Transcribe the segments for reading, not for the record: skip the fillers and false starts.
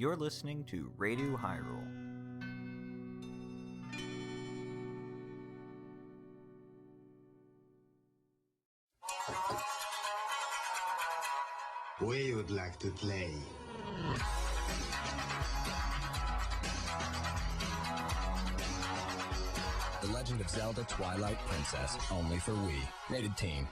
You're listening to Radio Hyrule. We would like to play. The Legend of Zelda Twilight Princess, only for Wii. Rated teen.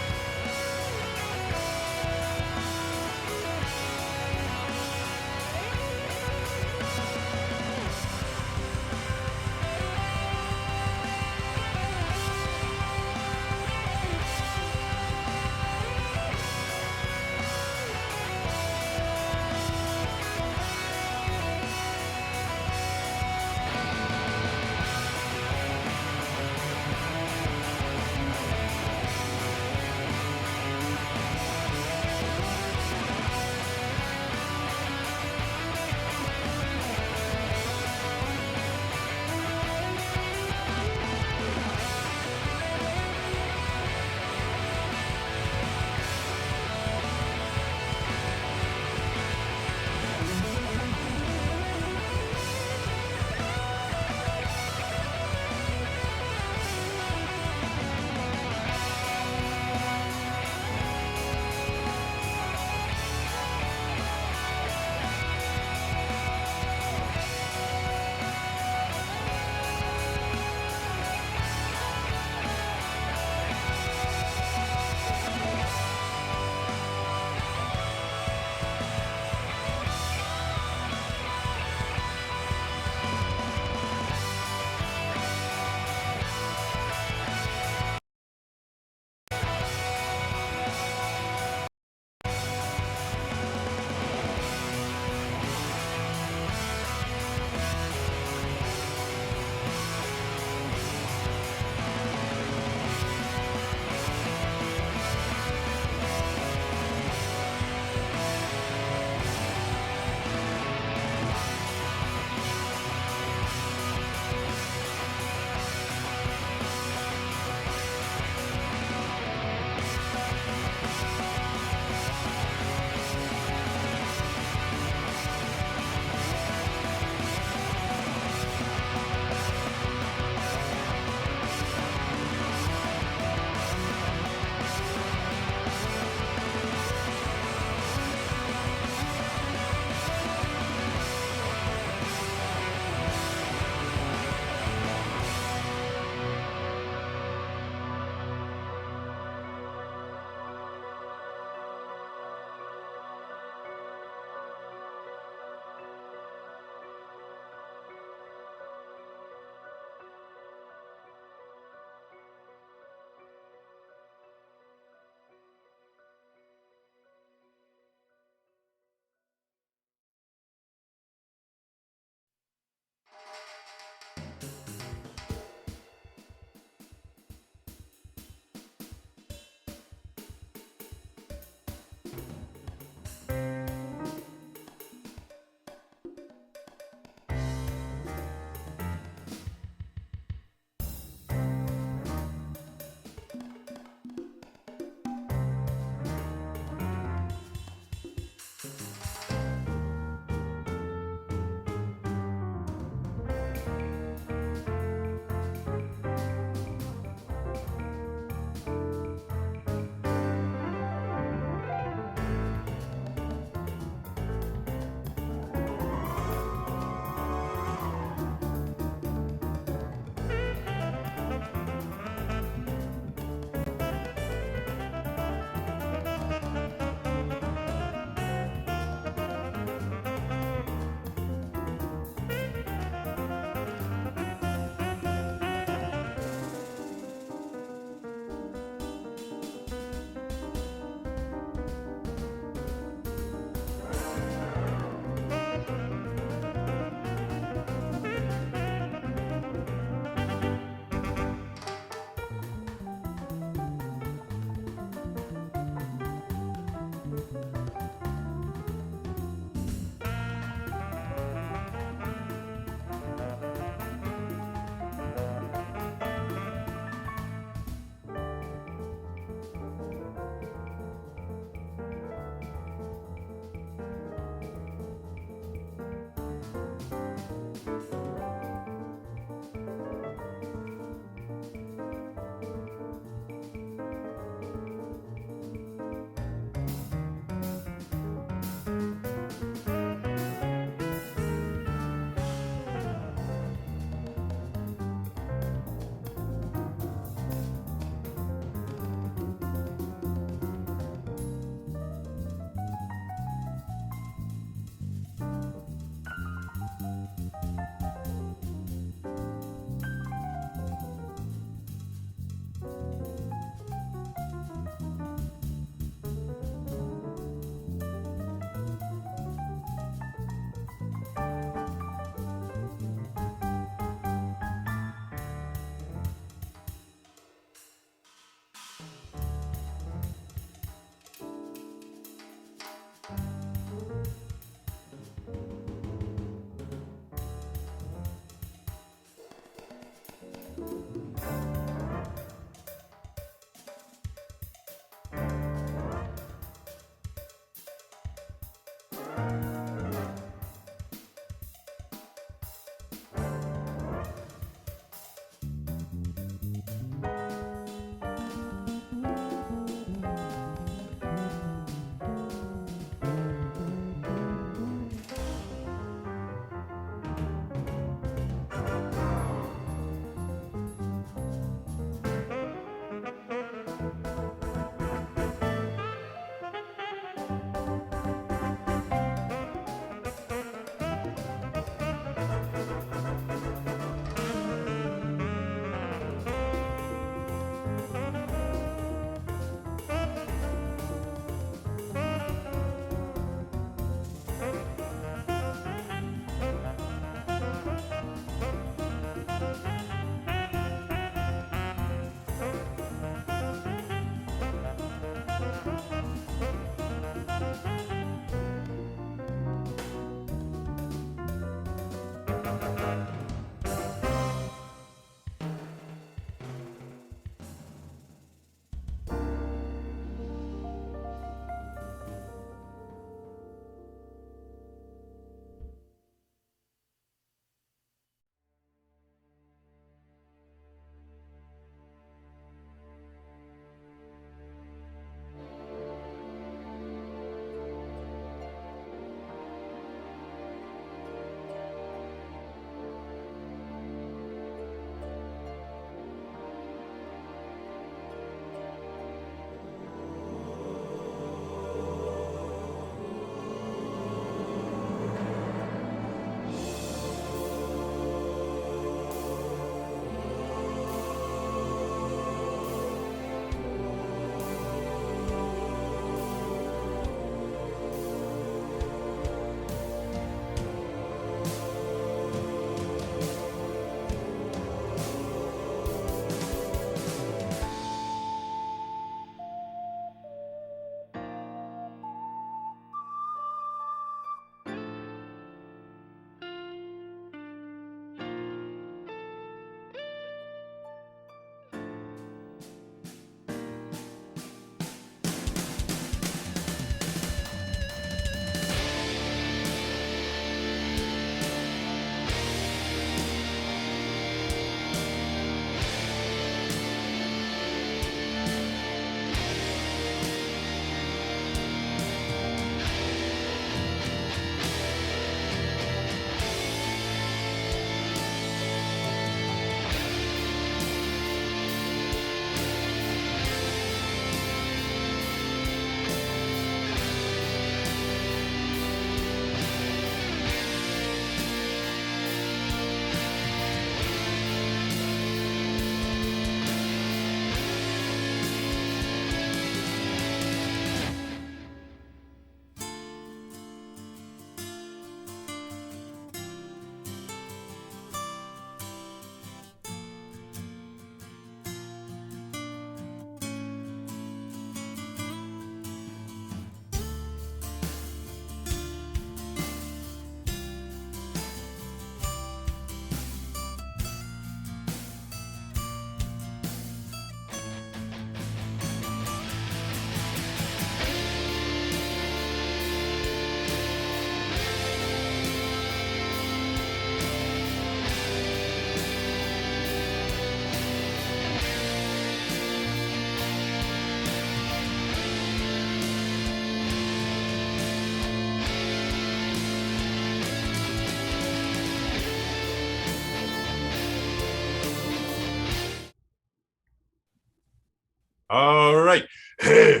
right. Hello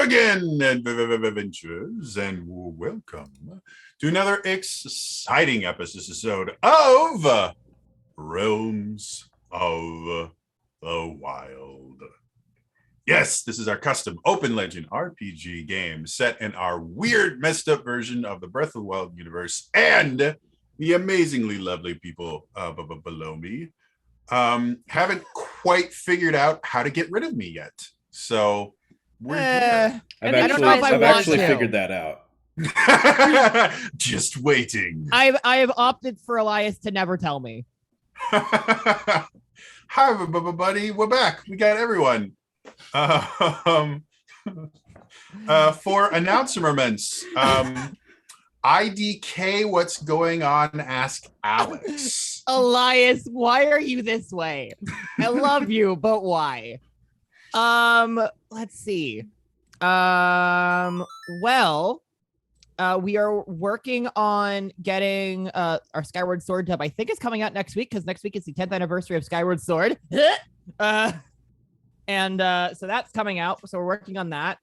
again, adventurers, and welcome to another exciting episode of Realms of the Wild. Yes, this is our custom open legend RPG game set in our weird, messed up version of the Breath of the Wild universe and the amazingly lovely people below me haven't quite figured out how to get rid of me yet. So we're here. I've actually figured that out. Just waiting. I have opted for Elias to never tell me. Hi, buddy. We're back. We got everyone. For announcements, IDK, what's going on? Ask Alex. Elias, why are you this way? I love you, but why? Let's see. Well, we are working on getting our Skyward Sword dub. I think it's coming out next week because next week is the 10th anniversary of Skyward Sword. And so that's coming out. So we're working on that.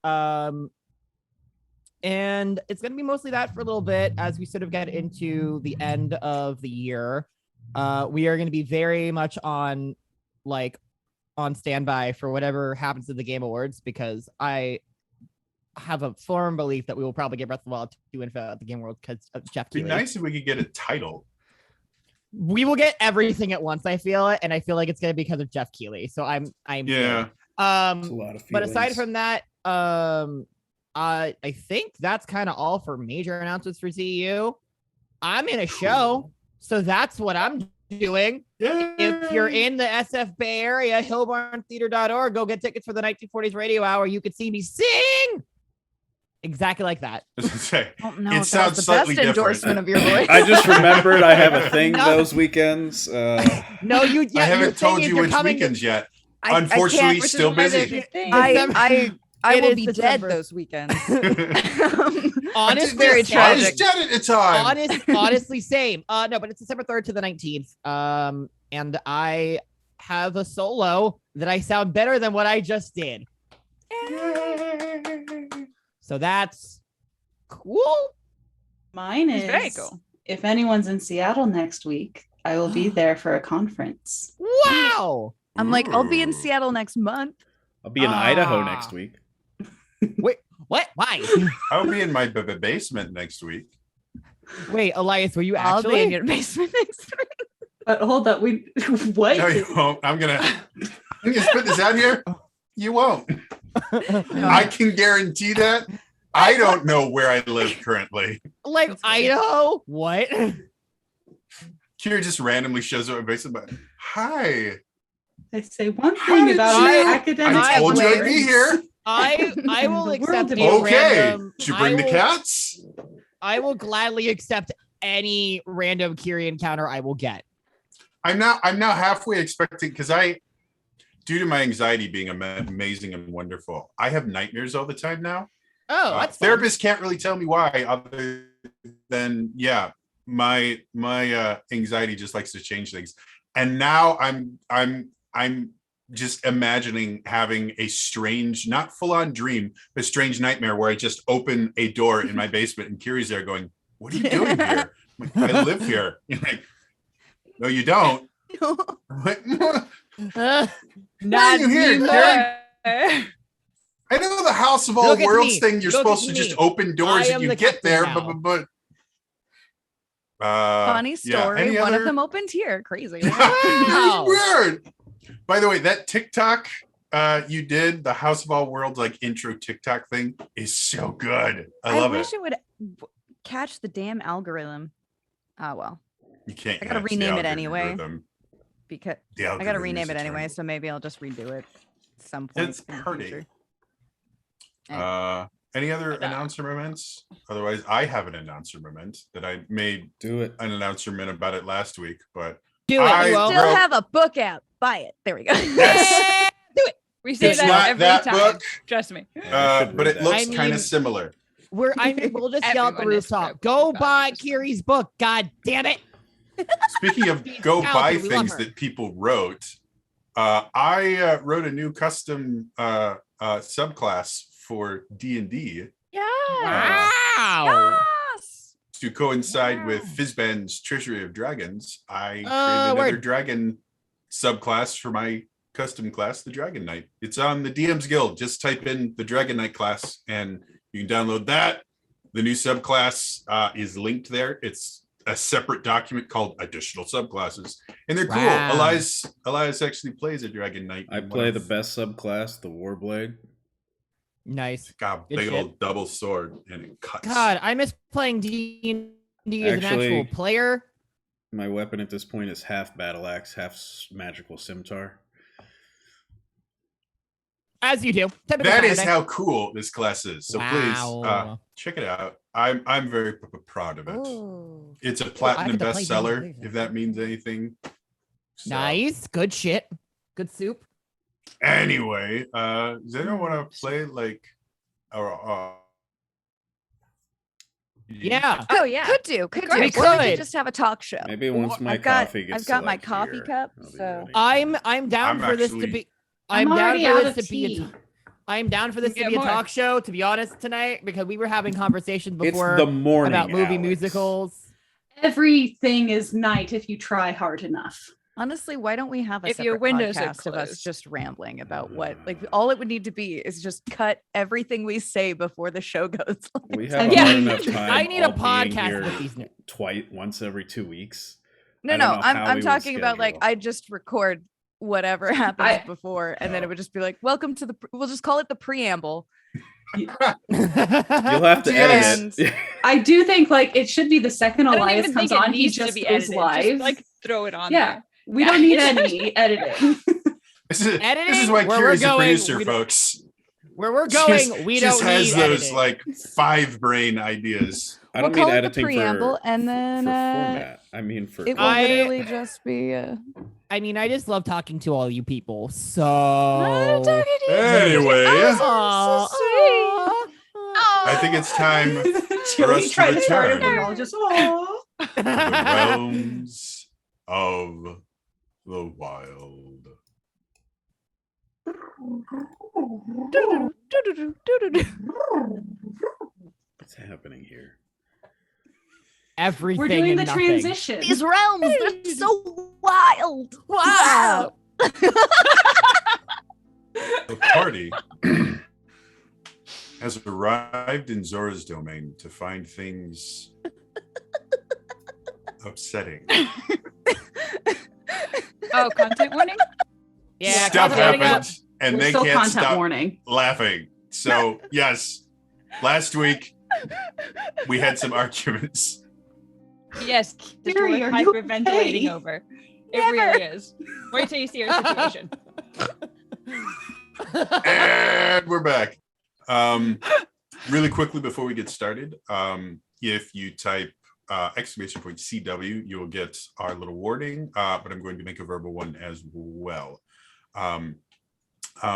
And it's going to be mostly that for a little bit as we sort of get into the end of the year. We are going to be very much on standby for whatever happens to the Game Awards, because I have a firm belief that we will probably get Breath of the Wild 2 info at the Game Awards because of Jeff Keighley. It'd be nice if we could get a title. We will get everything at once, I feel it, and I feel like it's going to be because of Jeff Keighley. So I'm yeah. But aside from that, I think that's kind of all for major announcements for CEU. I'm in a show, so that's what I'm doing. Yay! If you're in the SF Bay Area, hillbarntheater.org, go get tickets for the 1940s Radio Hour. You could see me sing exactly like that. It sounds the slightly best different. endorsement of your voice. I just remembered I have a thing those weekends. No, you. Yeah, I haven't told you which coming weekends yet. I Unfortunately, can't- still busy. I It will is be December. dead those weekends. Honest, very I tragic. was dead at the time. Honestly, same. No, but it's December 3rd to the 19th. And I have a solo that I sound better than what I just did. So that's cool. Mine It's is very cool. if anyone's in Seattle next week, I will be there for a conference. Wow. I'm like, I'll be in Ooh. Seattle next month. I'll be in Idaho next week. Wait, what? Why? I'll be in my basement next week. Wait, Elias, were you I'll be in actually? your basement next week. But hold up, what? No, you won't. I'm gonna spit this out here. You won't. I can guarantee that. I don't know where I live currently. Like Idaho? What? Kira just randomly shows up at my basement. But, hi. I say one How thing did about you- an academic. I told you I'd be experience. here. I will The accept world a Okay. random. Did you bring the cats? I will gladly accept any random Kiri encounter I will get. I'm now halfway expecting, because due to my anxiety being amazing and wonderful, I have nightmares all the time now. Oh, that's fun. Therapists can't really tell me why, other than my anxiety just likes to change things. And now I'm just imagining having a strange, not full-on dream, but strange nightmare where I just open a door in my basement and Kiri's there going, "What are you doing here?" I'm like, "I live here." You're like, "No, you don't." What? Why are you here, Kiri? I know the House of All Look at Worlds me. thing. You're Look supposed at to me. just open doors I and am you the get there, captain but Funny story. Any One other- of them opened here. Crazy. Wow. Weird. By the way, that TikTok you did, the House of All Worlds like intro TikTok thing, is so good. I love wish it. it would catch the damn algorithm. Ah, well, You can't. I gotta catch the rename it algorithm. anyway. because The I gotta algorithm rename is it anyway, eternal. so maybe I'll just redo it at some point. It's in the pretty. future. Any other announcements? Otherwise, I have an announcement that I made Do it. an announcement about it last week, but Do it. I you will. Still wrote- have a book out. Buy it. There we go. Yes. We say it's that not every that time. book, Trust me. but it looks I mean- kind of similar. We'll just yell at the Everyone is rooftop. broke Go about buy this. Kiri's book. God damn it. Speaking of She's go buy talented, we love things her. that people wrote, I wrote a new custom subclass for D&D Yeah. Wow. Yes. to coincide with Fizban's Treasury of Dragons. I created another word. dragon subclass for my custom class, the Dragon Knight. It's on the DM's Guild. Just type in the Dragon Knight class and you can download that. The new subclass is linked there. It's a separate document called additional subclasses, and they're cool. Wow. Elias actually plays a Dragon Knight. I play the best subclass, the Warblade. Nice. It's got a Good big shit. old double sword and it cuts. God, I miss playing D&D as an Actually- actual player. My weapon at this point is half battle axe, half magical scimitar. As you do. Typical That is Saturday. how cool this class is. So please Wow. check it out. I'm very proud of it. Ooh. It's a I platinum get to play bestseller, D&D. if that means anything. So, Nice. Good shit. Good soup. Anyway, does anyone want to play like Yeah. Oh yeah. Could do. Could do. We Or we could. could just have a talk show. Maybe once my I've got, coffee gets I've got to, my like, coffee here, cup. I'll be So ready. I'm down I'm for this to actually- be I'm down already for out this of to be tea. I'm down for this to Get be a more. talk show, to be honest, tonight, because we were having conversations It's before the morning, about movie Alex. musicals. Everything is night if you try hard enough. honestly, why don't we have a If your separate windows are podcast of us closed. just rambling about what? Like, all it would need to be is just cut everything we say before the show goes live. We have Yeah. hard enough time. I need a all being podcast here with these. once every 2 weeks. No, I don't no, know I'm how I'm we would talking about like schedule. I just record whatever happens I- before, and then Oh. it would just be like, "Welcome to the." We'll just call it the preamble. You'll have to edit it. I do think like it should be the second I don't Elias even comes think it on, he needs to just be goes edited. live. Just like throw it on Yeah. there. We don't need any editing. This is Editing, why where we're Kiri's a going, producer, we don't- folks. Where we're going, Just- we just don't has need those editing. like 5 brain ideas. I We'll don't call mean it the editing preamble, for, and then for format. I mean for it will I- literally just be. I mean, I just love talking to all you people. So Anyway, Aw, aw, I think it's time for Joey us to tried to start it, return we're all just, "Aw." to the realms of the wild. what's happening here. everything. We're doing and the nothing. transition. These realms, they're so wild. Wow. The party has arrived in Zora's domain to find things upsetting. Oh, content warning? Yeah, Stuff coming up. happens and We're they still can't content stop warning. laughing. So, yes, last week we had some arguments. Yes, just Kiri, worth are you hyperventilating okay? over. It really is. Wait till you see our situation. And we're back. Really quickly before we get started, if you type exclamation point CW, you'll get our little warning, but I'm going to make a verbal one as well.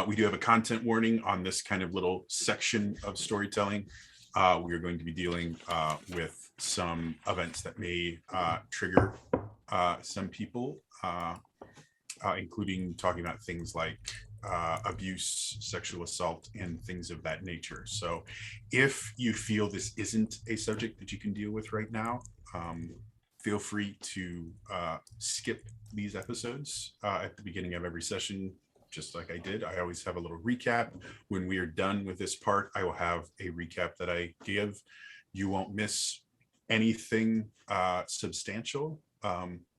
We do have a content warning on this kind of little section of storytelling. We are going to be dealing with some events that may trigger some people, including talking about things like abuse, sexual assault, and things of that nature. So if you feel this isn't a subject that you can deal with right now, feel free to skip these episodes at the beginning of every session, just like I did. I always have a little recap. When we are done with this part, I will have a recap that I give. You won't miss anything substantial,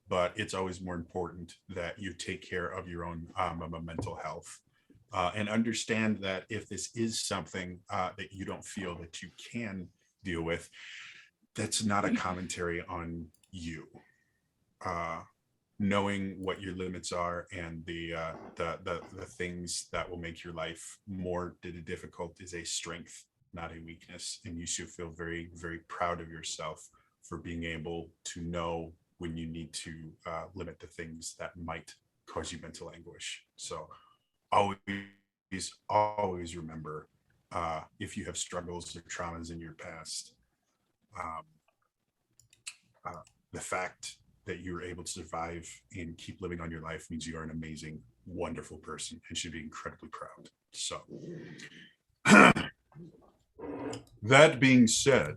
but it's always more important that you take care of your own mental health and understand that if this is something that you don't feel that you can deal with, that's not a commentary on you. Knowing what your limits are and the things that will make your life more difficult is a strength, not a weakness. And you should feel very, very proud of yourself for being able to know when you need to limit the things that might cause you mental anguish. So always remember, if you have struggles or traumas in your past, the fact that you were able to survive and keep living on your life means you are an amazing wonderful person and should be incredibly proud. So, that being said,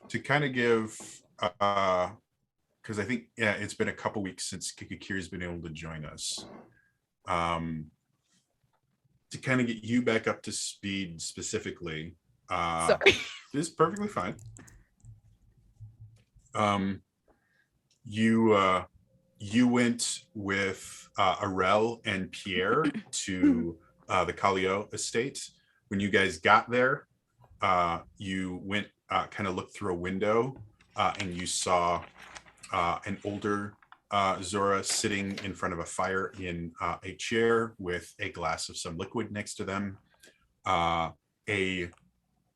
to kind of give, because I think, it's been a couple weeks since Kikakiri's been able to join us. To kind of get you back up to speed specifically. Sorry. This is perfectly fine. You went with Arel and Pierre to the Calio estate. When you guys got there, you went kind of looked through a window and you saw an older Zora sitting in front of a fire in a chair with a glass of some liquid next to them. A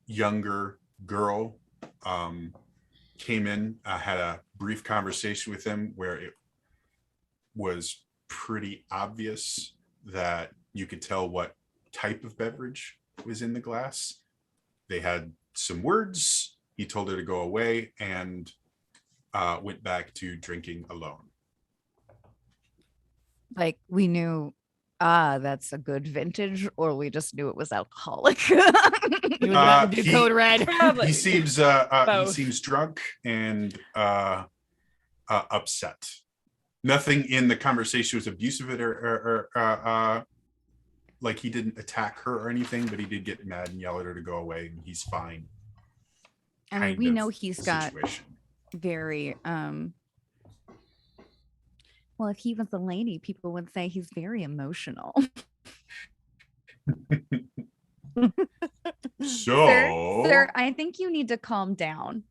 younger girl came in, had a brief conversation with him where it was pretty obvious that you could tell what type of beverage was in the glass. They had some words. He told her to go away and went back to drinking alone. Like we knew, that's a good vintage, or we just knew it was alcoholic. He was about to do Code Red. He seems drunk and upset. Nothing in the conversation was abusive or like he didn't attack her or anything, but he did get mad and yell at her to go away, and he's fine. I mean, we know he's got very well, if he was a lady, people would say he's very emotional. So, sir, I think you need to calm down.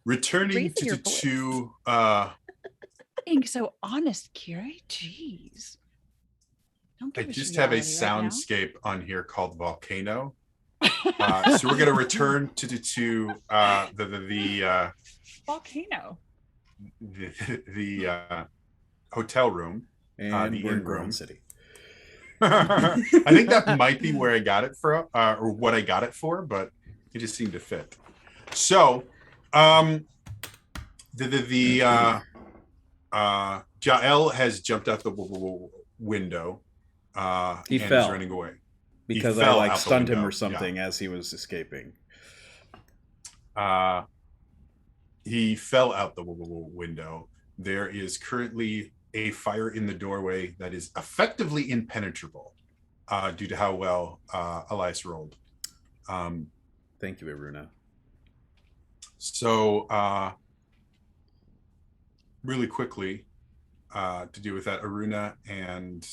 Returning to the two being so honest, Kiri. Jeez. I just have a soundscape on here called Volcano. So we're gonna return to the two the Volcano. The hotel room and the we're in inn Grove room. City. I think that might be where I got it from, or what I got it for, but it just seemed to fit. So, Jael has jumped out the window. He and fell. is running away Because I like stunned him or something as he was escaping. He fell out the window. There is currently a fire in the doorway that is effectively impenetrable due to how well Elias rolled. Thank you, Aruna. So, really quickly, to do with that, Aruna and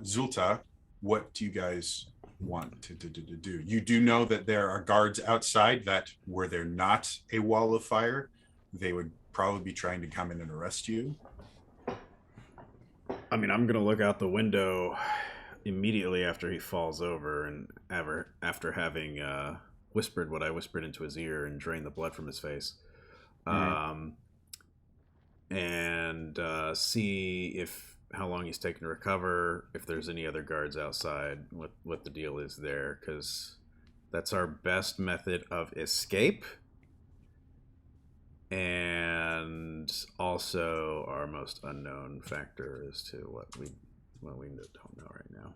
Zulta, what do you guys want to do? You do know that there are guards outside that, were there not a wall of fire, they would probably be trying to come in and arrest you. I mean, I'm going to look out the window immediately after he falls over and after having whispered what I whispered into his ear and drained the blood from his face. And see how long he's taken to recover, if there's any other guards outside, what the deal is there, because that's our best method of escape. And also our most unknown factor as to what we don't know right now.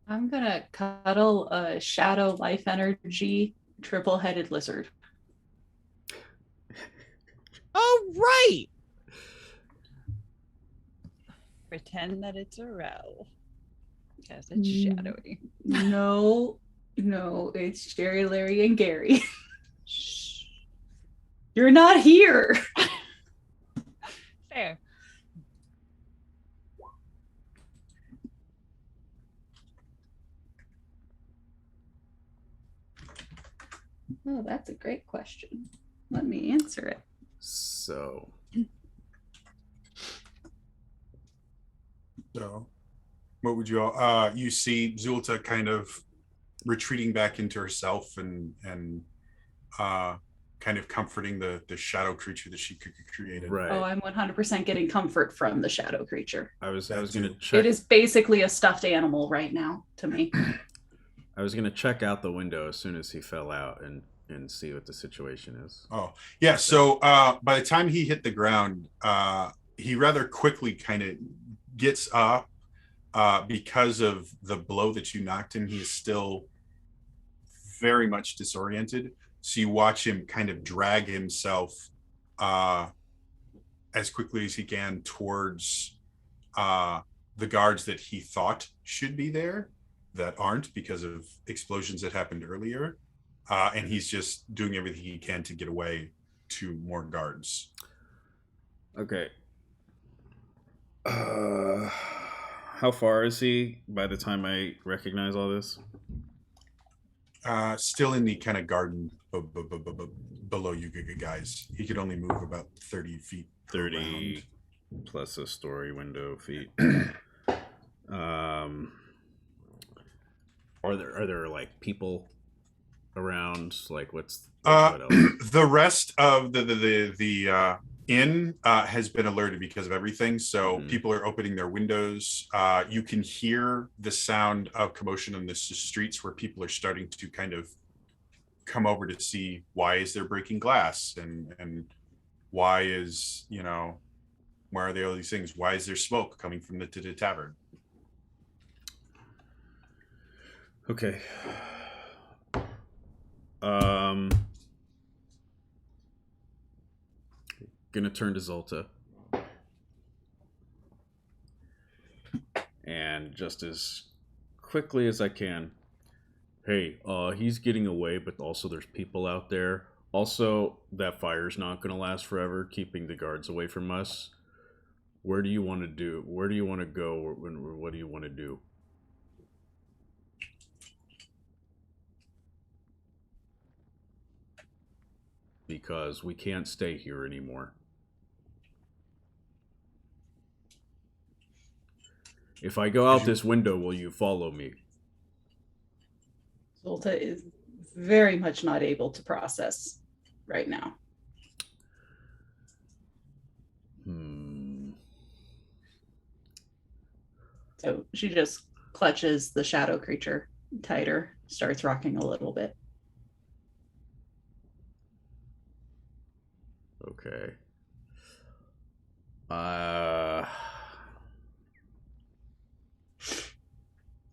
I'm gonna cuddle a shadow life energy triple-headed lizard. Oh, right. Pretend that it's a row. Because it's shadowy. No, it's Jerry, Larry, and Gary. Shh. You're not here. Fair. Oh, that's a great question. Let me answer it. So, what would you all? You see Zulta kind of retreating back into herself and kind of comforting the shadow creature that she created. right. Oh, I'm 100% getting comfort from the shadow creature. I was going to check. It is basically a stuffed animal right now to me. I was going to check out the window as soon as he fell out and and see what the situation is. Oh, yeah. So by the time he hit the ground, he rather quickly kind of gets up because of the blow that you knocked him. He is still very much disoriented. So you watch him kind of drag himself as quickly as he can towards the guards that he thought should be there that aren't because of explosions that happened earlier. And he's just doing everything he can to get away to more guards. Okay. How far is he by the time I recognize all this? Still in the kind of garden below you guys. He could only move about 30 feet. 30 around. Plus a story window feet. Are there like people around? Like what else? The rest of the inn has been alerted because of everything. So people are opening their windows. You can hear the sound of commotion in the streets where people are starting to kind of come over to see why is there breaking glass and why is, why are there all these things? Why is there smoke coming from the tavern? Okay. Gonna turn to Zolta. And just as quickly as I can. Hey, he's getting away, but also there's people out there. Also, that fire's not gonna last forever, keeping the guards away from us. Where do you want to go? What do you want to do? Because we can't stay here anymore. If I go out this window, will you follow me? Zolta is very much not able to process right now. So she just clutches the shadow creature tighter, starts rocking a little bit. Okay.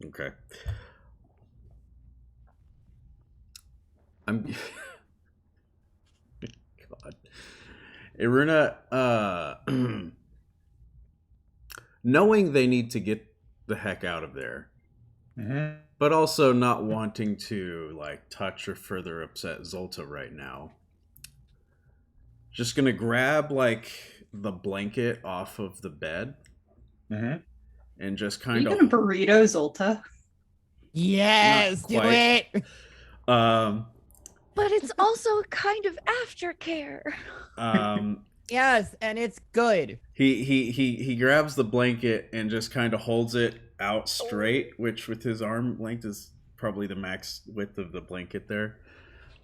Okay. God. Iruna, knowing they need to get the heck out of there, but also not wanting to like touch or further upset Zolta right now. Just gonna grab like the blanket off of the bed and just kind of. Are you gonna burrito Zolta? Yes, do it. But it's also a kind of aftercare. Yes, and it's good. He grabs the blanket and just kind of holds it out straight, which with his arm length is probably the max width of the blanket there.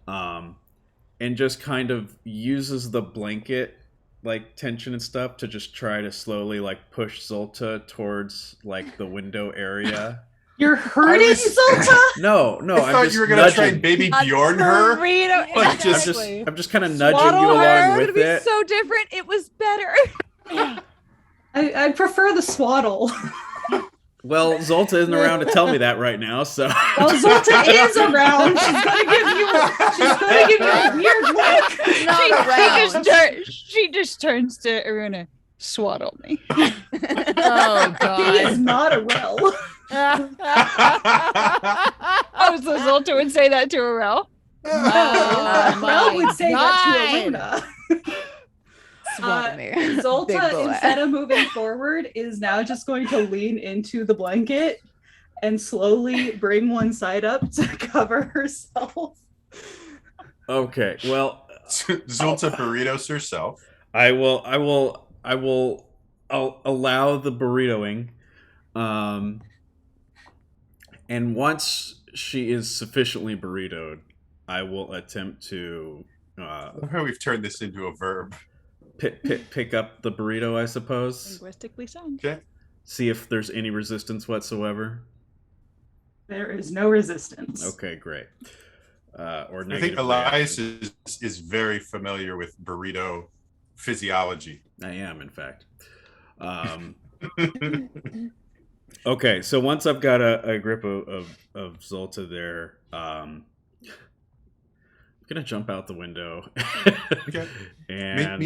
And just kind of uses the blanket like tension and stuff to just try to slowly like push Zolta towards like the window area. You're hurting Zolta? No, I thought you were gonna try and baby Bjorn her. But I'm just kind of nudging you along with it. So different. It was better. I prefer the swaddle. Well, Zolta isn't around to tell me that right now, so. Well, Zolta is around. She's gonna give you a weird look. She just turns to Iruna. Swaddle me. Oh God. He is not a rel. Oh, so Zolta would say that to Arel? Rel would say that to Iruna. Zolta, instead of moving forward, is now just going to lean into the blanket and slowly bring one side up to cover herself. Okay, well, Zolta burritos herself. I'll allow the burritoing, and once she is sufficiently burritoed, I will attempt to. We've turned this into a verb. Pick up the burrito, I suppose. Linguistically sound. Okay. See if there's any resistance whatsoever. There is no resistance. Okay, great. or I negative think Elias reaction. is very familiar with burrito physiology. I am, in fact. Okay, so once I've got a grip of Zolta there, I'm gonna jump out the window. Okay. And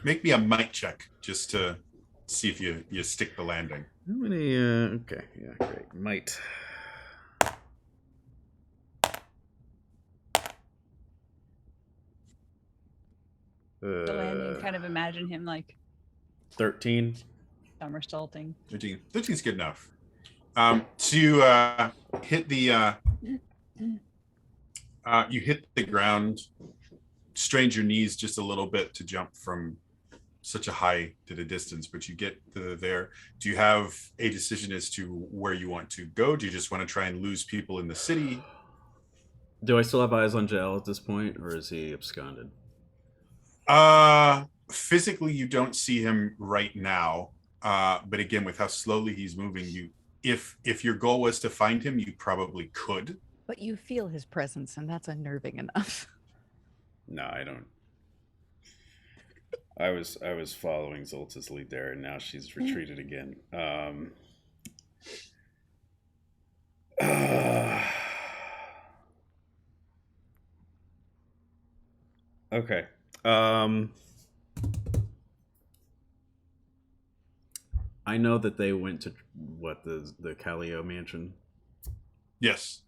Make me a might check just to see if you stick the landing. how many? Okay, yeah, great. Might. The landing, kind of imagine him like 13. somersaulting. 13. 13's good enough. So you hit the ground, strained your knees just a little bit to jump from such a high to the distance, but you get there. Do you have a decision as to where you want to go? Do you just want to try and lose people in the city? Do I still have eyes on Jel at this point, or is he absconded? Physically, you don't see him right now. But again, with how slowly he's moving, if your goal was to find him, you probably could. But you feel his presence, and that's unnerving enough. No, I don't. I was following Zolta's lead there, and now she's retreated again. Okay. I know that they went to the Calio mansion. Yes.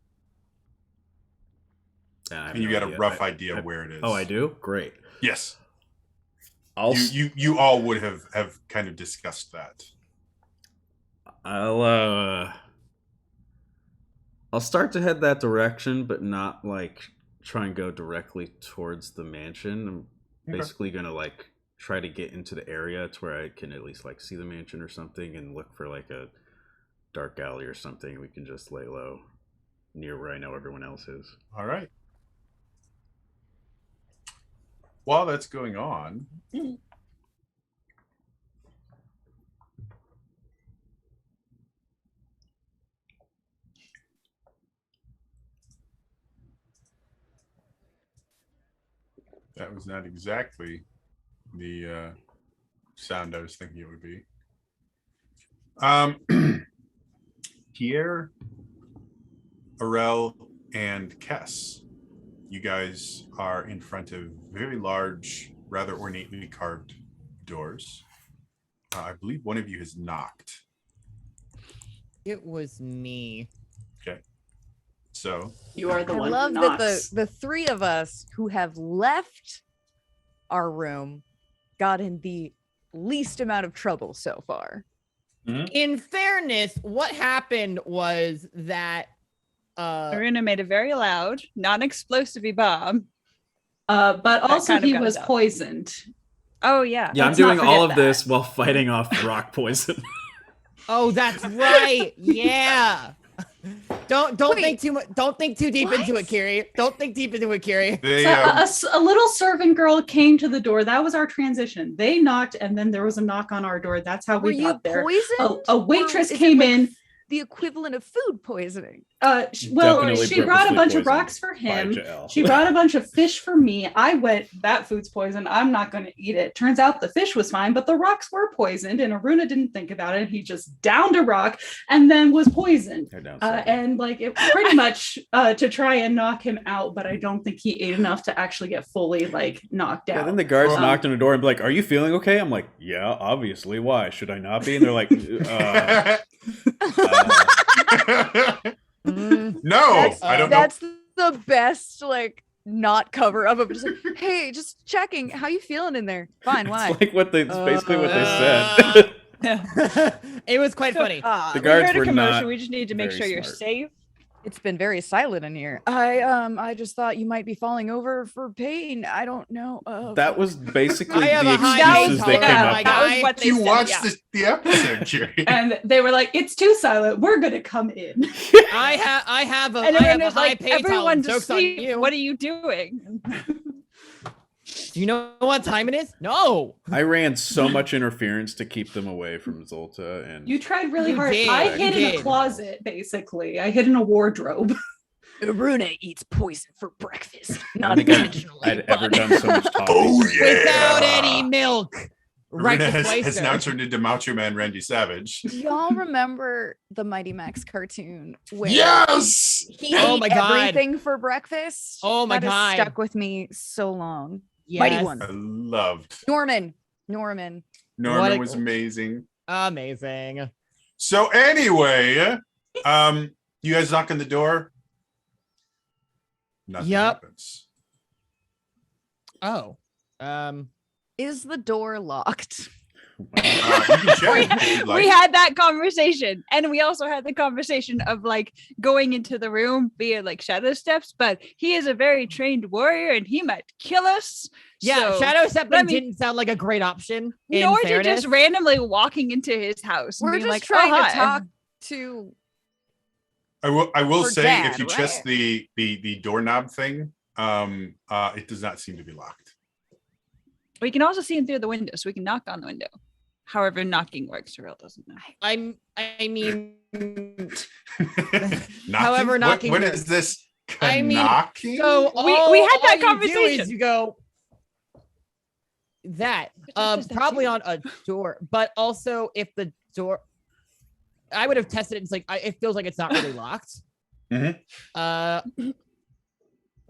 And you got a rough idea of where it is. Oh, I do? Great. Yes. You all would have kind of discussed that. I'll start to head that direction, but not like try and go directly towards the mansion. I'm basically gonna like try to get into the area to where I can at least like see the mansion or something, and look for like a dark alley or something. We can just lay low near where I know everyone else is. All right. While that's going on, that was not exactly the sound I was thinking it would be. Pierre, Arel, and Kess, you guys are in front of very large, rather ornately carved doors. I believe one of you has knocked. It was me. Okay. So you are the one. I love who that knocks. the three of us who have left our room got in the least amount of trouble so far. In fairness, what happened was that Aruna made a very loud, non-explosive bomb. But also kind of he got was it up. poisoned. Oh yeah. Yeah, I'm Let's not doing all forget of this while fighting off rock poison. Oh, that's right. Yeah. Don't think too much. Don't think too deep into it, Kiri. Don't think deep into it, Kiri. they, So a little servant girl came to the door. That was our transition. They knocked, and then there was a knock on our door. That's how Were we you got there. poisoned? A waitress Or is it came like in. The equivalent of food poisoning. Well, Definitely she brought a purposely bunch of poisoned rocks for by him. Jael. She brought a bunch of fish for me. I went, that food's poisoned. I'm not going to eat it. Turns out the fish was fine, but the rocks were poisoned, and Aruna didn't think about it. He just downed a rock and then was poisoned. And like it pretty much to try and knock him out, but I don't think he ate enough to actually get fully like knocked out. Yeah, then the guards knocked on the door and be like, "Are you feeling okay?" I'm like, "Yeah, obviously. Why should I not be?" And they're like, No, I don't know. That's the best, like, not cover up of just like, hey, just checking. How you feeling in there? Fine, why? It's like it's basically what they said. It was quite funny. The guards we heard were a commotion. not We just need to make very sure you're smart. safe. It's been very silent in here. I just thought you might be falling over for pain. I don't know. That was basically I have the a high excuses they pain came tolerance, up my with. guy. What they You said, watched yeah. the episode, Jerry. And they were like, "It's too silent. We're gonna come in." I have a And I have everyone a is high like, pay everyone tolerance. to Joke's on sleep. you. What are you doing? Do you know what time it is? No. I ran so much interference to keep them away from Zolta, and You tried really You hard. did, I you hid in a did. closet, basically. I hid in a wardrobe. Aruna eats poison for breakfast. I Not don't think intentionally. I'd ever done so much talking. Oh yeah! Without any milk. Right Aruna to has now Clayster. turned into Macho Man Randy Savage. Do y'all remember the Mighty Max cartoon where Yes! he Oh ate my God. everything for breakfast? Oh my That has God. stuck with me so long. Yes. Mighty One. I loved. Norman. Norman What a- was amazing. Amazing. So anyway, you guys knock on the door. Nothing Yep. happens. Oh. Is the door locked? You can check if you'd like. We had that conversation, and we also had the conversation of like going into the room via like shadow steps, but he is a very trained warrior and he might kill us. Yeah, so shadow stepping let me- didn't sound like a great option. In nor to fairness. just randomly walking into his house. and We're being just like, trying "Oh, to hi." talk to I will For say Dad, if you press right? the doorknob thing, it does not seem to be locked. We can also see him through the window, so we can knock on the window. However, knocking works, Real doesn't know. I mean, Knocking? However, knocking What works. is this? I mean, Knocking? so We all- had that all you do conversation. is you go that does that probably do? on a door, but also if the door, I would have tested it. It's like it feels like it's not really locked. Mhm.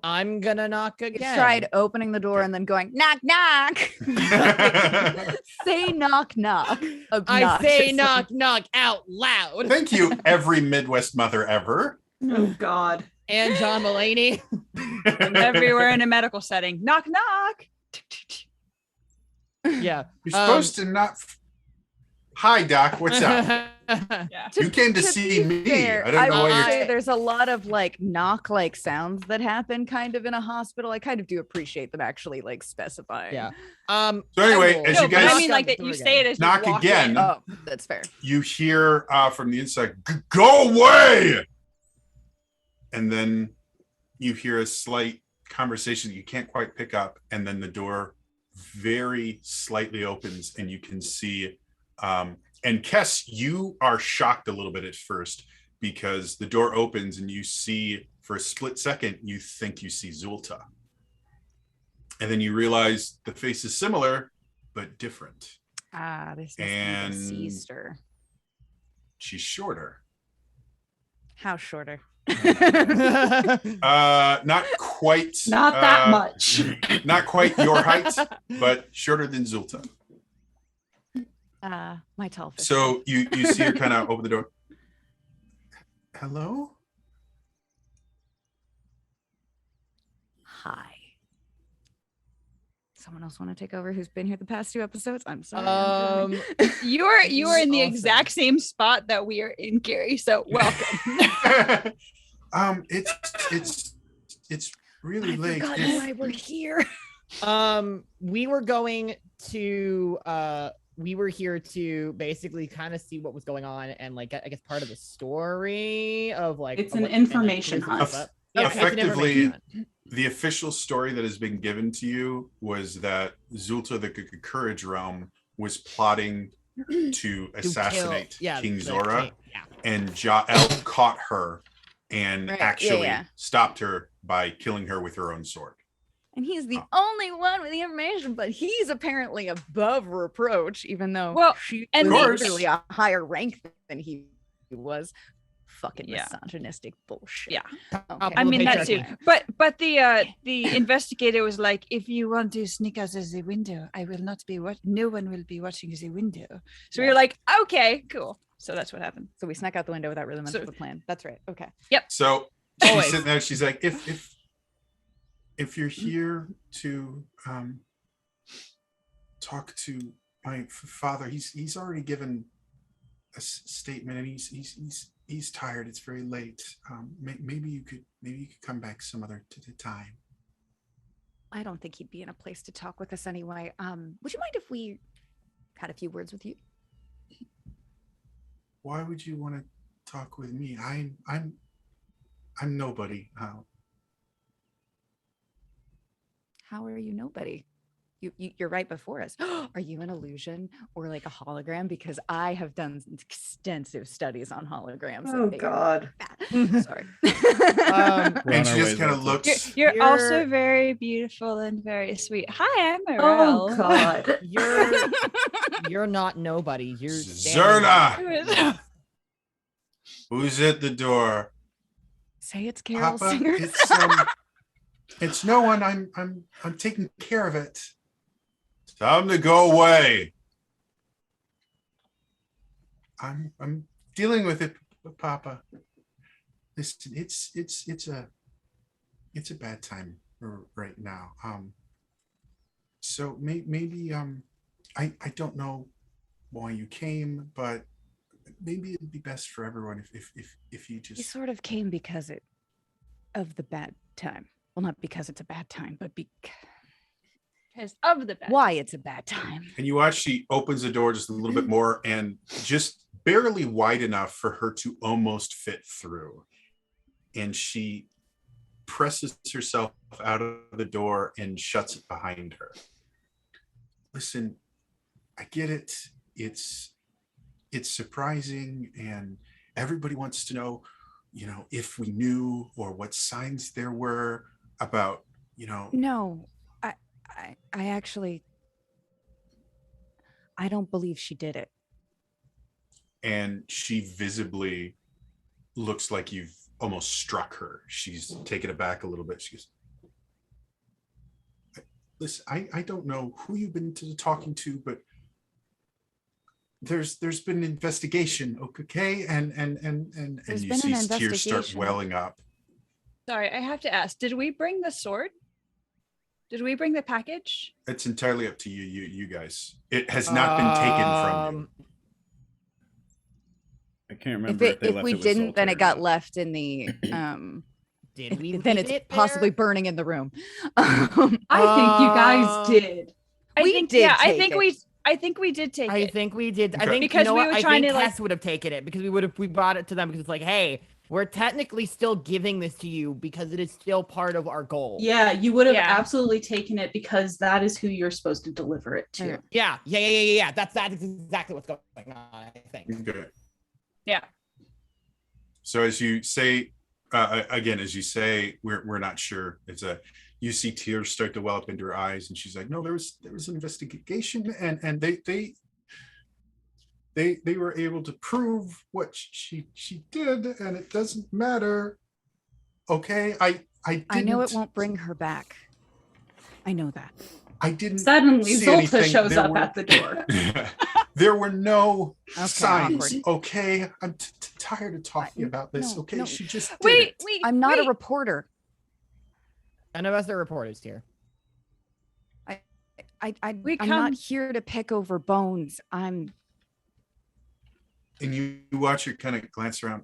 I'm gonna knock You again. tried opening the door and then going knock knock. Say knock knock. I say obnoxiously. knock knock out loud. Thank you, every Midwest mother ever. Oh God. And John Mulaney. Everywhere in a medical setting. Knock, knock. Yeah. You're supposed to not. Hi, Doc. What's up? You came to see me. fair, I don't know would why say you're. there's a lot of like knock like sounds that happen kind of in a hospital. I kind of do appreciate them actually like specifying. Yeah. So anyway, I will- as No, you but I guys mean like that you say it as you knock walk again, in. Oh, that's fair. you hear from the inside, "Go away!" And then you hear a slight conversation that you can't quite pick up, and then the door very slightly opens, and you can see. And Kess, you are shocked a little bit at first because the door opens and you see, for a split second, you think you see Zulta. And then you realize the face is similar, but different. Ah, this must And- be the sister. She's shorter. How shorter? Not quite. Not that much. Not quite your height, but shorter than Zulta. My tall fish. So you see her kind of open the door. Hello? Hi. Someone else want to take over who's been here the past 2 episodes? I'm sorry. You are in the Awesome. exact same spot that we are in, Gary. So welcome. It's really I late. forgot If- why we're here. we were going to we were here to basically kind of see what was going on and like I guess part of the story of like It's of an what- and, like, information police and hunt. stuff. Yeah, it's an Effectively, information hunt. the official story that has been given to you was that Zulta, the Courage Realm, was plotting to To assassinate kill- yeah, King the Zora, king, yeah. and Jael caught her and Right, yeah, actually yeah. stopped her by killing her with her own sword. And he's the only one with the information, but he's apparently above reproach, even though Well, she and was the- literally a higher rank than he was. Fucking Yeah. misogynistic bullshit. Yeah. Okay. I mean that too. Patriarchy. But the investigator was like, if you want to sneak out of the window, I will not be no one will be watching the window. So we were like, okay, cool. So that's what happened. So we snuck out the window without really much So- of a plan. That's right. Okay. So she's Always. sitting there. She's like, if you're here to talk to my father, he's already given a statement, and he's tired. It's very late. Maybe you could come back some other time. I don't think he'd be in a place to talk with us anyway. Would you mind if we had a few words with you? Why would you want to talk with me? I'm nobody. How are you nobody? You're right before us. Are you an illusion or like a hologram? Because I have done extensive studies on holograms. Oh God. Sorry. And she just kind of looks. You're also very beautiful and very sweet. Hi, I'm Oh Morel. God. You're not nobody. You're Zerna. Who's at the door? Say it's Carol Papa, Singer. it's no one. I'm taking care of it. Time to go away. I'm dealing with it, Papa. Listen, it's a bad time right now. So maybe I don't know why you came, but maybe it'd be best for everyone if you just. You sort of came because of the bad time. Well, not because it's a bad time, but Because of the bad. why it's a bad time. And you watch she opens the door just a little bit more and just barely wide enough for her to almost fit through. And she presses herself out of the door and shuts it behind her. Listen, I get it. It's surprising, and everybody wants to know, if we knew or what signs there were about, No, I actually, I don't believe she did it. And she visibly looks like you've almost struck her. She's taken aback a little bit. She goes, listen, I don't know who you've been talking to, but there's been an investigation, okay? And There's you been see an tears start investigation. welling up. Sorry, I have to ask. Did we bring the sword? Did we bring the package? It's entirely up to you guys. It has not been taken from you. I can't remember If we didn't, then it got left in the Did we? then leave it's it possibly there? burning in the room. I think you guys did. We did I take think it. I think we did take I it. think we did. I Okay. think Because you know we what? were I trying think to, like- Tess would have taken it because we brought it to them because it's like, hey, we're technically still giving this to you because it is still part of our goal. Yeah, you would have Yeah. absolutely taken it because that is who you're supposed to deliver it to. Yeah. That's exactly what's going on. I think. Okay. Yeah. So as you say, again, as you say, we're not sure. You see tears start to well up into her eyes, and she's like, "No, there was an investigation, and they were able to prove what she did, and it doesn't matter." Okay, I know it won't bring her back. I know that. I didn't. Suddenly, see Zolta anything. shows There up were- at the door. There were no Okay, signs. awkward. Okay, I'm tired of talking about this. no, Okay, no. she just did Wait, it. wait. I'm not wait. a reporter. None of us are reporters here. I'm We come- not here to pick over bones. And you watch her kind of glance around.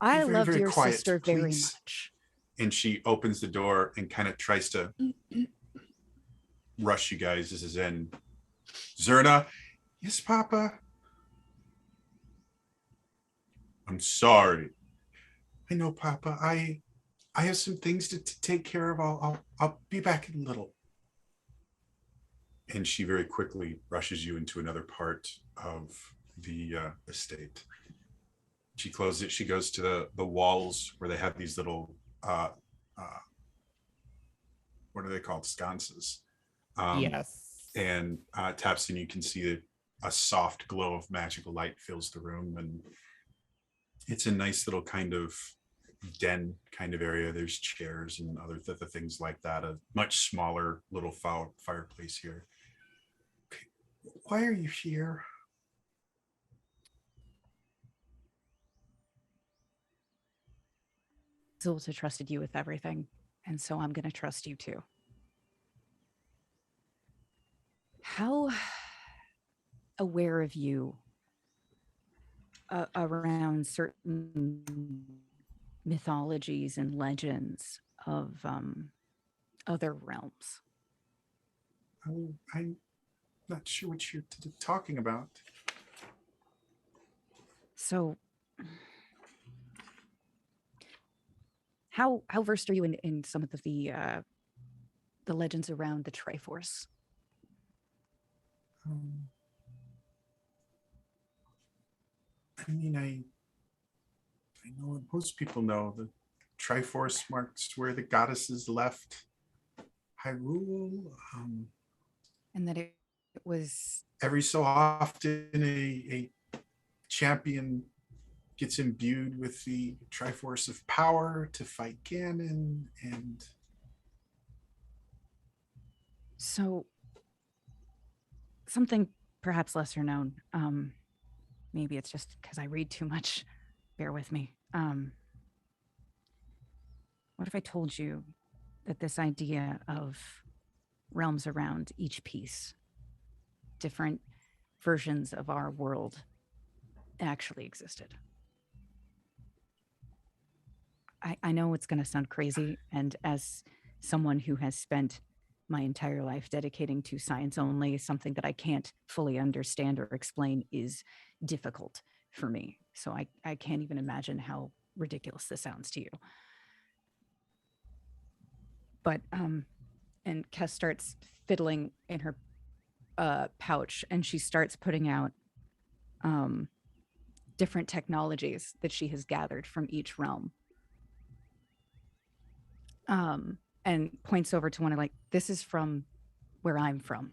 I Very, loved very your quiet, sister very please. much. And she opens the door and kind of tries to rush you guys. This is in Zerna. Yes, Papa. I'm sorry. I know, Papa. I have some things to take care of. I'll be back in a little. And she very quickly rushes you into another part of the estate. She closes it. She goes to the walls where they have these little what are they called? Sconces. Yes. And taps, and you can see that a soft glow of magical light fills the room, and it's a nice little kind of den kind of area. There's chairs and other things like that. A much smaller little fireplace here. Why are you here? Zolta trusted you with everything, and so I'm going to trust you too. How aware of you around certain mythologies and legends of other realms? I'm not sure what you're talking about. So how versed are you in some of the the legends around the Triforce? I mean, I know what most people know. The Triforce marks where the goddesses left Hyrule. And that it was Every so often, a champion gets imbued with the Triforce of power to fight Ganon, and so something perhaps lesser known. Maybe it's just because I read too much. Bear with me. What if I told you that this idea of realms around each piece, different versions of our world, actually existed? I know it's going to sound crazy, and as someone who has spent my entire life dedicating to science only, something that I can't fully understand or explain is difficult for me. So I can't even imagine how ridiculous this sounds to you. But and Kes starts fiddling in her pouch, and she starts putting out different technologies that she has gathered from each realm. And points over to one of, like, this is from where I'm from.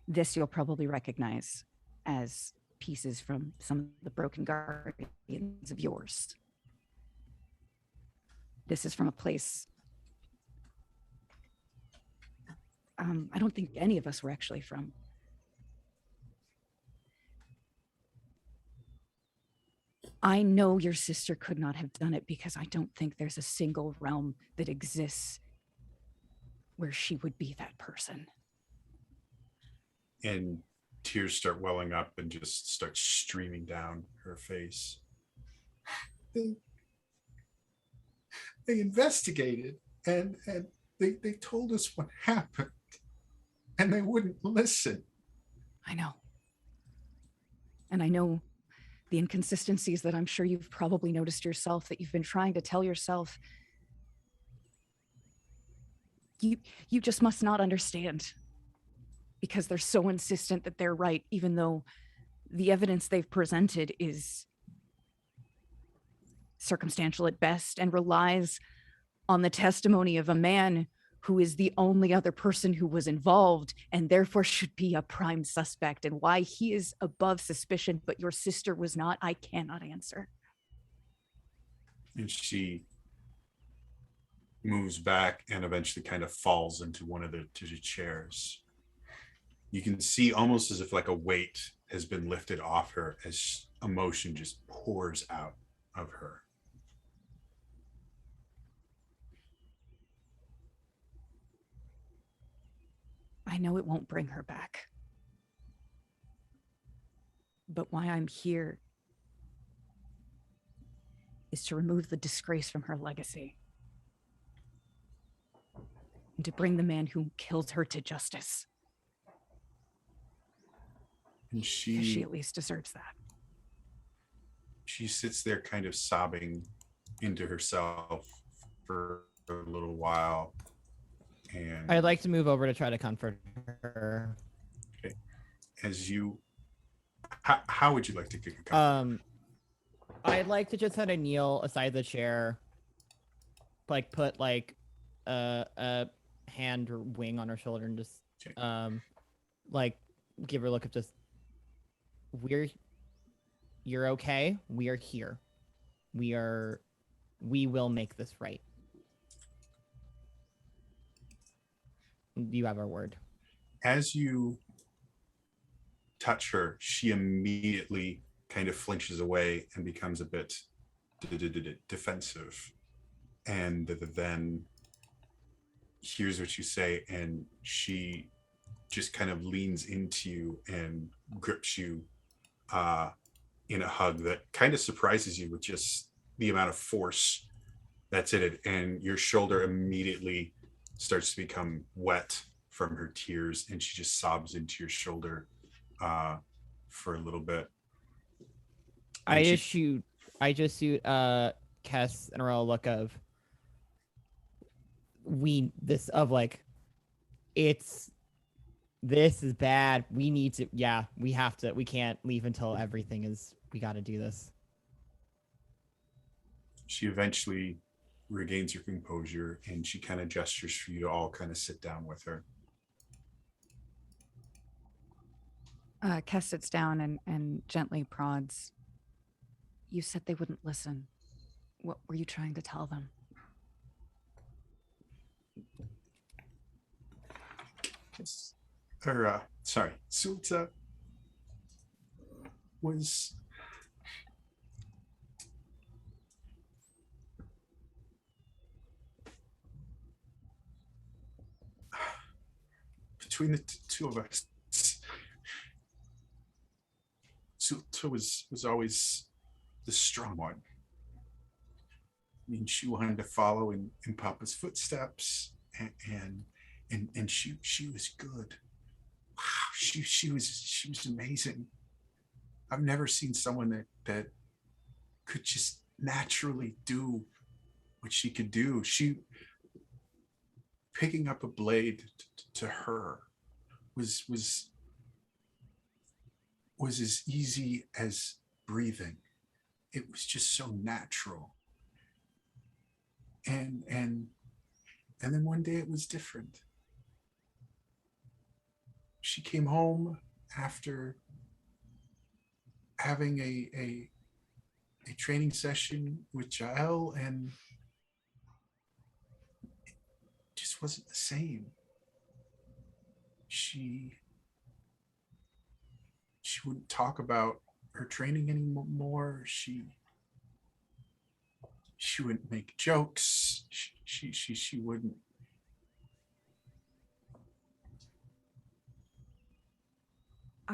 This you'll probably recognize as pieces from some of the broken guardians of yours. This is from a place I don't think any of us were actually from. I know your sister could not have done it because I don't think there's a single realm that exists where she would be that person. And tears start welling up and just start streaming down her face. They investigated and they told us what happened, and they wouldn't listen. I know. And I know the inconsistencies that I'm sure you've probably noticed yourself, that you've been trying to tell yourself. You just must not understand, because they're so insistent that they're right, even though the evidence they've presented is circumstantial at best and relies on the testimony of a man who is the only other person who was involved and therefore should be a prime suspect. And why he is above suspicion, but your sister was not, I cannot answer. And she moves back and eventually kind of falls into one of the chairs. You can see almost as if like a weight has been lifted off her as emotion just pours out of her. I know it won't bring her back. But why I'm here is to remove the disgrace from her legacy. And to bring the man who killed her to justice. And she at least deserves that. She sits there kind of sobbing into herself for a little while. And I'd like to move over to try to comfort her. Okay. As you, how would you like to kick a comfort? I'd like to just kind of kneel aside the chair, like put like a hand or wing on her shoulder and just like give her a look of just, you're okay. We are here. We will make this right. You have our word. As you touch her, she immediately kind of flinches away and becomes a bit defensive. And then hears what you say, and she just kind of leans into you and grips you in a hug that kind of surprises you with just the amount of force that's in it. And your shoulder immediately starts to become wet from her tears, and she just sobs into your shoulder for a little bit. And I just shoot Kes and a look of, this is bad. We need to, we can't leave until we got to do this. She eventually regains her composure and she kind of gestures for you to all kind of sit down with her. Kes sits down and gently prods. You said they wouldn't listen. What were you trying to tell them? Sulta was between the two of us. Sulta was always the strong one. I mean, she wanted to follow in Papa's footsteps, and she was good. Wow, she was amazing. I've never seen someone that could just naturally do what she could do. She picking up a blade to her was as easy as breathing. It was just so natural. And then one day it was different. She came home after having a training session with Jael, and it just wasn't the same. She wouldn't talk about her training anymore. She wouldn't make jokes. She wouldn't.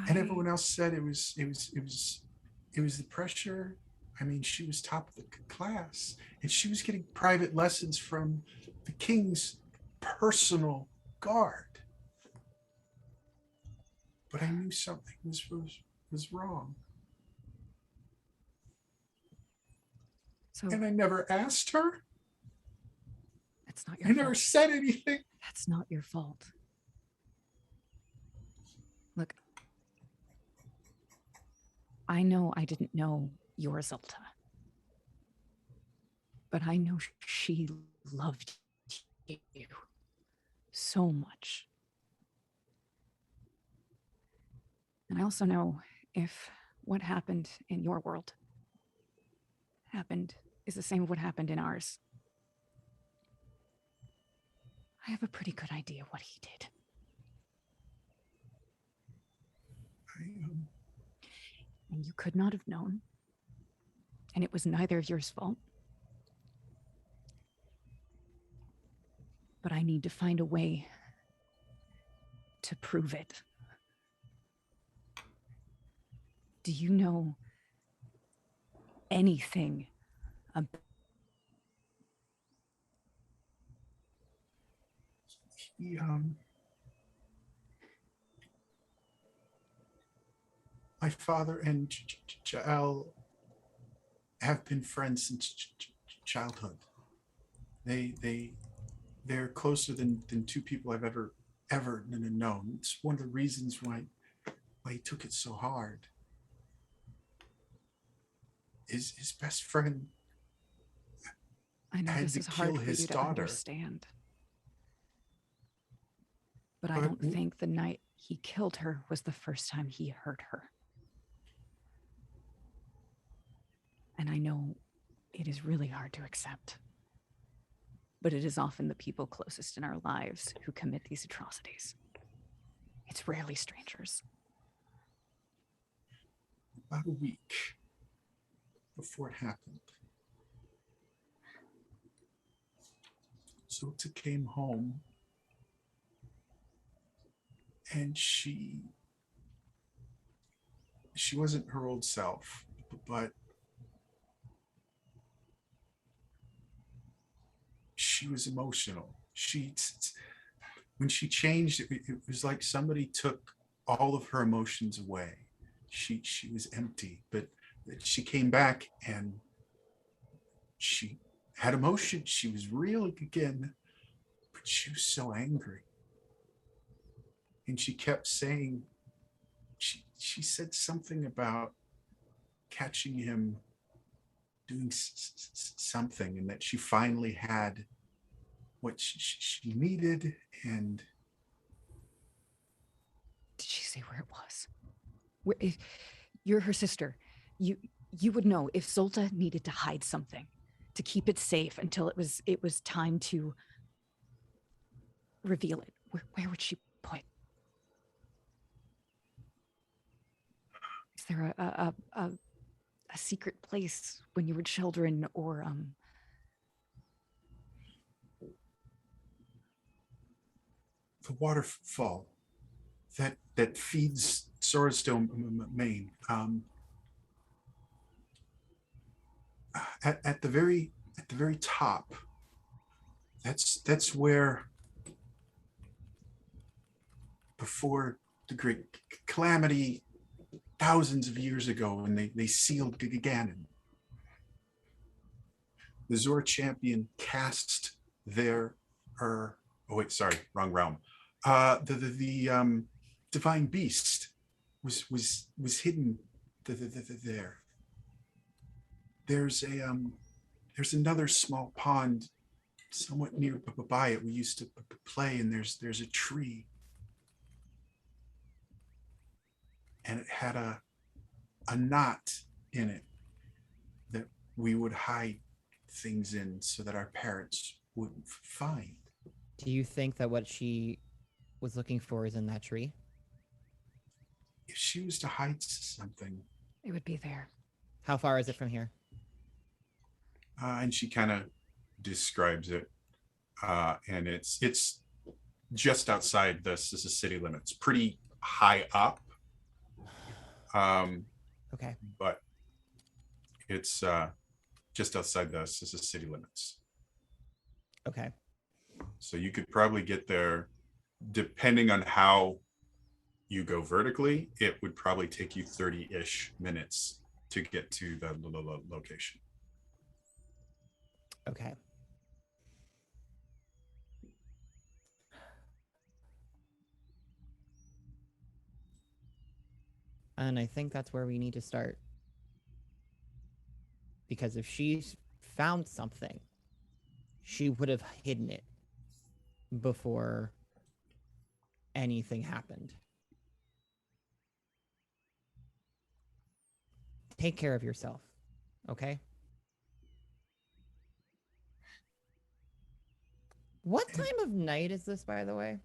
And everyone else said it was the pressure. I mean, she was top of the class, and she was getting private lessons from the king's personal guard. But I knew something was wrong. And I never asked her. That's not your I fault. never said anything. That's not your fault. Look, I know I didn't know your Zelda, but I know she loved you so much. And I also know if what happened in your world is the same as what happened in ours, I have a pretty good idea what he did. And you could not have known. And it was neither of yours fault. But I need to find a way to prove it. Do you know anything about my father and Jael have been friends since childhood. They're closer than two people I've ever known. It's one of the reasons why he took it so hard. His best friend I know had this to is hard kill for his you to daughter. understand. But I don't think the night he killed her was the first time he hurt her. And I know it is really hard to accept. But it is often the people closest in our lives who commit these atrocities. It's rarely strangers. About a week before it happened, Sulta came home, and she wasn't her old self, but she was emotional. When she changed, it was like somebody took all of her emotions away. She was empty, but she came back and she had emotion. She was real again. but she was so angry. And she kept saying, she said something about catching him doing something, and that she finally had what she needed. And did she say where it was? Where, if you're her sister, you would know if Zolta needed to hide something to keep it safe until it was time to reveal it. Where would she point? Is there a secret place when you were children, or the waterfall that feeds Sorrowstone, Maine. At the very top. That's where, before the great calamity thousands of years ago, when they sealed Ganon, the Zora champion cast their oh wait, sorry, wrong realm. The divine beast was hidden there. There's another small pond somewhat nearby it. We used to play, and there's a tree, and it had a knot in it that we would hide things in so that our parents wouldn't find. Do you think that what she was looking for is in that tree? If she was to hide something, it would be there. How far is it from here? And she kind of describes it, and it's just outside the city limits, pretty high up. Okay. But it's just outside the city limits. Okay. So you could probably get there, depending on how you go vertically, it would probably take you 30-ish minutes to get to the location. Okay. And I think that's where we need to start. Because if she's found something, she would have hidden it before anything happened. Take care of yourself, okay? What time of night is this, by the way?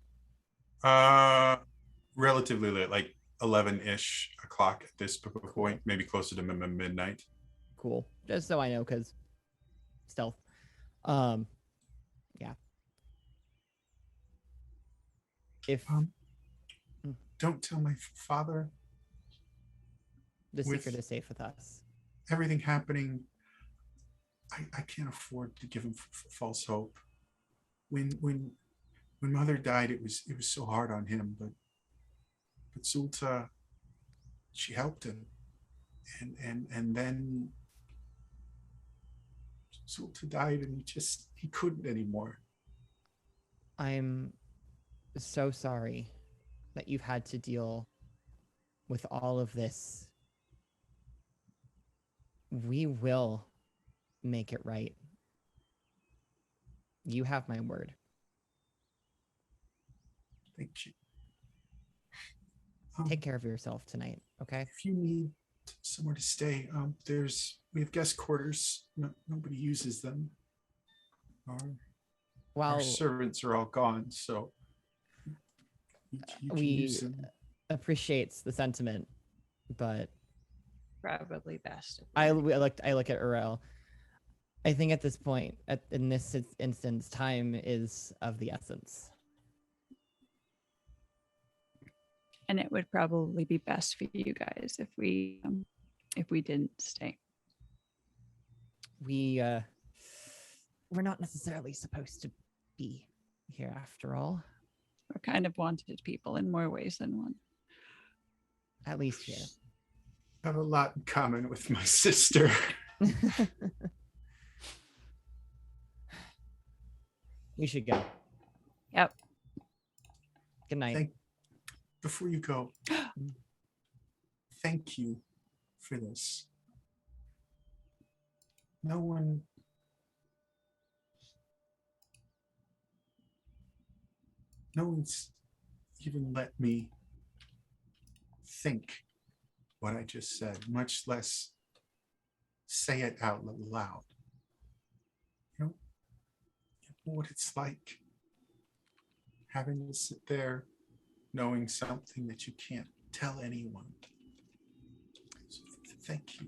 Relatively late, like 11-ish o'clock at this point, maybe closer to midnight. Cool. Just so I know, because stealth. Yeah. If don't tell my father. The secret is safe with us. Everything happening, I can't afford to give him false hope. When mother died, it was so hard on him, but Zulta, she helped him, and then Zulta died, and he couldn't anymore. I'm so sorry that you've had to deal with all of this. We will make it right. You have my word. Thank you. Take care of yourself tonight, okay? If you need somewhere to stay, we have guest quarters. Nobody uses them. Our servants are all gone, so you can use them. Appreciates the sentiment, but probably best. I look at Urel. I think at this point, in this instance, time is of the essence. And it would probably be best for you guys if we didn't stay. We're not necessarily supposed to be here after all. We're kind of wanted people in more ways than one. At least here. I have a lot in common with my sister. We should go. Yep. Good night. Before you go, thank you for this. No one's even let me think what I just said, much less say it out loud. You know what it's like having to sit there knowing something that you can't tell anyone. So thank you.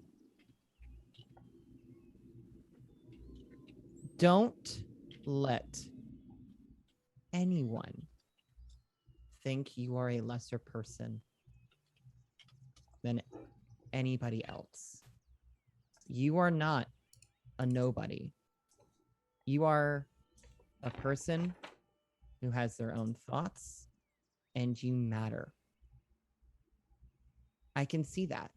Don't let anyone think you are a lesser person than anybody else. You are not a nobody. You are a person who has their own thoughts, and you matter. I can see that.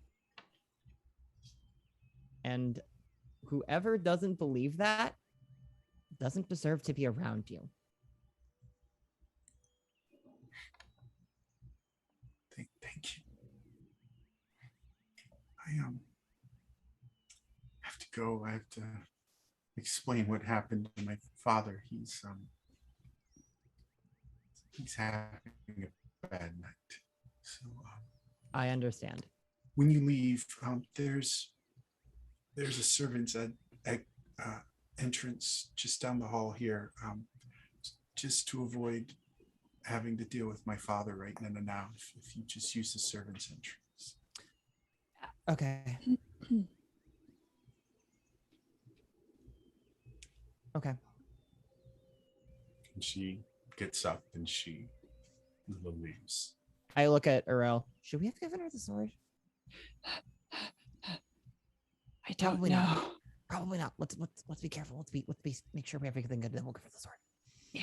And whoever doesn't believe that doesn't deserve to be around you. Thank you. I have to go. I have to explain what happened to my father. He's having a bad night. So I understand. When you leave, there's a servant's entrance just down the hall here, just to avoid having to deal with my father right now. If you just use the servant's entrance. Okay. Okay. And she gets up and she leaves. I look at Arel. Should we have given her the sword? I don't know. Probably not. Let's be careful. Let's make sure we have everything good. Then we'll give her the sword. Yeah,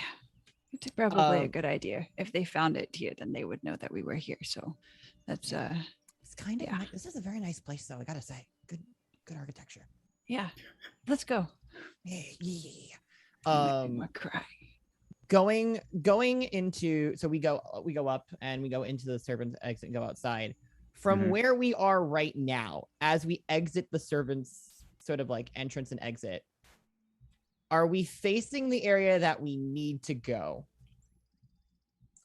it's probably a good idea. If they found it here, then they would know that we were here. So that's It's kind of this is a very nice place, though. I gotta say, good architecture. Yeah, let's go. Yeah. Cry. Going into, so we go up and we go into the servants' exit and go outside. From where we are right now, as we exit the servants' sort of like entrance and exit, are we facing the area that we need to go?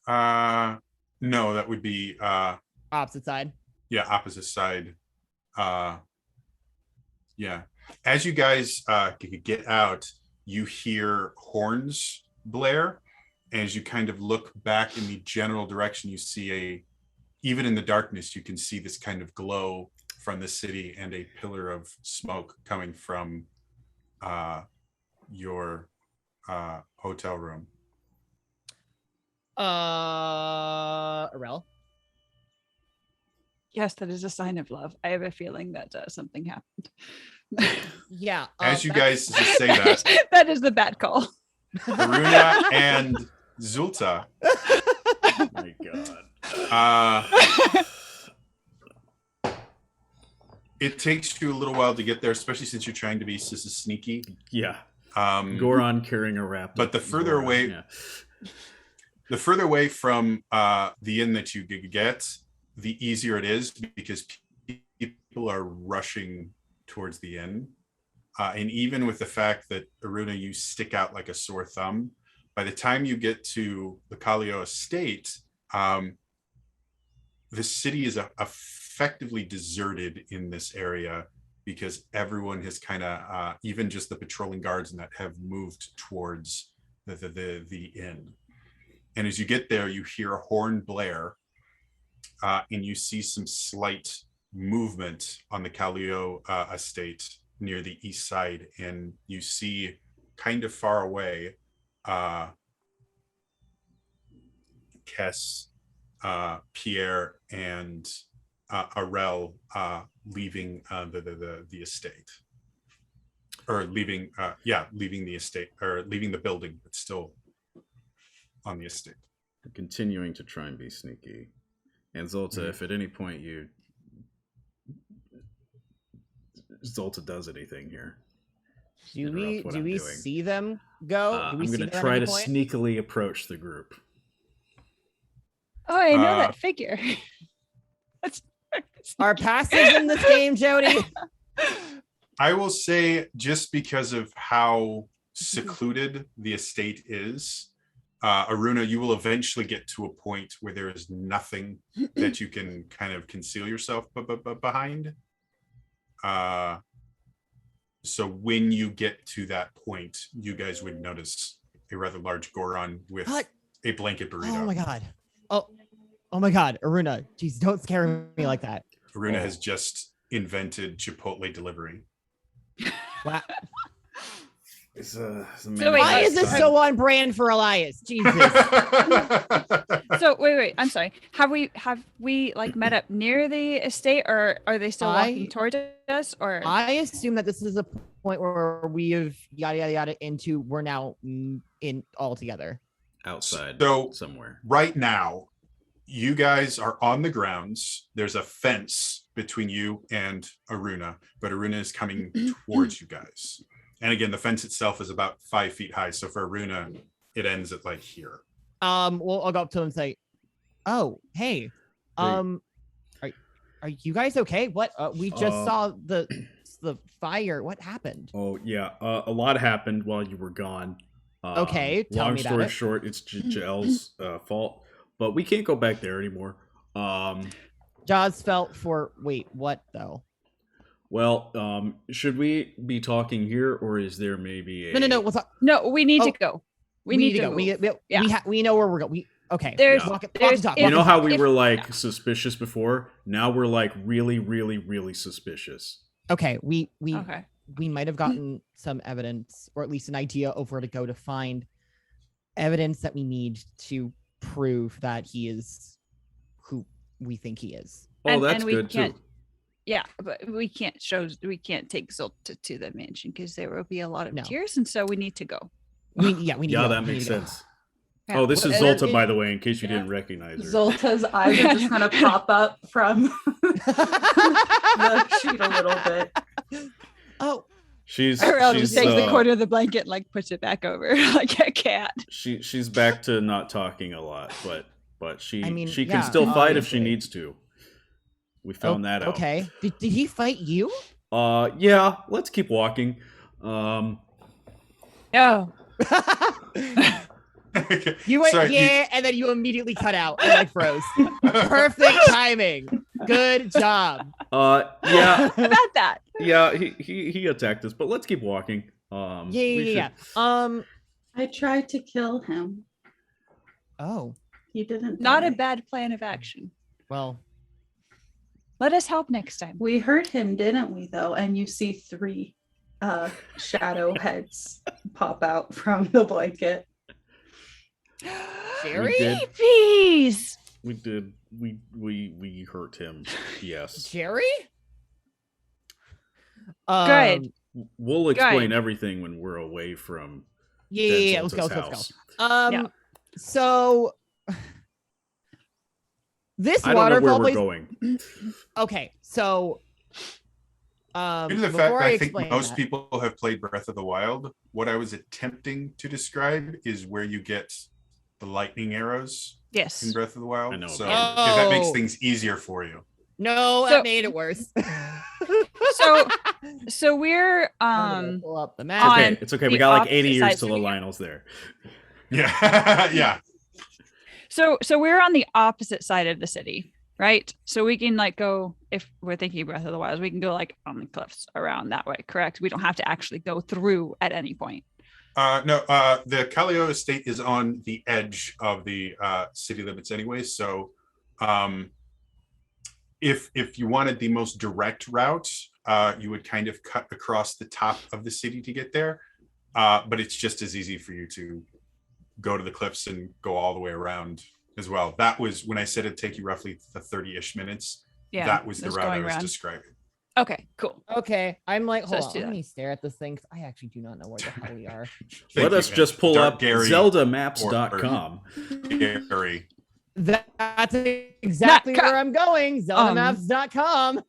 No, that would be opposite side. Yeah, opposite side. Yeah. As you guys get out, you hear horns blare. As you kind of look back in the general direction, you see even in the darkness, you can see this kind of glow from the city and a pillar of smoke coming from your hotel room. Arel? Yes, that is a sign of love. I have a feeling that something happened. Yeah. As you guys just say that, that is the bad call. Aruna and Zulta. Oh my god. It takes you a little while to get there, especially since you're trying to be sneaky. Yeah. Goron carrying a wrap. But the further away, the further away from the inn that you get, the easier it is because people are rushing towards the inn. And even with the fact that, Aruna, you stick out like a sore thumb, by the time you get to the Kallio estate, the city is effectively deserted in this area because everyone has kind of, even just the patrolling guards and that, have moved towards the inn. And as you get there, you hear a horn blare, and you see some slight movement on the Kallio estate near the east side, and you see kind of far away Kess, Pierre, and Arel leaving the estate, or leaving the estate, or leaving the building, but still on the estate. Continuing to try and be sneaky. And Zolta, if at any point Zolta does anything here, Do interrupt we what do I'm we doing. see them go? Do I'm we see going to them at try any to point? sneakily approach the group. Oh, I know Uh, that figure. That's Our passives in this game, Jody. I will say, just because of how secluded the estate is, Aruna, you will eventually get to a point where there is nothing that you can kind of conceal yourself behind. So when you get to that point, you guys would notice a rather large Goron with What? a blanket burrito. Oh my god. Oh my god, Aruna. Jeez, don't scare me like that. Aruna has just invented Chipotle delivery. Wow. It's wait, Why is this so on brand for Elias? Jesus. So wait, I'm sorry. Have we like met up near the estate, or are they still walking toward us? Or I assume that this is a point where we have yada yada yada into we're now in all together. outside So somewhere. right now, you guys are on the grounds. There's a fence between you and Aruna, but Aruna is coming towards you guys. And again, the fence itself is about 5 feet high. So for Aruna, it ends at like here. Well, I'll go up to him and say, "Oh, hey, are you guys okay? What? We just saw the fire. What happened?" Oh yeah, a lot happened while you were gone. Okay, tell long me about story it. short, it's Gel's fault, but we can't go back there anymore. Jaws felt for what though? Well, should we be talking here, or is there maybe a... No. We'll talk. no, we need to go. We need to go. move. We know where we're going. Okay. There's- walk and there's- talk. You know walk how and we talk. were like suspicious before? Now we're like really, really, really suspicious. Okay. We Okay. might have gotten some evidence, or at least an idea of where to go to find evidence that we need to prove that he is who we think he is. Oh, that's we good too. can't. Yeah, but we can't take Zolta to the mansion because there will be a lot of No. tears, and so we need to go. We need to Yeah, go. that We makes need to go. sense. Yeah. Oh, this is Well, Zolta, by the way, in case you didn't recognize her. Zolta's eyes are just gonna pop up from the sheet a little bit. Oh, She's Ariel just takes the uh, corner of the blanket and like puts it back over like a cat. she's back to not talking a lot, but she I mean, she yeah, can still fight if she obviously. needs to. We found that out. Okay. Did he fight you? Yeah, let's keep walking. No. You went Sorry, and then you immediately cut out and like froze. Perfect timing. Good job. Yeah, About that. yeah, he attacked us, but let's keep walking. Yeah. I tried to kill him. Oh, He didn't. Not a die. bad plan of action. well, Let us help next time. We hurt him, didn't we? Though, and you see 3 shadow heads pop out from the blanket. Jerry? did. Please. We did. We hurt him. Yes. Jerry? Good. We'll explain Good. everything when we're away from Yeah. Denzel's Let's go. house. Yeah. So this I don't know where waterfall we're place. going. Okay, so Due to the fact before that I think explain most that- people have played Breath of the Wild, what I was attempting to describe is where you get the lightning arrows in Yes. Breath of the Wild. I know So about if that makes Oh. things easier for you. no, So- that made it worse. So we're I'm gonna pull up the on map. Okay, it's okay. We the got like 80 opposite years side, till so the we- Lionel's there. Yeah. Yeah. So we're on the opposite side of the city, right? So we can like go, if we're thinking Breath of the Wild, we can go like on the cliffs around that way, correct? We don't have to actually go through at any point. No, the Kaleo estate is on the edge of the city limits anyway. So if you wanted the most direct route, you would kind of cut across the top of the city to get there. But it's just as easy for you to go to the cliffs and go all the way around as well. That was when I said it'd take you roughly the 30-ish minutes. Yeah. That was the just route I going was around. describing. Okay, cool. Okay, I'm like, So hold let's on, do let that. me stare at this thing 'cause I actually do not know where the hell we are. Thank Let you, us man. just pull Dark up Gary ZeldaMaps.com. Gary. That's exactly Not where I'm going. ZeldaMaps.com.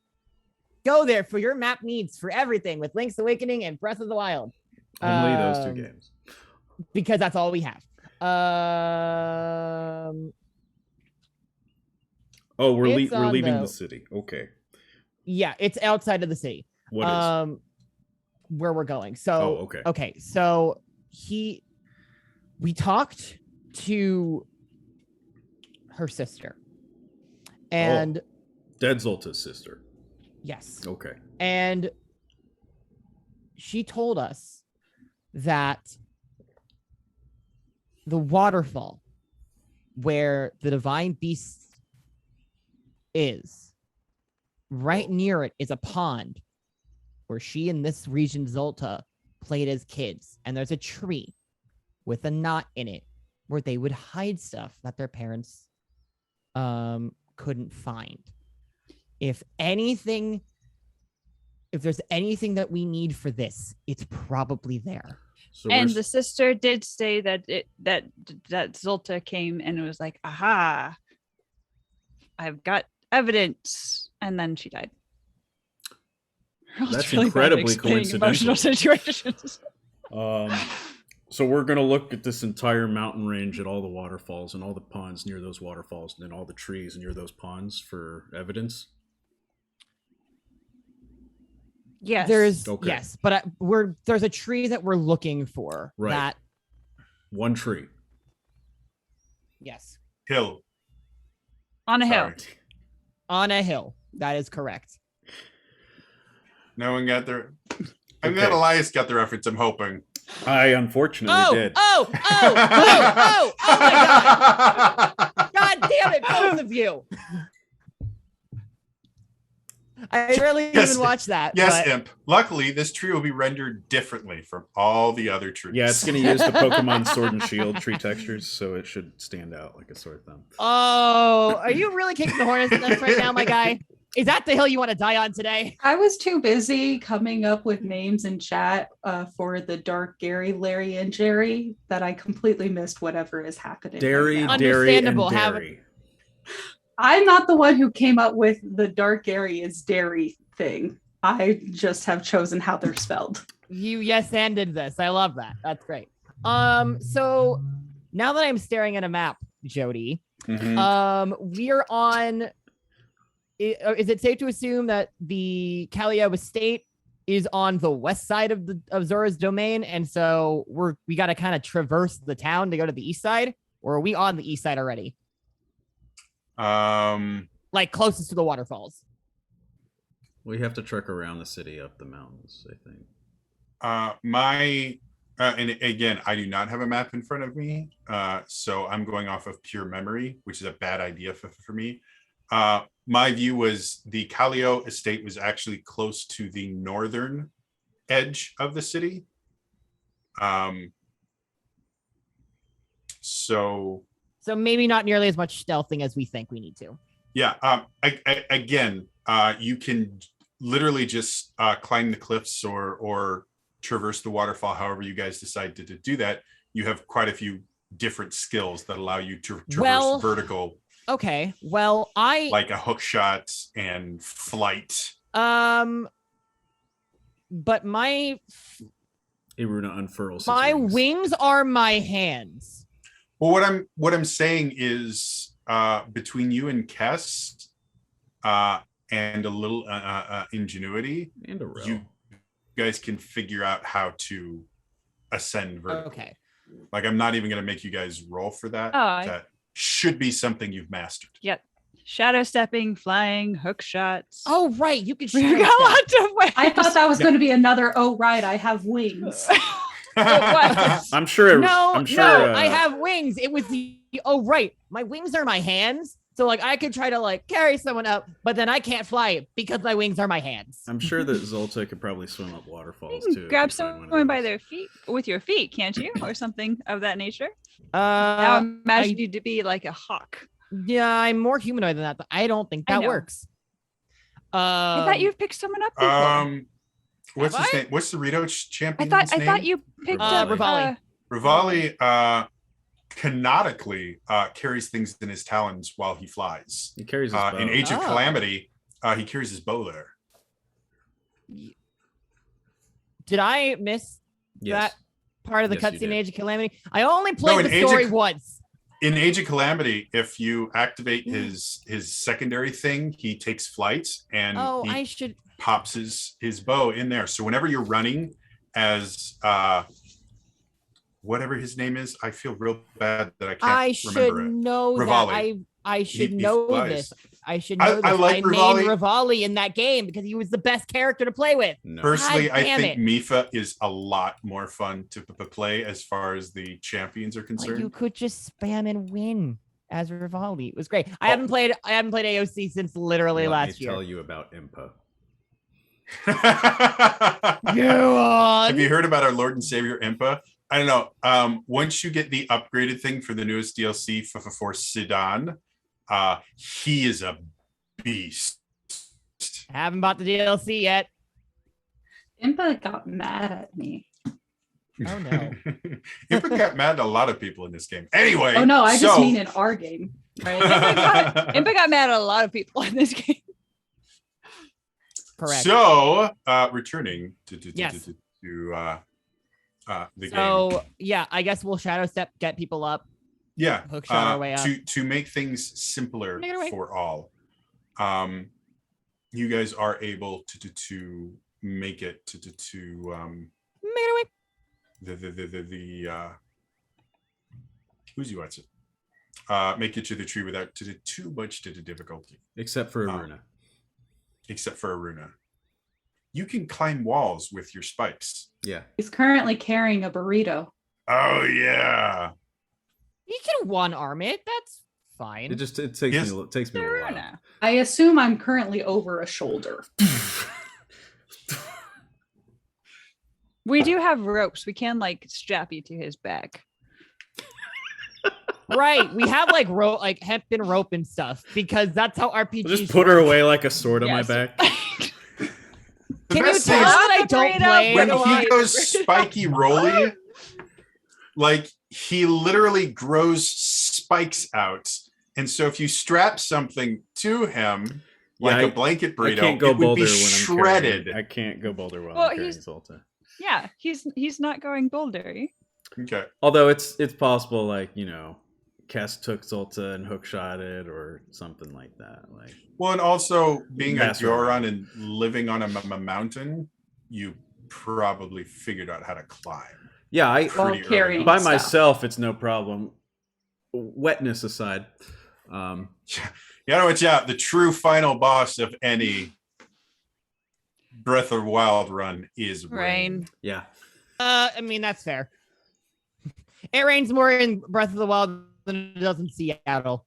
Go there for your map needs for everything with Link's Awakening and Breath of the Wild. Only those two games. Because that's all we have. Oh, we're It's on leaving the- the city. Okay. Yeah, it's outside of the city. What is? Where we're going. So Oh, okay. Okay, so we talked to her sister. And Dead Zolta's sister. yes. Okay. And she told us that the waterfall where the divine beast is, right near it is a pond where she and this region Zolta played as kids. And there's a tree with a knot in it where they would hide stuff that their parents couldn't find. If there's anything that we need for this, it's probably there. So And the sister did say that that Zolta came and was like, "Aha, I've got evidence," and then she died. That's really bad at incredibly explaining emotional situations. So we're gonna look at this entire mountain range at all the waterfalls and all the ponds near those waterfalls and then all the trees near those ponds for evidence. Yes. There's Okay. yes, but there's a tree that we're looking for. Right. That One tree. yes, Hill. On a hill. Sorry. on a hill. That is correct. No one got their. I'm Okay. glad Elias got the reference. I'm hoping. I unfortunately did. Oh my god! God damn it, both of you! I rarely Yes. even watch that. Yes, but Imp. Luckily, this tree will be rendered differently from all the other trees. Yeah, it's gonna use the Pokemon Sword and Shield tree textures, so it should stand out like a sore thumb. Oh, are you really kicking the hornet's nest right now, my guy? Is that the hill you want to die on today? I was too busy coming up with names in chat for the Dark Gary, Larry, and Jerry that I completely missed whatever is happening. Dairy, right now. dairy, and Understandable. Have- dairy. I'm not the one who came up with the Dark Gary is dairy thing. I just have chosen how they're spelled. You yes-anded this. I love that. That's great. So now that I'm staring at a map, Jody, Mhm. we're on. Is it safe to assume that the Calio estate is on the west side of Zora's domain, and so we got to kind of traverse the town to go to the east side, or are we on the east side already? Like closest to the waterfalls. We have to trek around the city up the mountains, I think. And again, I do not have a map in front of me, so I'm going off of pure memory, which is a bad idea for me. My view was the Calio estate was actually close to the northern edge of the city. So maybe not nearly as much stealthing as we think we need to. yeah, again, you can literally just climb the cliffs or traverse the waterfall, however you guys decide to do that. You have quite a few different skills that allow you to traverse vertical. Okay. Well, like a hook shot and flight. But my Iruna unfurls. my wings are my hands. Well, what I'm saying is between you and Kess and a little ingenuity, and a row. You guys can figure out how to ascend vertically. Okay. Like I'm not even going to make you guys roll for that. Oh, That should be something you've mastered. Yep. Shadow stepping, flying, hook shots. Oh, right. You can We shadow got step. lots of ways. I thought that was going to be another, oh, right, I have wings. I'm sure. No, I'm sure. no, I have wings. It was right. My wings are my hands. So like I could try to like carry someone up, but then I can't fly because my wings are my hands. I'm sure that Zolta could probably swim up waterfalls You too. can grab if you find one of someone by those. their feet with your feet, can't you? Or something of that nature. Now imagine you to be like a hawk. Yeah, I'm more humanoid than that, but I don't think I that know. works. I thought you've picked someone up before. What's Have his I? name? What's the Rito I champion's thought name? you picked Rivali. up Rivali. Rivali canonically carries things in his talons while he flies. He carries his bow. In Age of Oh. Calamity, he carries his bow there. Did I miss that part of the Yes, you cutscene did. Age of Calamity? I only played in the Age of- story once. In Age of Calamity, if you activate his secondary thing, he takes flight and Oh, he I should. pops his bow in there. So whenever you're running as whatever his name is, I feel real bad that I can't I should remember it. know Rivali. that. I should He know flies. this. I should know this. I like named Rivali. Rivali in that game because he was the best character to play with. No. Personally, God I damn think it. Mifa is a lot more fun to play as far as the champions are Like, concerned. you could just spam and win as Rivali. It was great. I Oh. haven't played AOC since literally Let last me year. tell you about Impa. Go on. Have you heard about our Lord and Savior Impa? I don't know. Once you get the upgraded thing for the newest DLC for Sidan, he is a beast. Haven't bought the DLC yet. Impa got mad at me. Oh no. Impa got mad at a lot of people in this game. Anyway. Oh no, I just so- mean in our game. Right? Impa got mad at a lot of people in this game. Correct. So, returning to Yes. the game. So yeah, I guess we'll shadow step, get people up. Yeah, Hookshot our way up. to make things simpler Make it away. for all. You guys are able to make it to Make it away. the who's you what's it? Make it to the tree without too much difficulty, Except for Aruna. except for Aruna. You can climb walls with your spikes. Yeah. He's currently carrying a burrito. Oh yeah. You can one arm it. That's fine. It takes Yes. me a little while. Aruna. I assume I'm currently over a shoulder. We do have ropes. We can like strap you to his back. Right. We have like rope, like hempen rope and stuff because that's how RPGs. I'll just put her away like a sword on my Yes. back. The Can you best tell thing is that I don't play? when Go he on. goes spiky rolly, like he literally grows spikes out. And so if you strap something to him, like Yeah, a blanket I burrito, can't go it would Boulder be when I'm shredded. carrying. I can't go Boulder while Well, I'm carrying he's- Zolta. Yeah, he's not going bouldery. Okay. Although it's possible, like, Cass took Zolta and hookshotted or something like that. Like, Well, and also being a That's right. Goron and living on a mountain, you probably figured out how to climb. yeah, While Pretty early carrying on. by stuff. myself, it's no problem. Wetness aside, You gotta watch out. The true final boss of any Breath of Wild run is Rain. yeah, I mean, that's fair. It rains more in Breath of the Wild than it does in Seattle.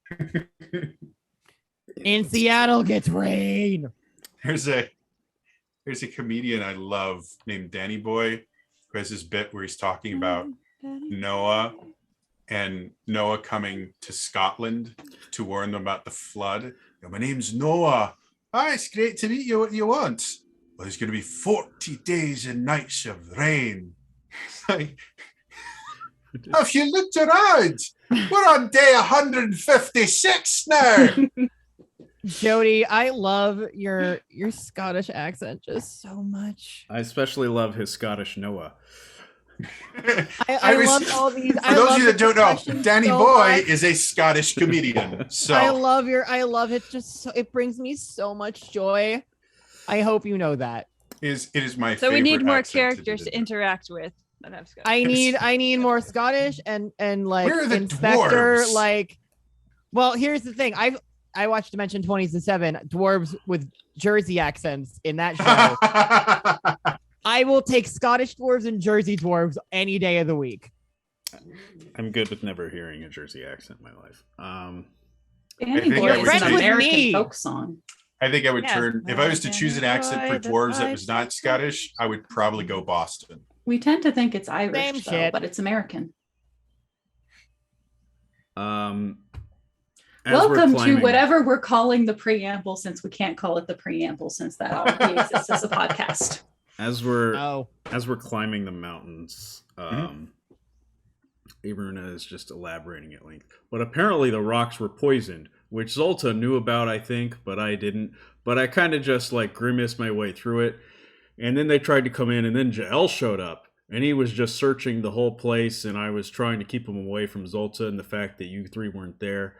In Seattle gets rain. There's a comedian I love named Danny Boy who has this bit where he's talking about Noah and Noah coming to Scotland to warn them about the flood. My name's Noah. Hi, it's great to meet you. What do you want? Well, there's going to be 40 days and nights of rain. Like, have you looked around? We're on day 156 now. Jody, I love your Scottish accent just so much. I especially love his Scottish Noah. I was- love all these. For those of you that don't know, Danny so Boy much. is a Scottish comedian. So I love it. Just so, it brings me so much joy. I hope you know that. it is my So we need favorite more accent characters to do. interact with. That have Scottish. I need more Scottish and like Where are the Inspector. dwarves? Like, well, here's the thing. I watched Dimension 20s to 7 dwarves with Jersey accents in that show. I will take Scottish dwarves and Jersey dwarves any day of the week. I'm good with never hearing a Jersey accent in my life. Danny think Boy I is would an say- American me. folk song. I think I would Yeah. turn if I was to choose an accent for dwarves that was not Scottish, I would probably go Boston. We tend to think it's Irish, Same though, shit. but it's American. As we're Welcome to climbing- whatever we're calling the preamble, since we can't call it the preamble since that already exists as a podcast. As we're Oh, climbing the mountains, Aruna is just elaborating at length. But apparently the rocks were poisoned, which Zolta knew about, I think, but I didn't. But I kind of just like grimaced my way through it. And then they tried to come in, and then Jael showed up. And he was just searching the whole place, and I was trying to keep him away from Zolta and the fact that you three weren't there.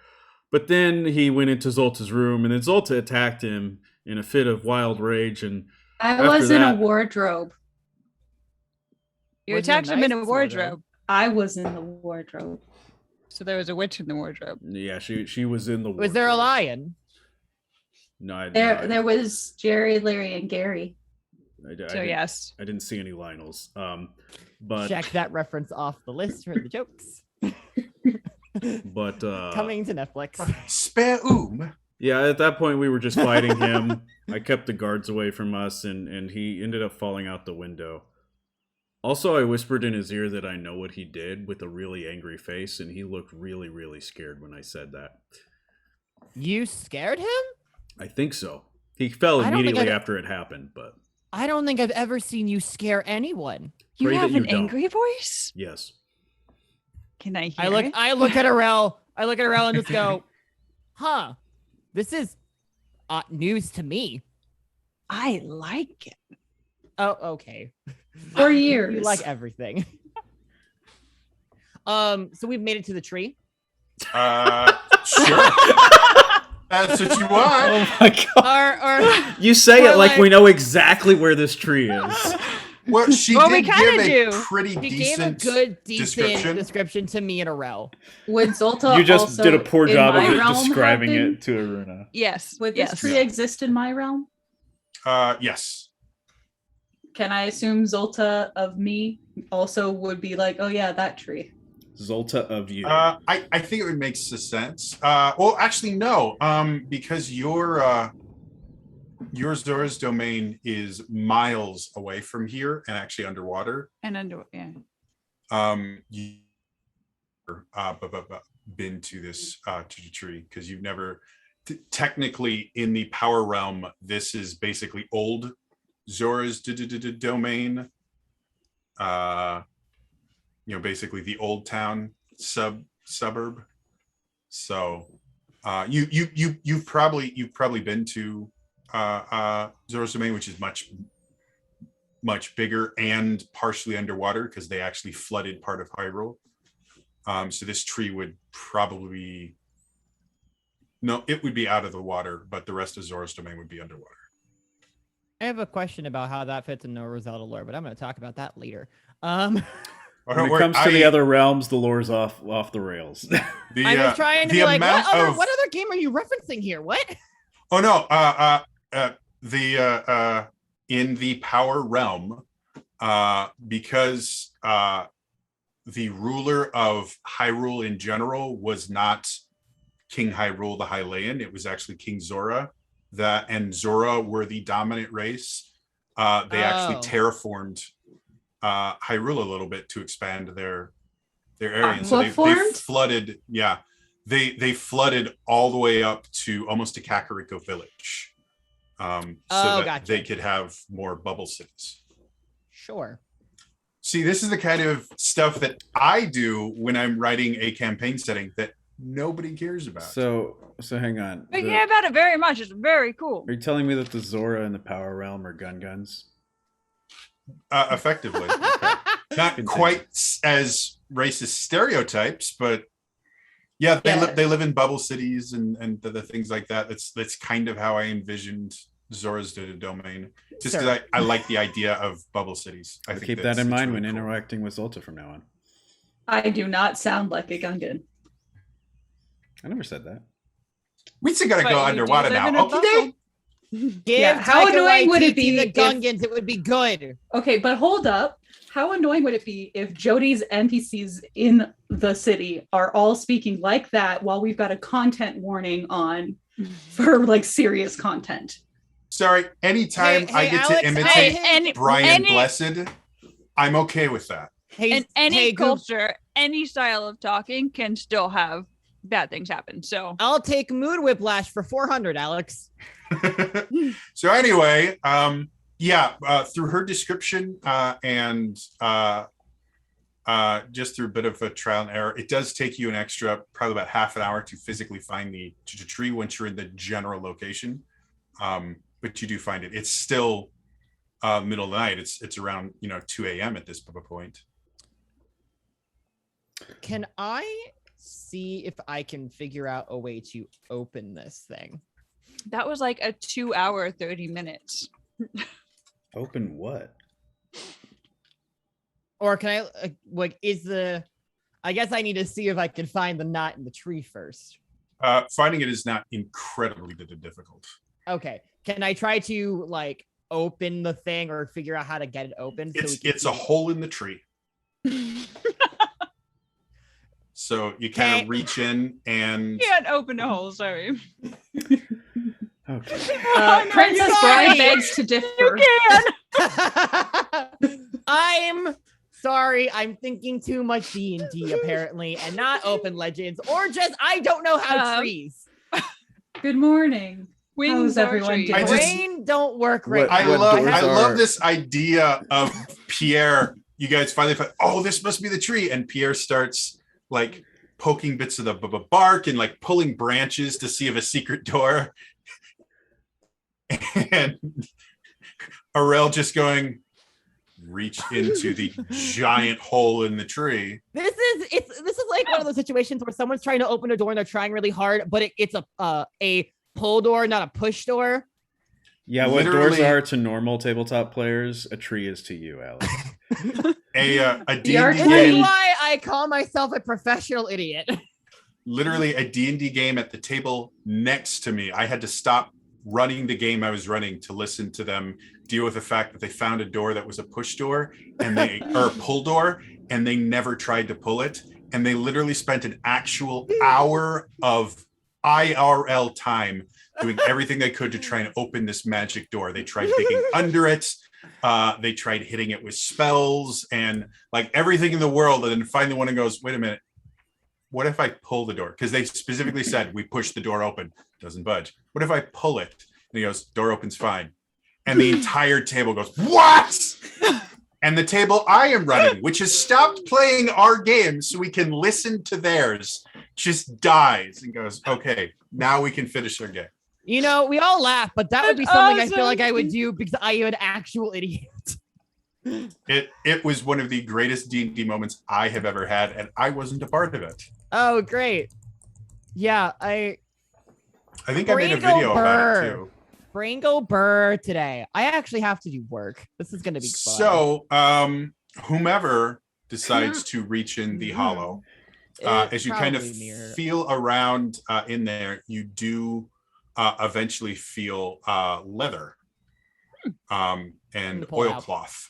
But then he went into Zolta's room, and then Zolta attacked him in a fit of wild rage. And I was in a wardrobe. You attacked him in a wardrobe. I was in the wardrobe. So there was a witch in the wardrobe. Yeah, she was in the wardrobe. Was there a lion? No, There was Jerry, Larry, and Gary. Yes. I didn't see any Lionels. But check that reference off the list for the jokes. But coming to Netflix. Spare Yeah, at that point we were just fighting him. I kept the guards away from us, and he ended up falling out the window. Also, I whispered in his ear that I know what he did with a really angry face, and he looked really, really scared when I said that. You scared him? I think so. He fell immediately after it happened, but I don't think I've ever seen you scare anyone. You have an angry voice? Yes. Can I hear I look it? at Arel. I look at Arel and just go, huh, this is news to me. I like it. Oh, okay. For years. You like everything. So we've made it to the tree. Sure. That's what you want. Oh my god. Or you say it like we know exactly where this tree is. Well, we kind of do. Pretty she decent gave a good, decent description to me and Arel. Would Zolta You just also did a poor in job of my it realm describing have been? it to Aruna. Yes. Would this tree exist in my realm? Yes. Can I assume Zolta of me also would be like, oh yeah, that tree? Zolta of you. I think it would make sense. Well, actually, no. Because your Zora's domain is miles away from here and actually underwater. And yeah. You been to this to the tree because you've never technically in the power realm. This is basically old Zora's domain. Basically the old town suburb. So you've probably been to Zora's domain, which is much bigger and partially underwater because they actually flooded part of Hyrule. So this tree would probably it would be out of the water, but the rest of Zora's domain would be underwater. I have a question about how that fits in No Zelda lore, but I'm going to talk about that later. When it comes to the other realms, the lore's off the rails. I'm just trying to be like, what other game are you referencing here? What? Oh no, in the power realm, because the ruler of Hyrule in general was not King Hyrule the Hylian, it was actually King Zora. And Zora were the dominant race. They actually terraformed Hyrule a little bit to expand their area. And so they flooded, they flooded all the way up to almost to Kakariko Village. That they could have more bubble cities. Sure. See, this is the kind of stuff that I do when I'm writing a campaign setting that nobody cares about. So hang on. I care about it very much. It's very cool. Are you telling me that the Zora and the Power Realm are guns? Effectively. Okay. Not quite as racist stereotypes, but yeah, they live in bubble cities and the things like that. That's kind of how I envisioned Zora's domain. Just because I like the idea of bubble cities. I think keep that in mind when interacting with Zolta from now on. I do not sound like a Gungan. I never said that. We still gotta go underwater now. Okay. How annoying would it be the Gungans? It would be good. Okay, but hold up. How annoying would it be if Jody's NPCs in the city are all speaking like that while we've got a content warning on for like serious content? Sorry, anytime I get Alex, to imitate Brian Blessed, I'm okay with that. In any culture, any style of talking can still have bad things happen. So I'll take Mood Whiplash for 400, Alex. So anyway, through her description and just through a bit of a trial and error, it does take you an extra, probably about half an hour to physically find the tree once you're in the general location. But you do find it. It's still middle of the night. It's around 2 a.m. at this point. Can I see if I can figure out a way to open this thing? That was like a 2 hour, 30 minutes. Open what? Or can I I guess I need to see if I can find the knot in the tree first. Finding it is not incredibly difficult. Okay. Can I try to like open the thing or figure out how to get it open? It's a hole in the tree. So you kind of reach in and Can't open a hole, sorry. Okay. Princess Bride begs to differ. You can. I'm sorry. I'm thinking too much D&D apparently, and not Open Legends, or just I don't know how trees. Good morning. How's everyone doing? Brain don't work right. I love this idea of Pierre. You guys finally find, oh, this must be the tree, and Pierre starts like poking bits of the bark and like pulling branches to see if a secret door. And Aurel just going, reach into the giant hole in the tree. This is like one of those situations where someone's trying to open a door and they're trying really hard, but it's a pull door, not a push door. Yeah, what doors are to normal tabletop players, a tree is to you, Alex. A D&D This is game. why I call myself a professional idiot. Literally a D&D game at the table next to me. I had to stop running the game I was running to listen to them deal with the fact that they found a door that was a push door or a pull door, and they never tried to pull it. And they literally spent an actual hour of IRL time doing everything they could to try and open this magic door. They tried digging under it. They tried hitting it with spells and like everything in the world. And then finally one goes, wait a minute. What if I pull the door? Because they specifically said, we push the door open. Doesn't budge. What if I pull it? And he goes, door opens fine. And the entire table goes, what? And the table I am running, which has stopped playing our game so we can listen to theirs, just dies and goes, okay, now we can finish our game. We all laugh, but that would be something I feel like I would do because I am an actual idiot. It was one of the greatest D&D moments I have ever had, and I wasn't a part of it. Oh, great. Yeah, I think I made a video about it too. Brain go burr today. I actually have to do work. This is going to be fun. So, whomever decides to reach in the hollow, as you kind of feel around in there, you do eventually feel leather and oilcloth.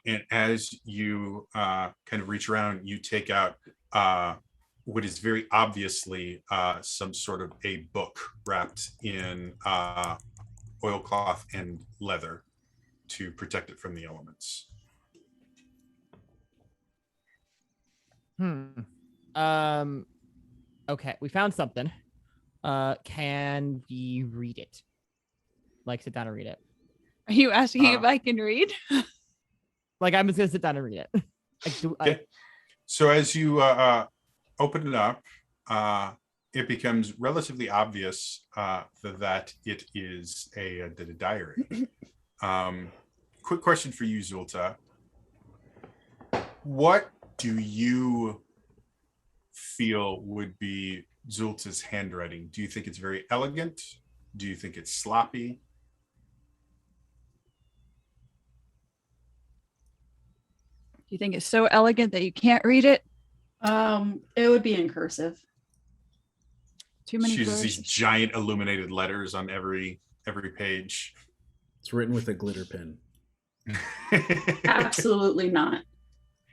And as you kind of reach around, you take out what is very obviously some sort of a book wrapped in oilcloth and leather to protect it from the elements. Okay, we found something. Can we read it? Like, sit down and read it. Are you asking if I can read? Like, I'm just gonna sit down and read it. So as you open it up, it becomes relatively obvious that it is a diary. Quick question for you, Zulta. What do you feel would be Zulta's handwriting? Do you think it's very elegant? Do you think it's sloppy? Do you think it's so elegant that you can't read it? It would be in cursive. Too many. She uses these giant illuminated letters on every page. It's written with a glitter pen. Absolutely not.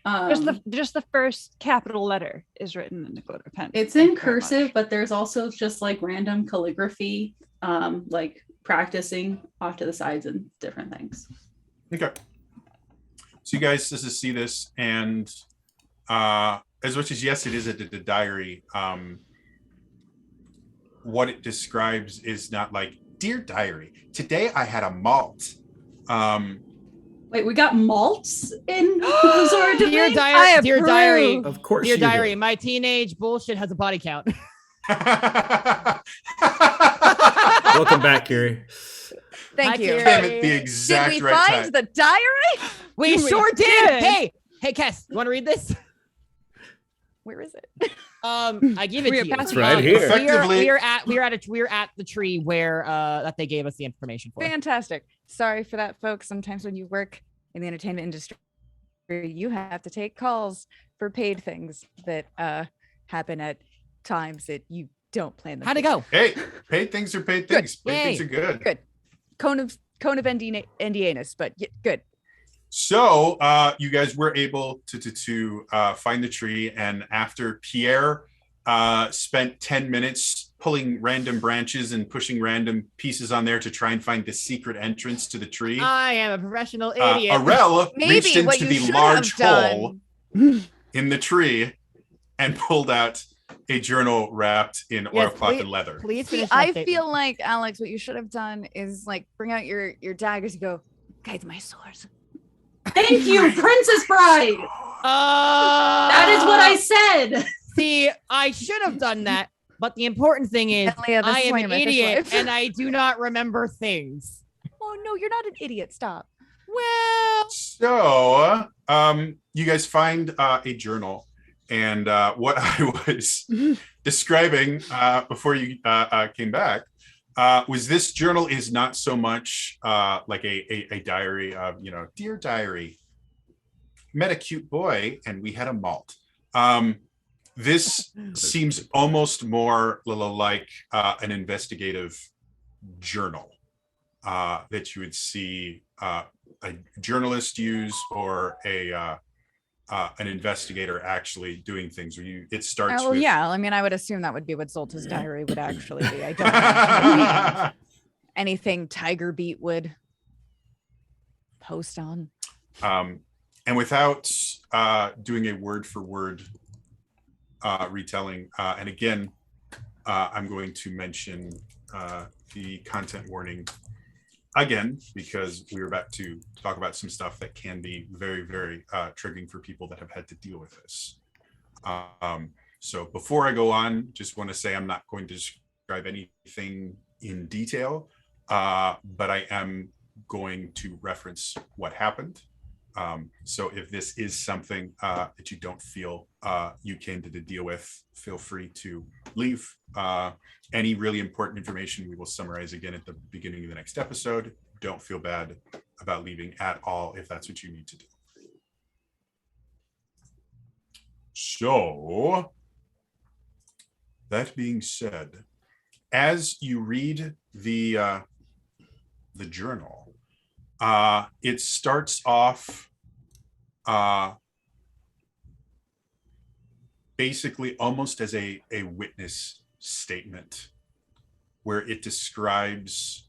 Just the first capital letter is written in the glitter pen. It's in cursive, but there's also just like random calligraphy, like practicing off to the sides and different things. Okay. So you guys see this, and as much as yes, it is a diary. What it describes is not like, dear diary, today I had a malt. Wait, we got malts in Zora Dear diary. Of course, dear diary. My teenage bullshit has a body count. Welcome back, Carrie. Thank you. Came at the exact Did we right find time. the diary? We We sure did. did. Hey, Kess, you want to read this? Where is it? I give it We to are you. passing right Um, here. Effectively- we are at the tree where that they gave us the information for. Fantastic. Sorry for that, folks. Sometimes when you work in the entertainment industry, you have to take calls for paid things that happen at times that you don't plan them. How'd it to. go? Hey, paid things are paid things. Paid things Yay. are good. Good. Cone of Indianus, but good. So you guys were able to find the tree, and after Pierre spent 10 minutes pulling random branches and pushing random pieces on there to try and find the secret entrance to the tree, I am a professional idiot. Arel reached Maybe what into you the should large have hole done. in the tree and pulled out a journal wrapped in Yes, oilcloth please- and leather. Please See, finish that I statement. feel like Alex, what you should have done is like bring out your daggers and go, guide my swords. Thank you, Princess Bride. That is what I said. See, I should have done that, but the important thing is Leah, this I is am why an you're my fish idiot wife. and I do not remember things. Oh no, you're not an idiot. Stop. Well, So you guys find a journal, and what I was describing before you came back was this journal is not so much like a diary of, dear diary, met a cute boy and we had a malt. This seems almost more like an investigative journal that you would see a journalist use, or an investigator actually doing things. Where it starts Oh with yeah, I mean, I would assume that would be what Zolta's diary would actually be. I don't know anything Tiger Beat would post on. And without doing a word for word retelling, and again, I'm going to mention the content warning again, because we're about to talk about some stuff that can be very, very triggering for people that have had to deal with this. So before I go on, just want to say I'm not going to describe anything in detail, but I am going to reference what happened. So if this is something that you don't feel you came to deal with, feel free to leave. Any really important information we will summarize again at the beginning of the next episode. Don't feel bad about leaving at all if that's what you need to do. So that being said, as you read the journal, it starts off basically almost as a witness statement, where it describes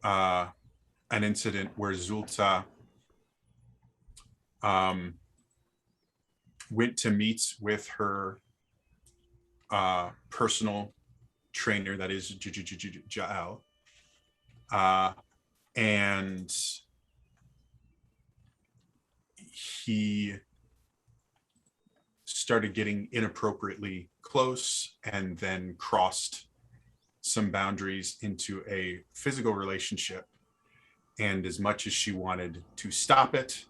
an incident where Zulta went to meet with her personal trainer, that is Jael, and he started getting inappropriately close and then crossed some boundaries into a physical relationship. And as much as she wanted to stop it,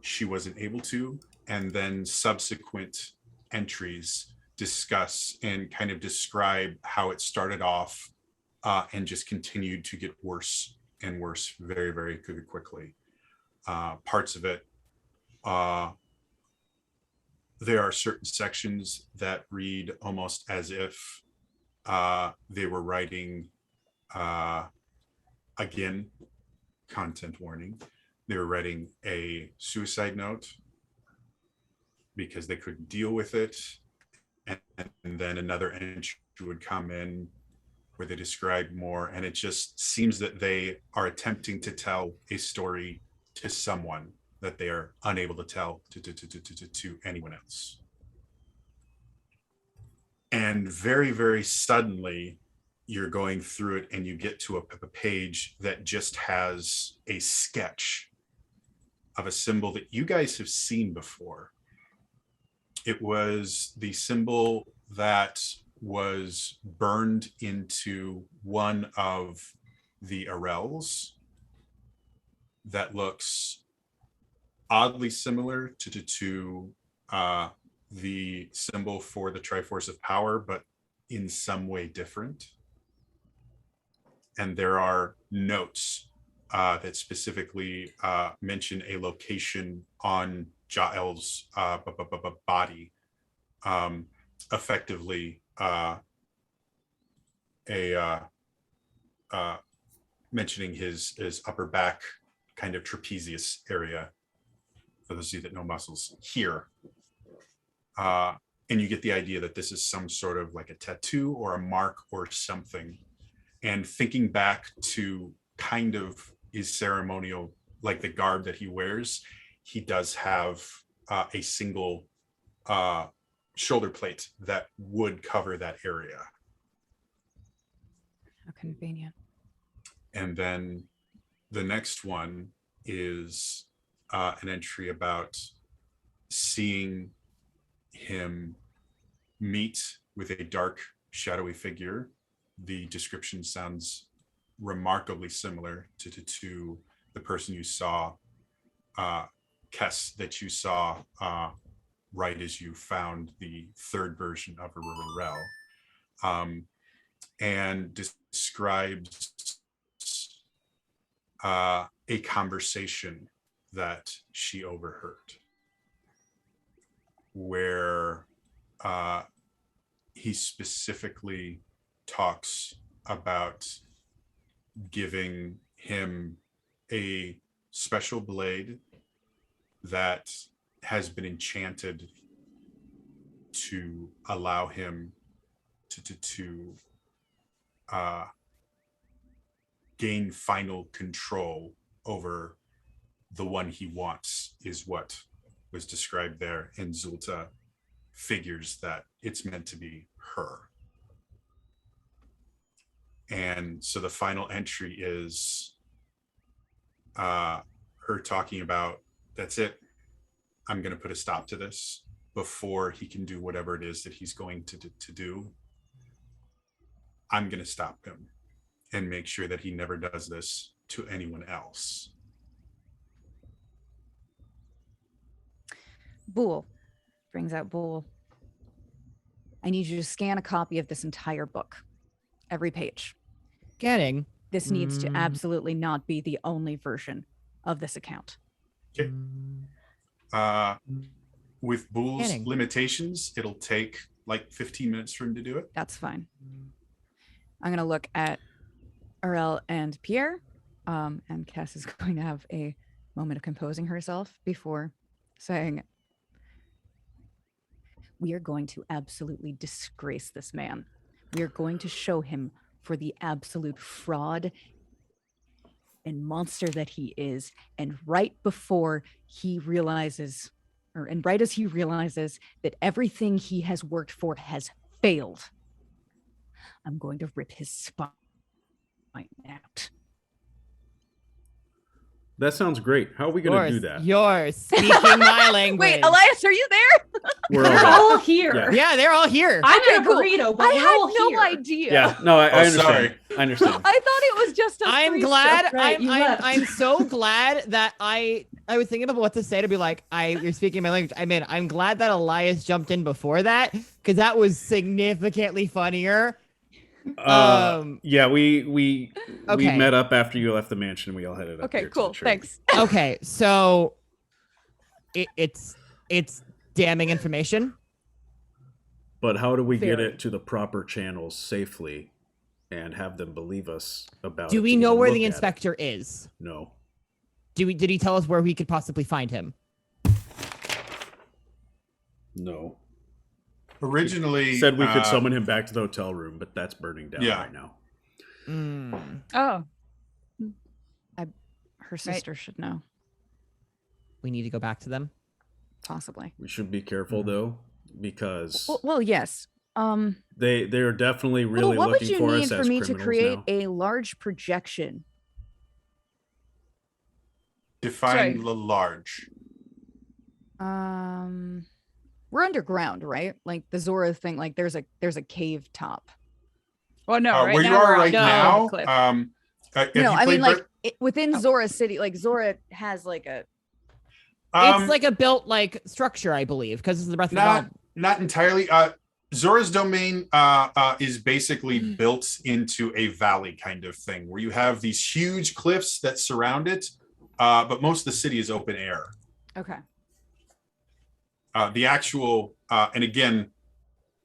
she wasn't able to. And then subsequent entries discuss and kind of describe how it started off and just continued to get worse and worse very, very quickly. Parts of it, there are certain sections that read almost as if they were writing, again, content warning, they were writing a suicide note because they couldn't deal with it. And then another entry would come in where they describe more, and it just seems that they are attempting to tell a story to someone that they are unable to tell to anyone else. And very, very suddenly, you're going through it and you get to a page that just has a sketch of a symbol that you guys have seen before. It was the symbol that was burned into one of the Arels that looks oddly similar to the symbol for the Triforce of Power, but in some way different. And there are notes that specifically mention a location on Jael's body, effectively mentioning his upper back kind of trapezius area, for those of you that know muscles here. And you get the idea that this is some sort of like a tattoo or a mark or something. And thinking back to kind of his ceremonial, like the garb that he wears, he does have a single shoulder plate that would cover that area. How convenient. And then the next one is an entry about seeing him meet with a dark, shadowy figure. The description sounds remarkably similar to the person you saw, Kess, that you saw right as you found the third version of Arel, and describes a conversation that she overheard, where he specifically talks about giving him a special blade that has been enchanted to allow him to gain final control over the one he wants, is what was described there. And Zulta figures that it's meant to be her. And so the final entry is her talking about, that's it, I'm going to put a stop to this before he can do whatever it is that he's going to do. I'm going to stop him and make sure that he never does this to anyone else. Boole brings out Boole. I need you to scan a copy of this entire book, every page. Scanning. This needs to absolutely not be the only version of this account. Okay. With Boole's Scanning. limitations, it'll take like 15 minutes for him to do it. That's fine. I'm going to look at Arel and Pierre, and Cass is going to have a moment of composing herself before saying, we are going to absolutely disgrace this man. We are going to show him for the absolute fraud and monster that he is. And right before he realizes, and right as he realizes that everything he has worked for has failed, I'm going to rip his spine out. That sounds great. How are we going to do that? You're speaking my language. Wait, Elias, are you there? We're all here. Yeah, they're all here. I'm in a burrito, but I we're had all no here. idea. Yeah, no, I understand. Sorry. I understand. I thought it was just a I'm free glad. stuff. Right, you left. I'm so glad that I was thinking about what to say to be like, you're speaking my language. I'm glad that Elias jumped in before that, because that was significantly funnier. Yeah, we Okay. met up after you left the mansion. We all headed up. Okay, here to cool. the tree. Thanks. Okay, so it's damning information. But how do we get Very. it to the proper channels safely and have them believe us about it? Do we to know even where look the at it? inspector is? No. Did he tell us where we could possibly find him? No. Originally Said we could summon him back to the hotel room, but that's burning down Yeah. right now. Oh, Her sister should know, We need to go back to them. possibly. We should be careful though, because Well, yes. they're definitely really what would looking you for need us for as me to criminals create now. a large projection? define Sorry. the large. We're underground, right? Like the Zora thing. Like there's a cave top. well, no. Right Where now you are we're on right the now, cliff. Have No, you I mean played like Breath- within Zora City, like Zora has like a It's like a built like structure, I believe, because it's the Breath of the Wild. not entirely. Zora's Domain is basically built into a valley kind of thing, where you have these huge cliffs that surround it, but most of the city is open air. okay. The actual, and again,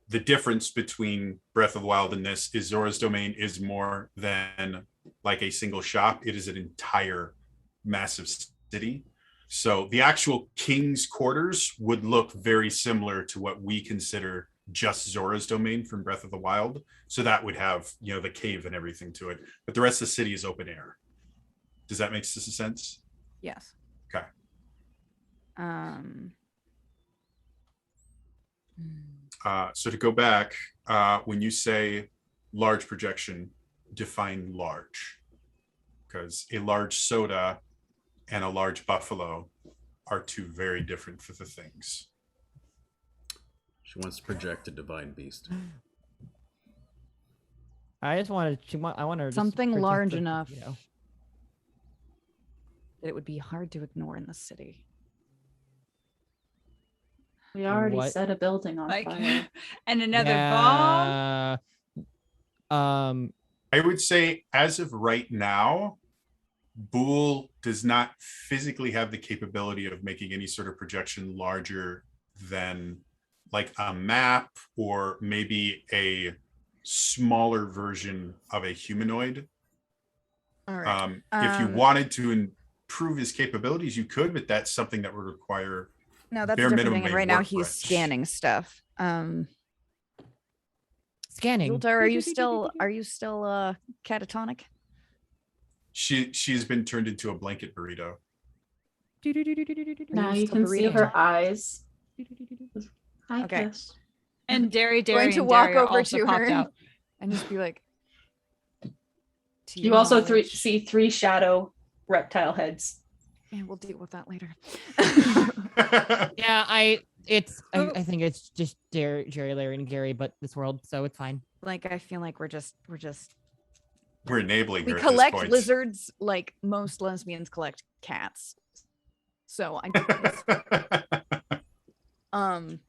the difference between Breath of the Wild and this is Zora's Domain is more than like a single shop. It is an entire massive city. So the actual king's quarters would look very similar to what we consider just Zora's Domain from Breath of the Wild. So that would have, the cave and everything to it. But the rest of the city is open air. Does that make sense? Yes. Okay. So to go back, when you say large projection, define large. Because a large soda and a large buffalo are two very different things. She wants to project a divine beast. I just wanted. I want her to Something project large the- enough that it would be hard to ignore in the city. We already What? set a building on Like, fire. and another bomb. Yeah. I would say as of right now, Boole does not physically have the capability of making any sort of projection larger than like a map or maybe a smaller version of a humanoid. All right. If you wanted to improve his capabilities, you could, but that's something that would require No, that's bare a different minimum thing. And a right now work he's bench. scanning stuff. Scanning. Zultar, are you still catatonic? she's been turned into a blanket burrito. Now you still can see burrito? her eyes. Hi, Okay. Kiss. And Derry Going to and walk Derry over also to popped her out. and just be like. "To You your also knowledge," see three shadow reptile heads. and we'll deal with that later. Yeah, I think it's just Jerry, Larry, and Gary, but this world, so it's fine. Like I feel like we're just We're enabling we her collect at this point. lizards like most lesbians collect cats. So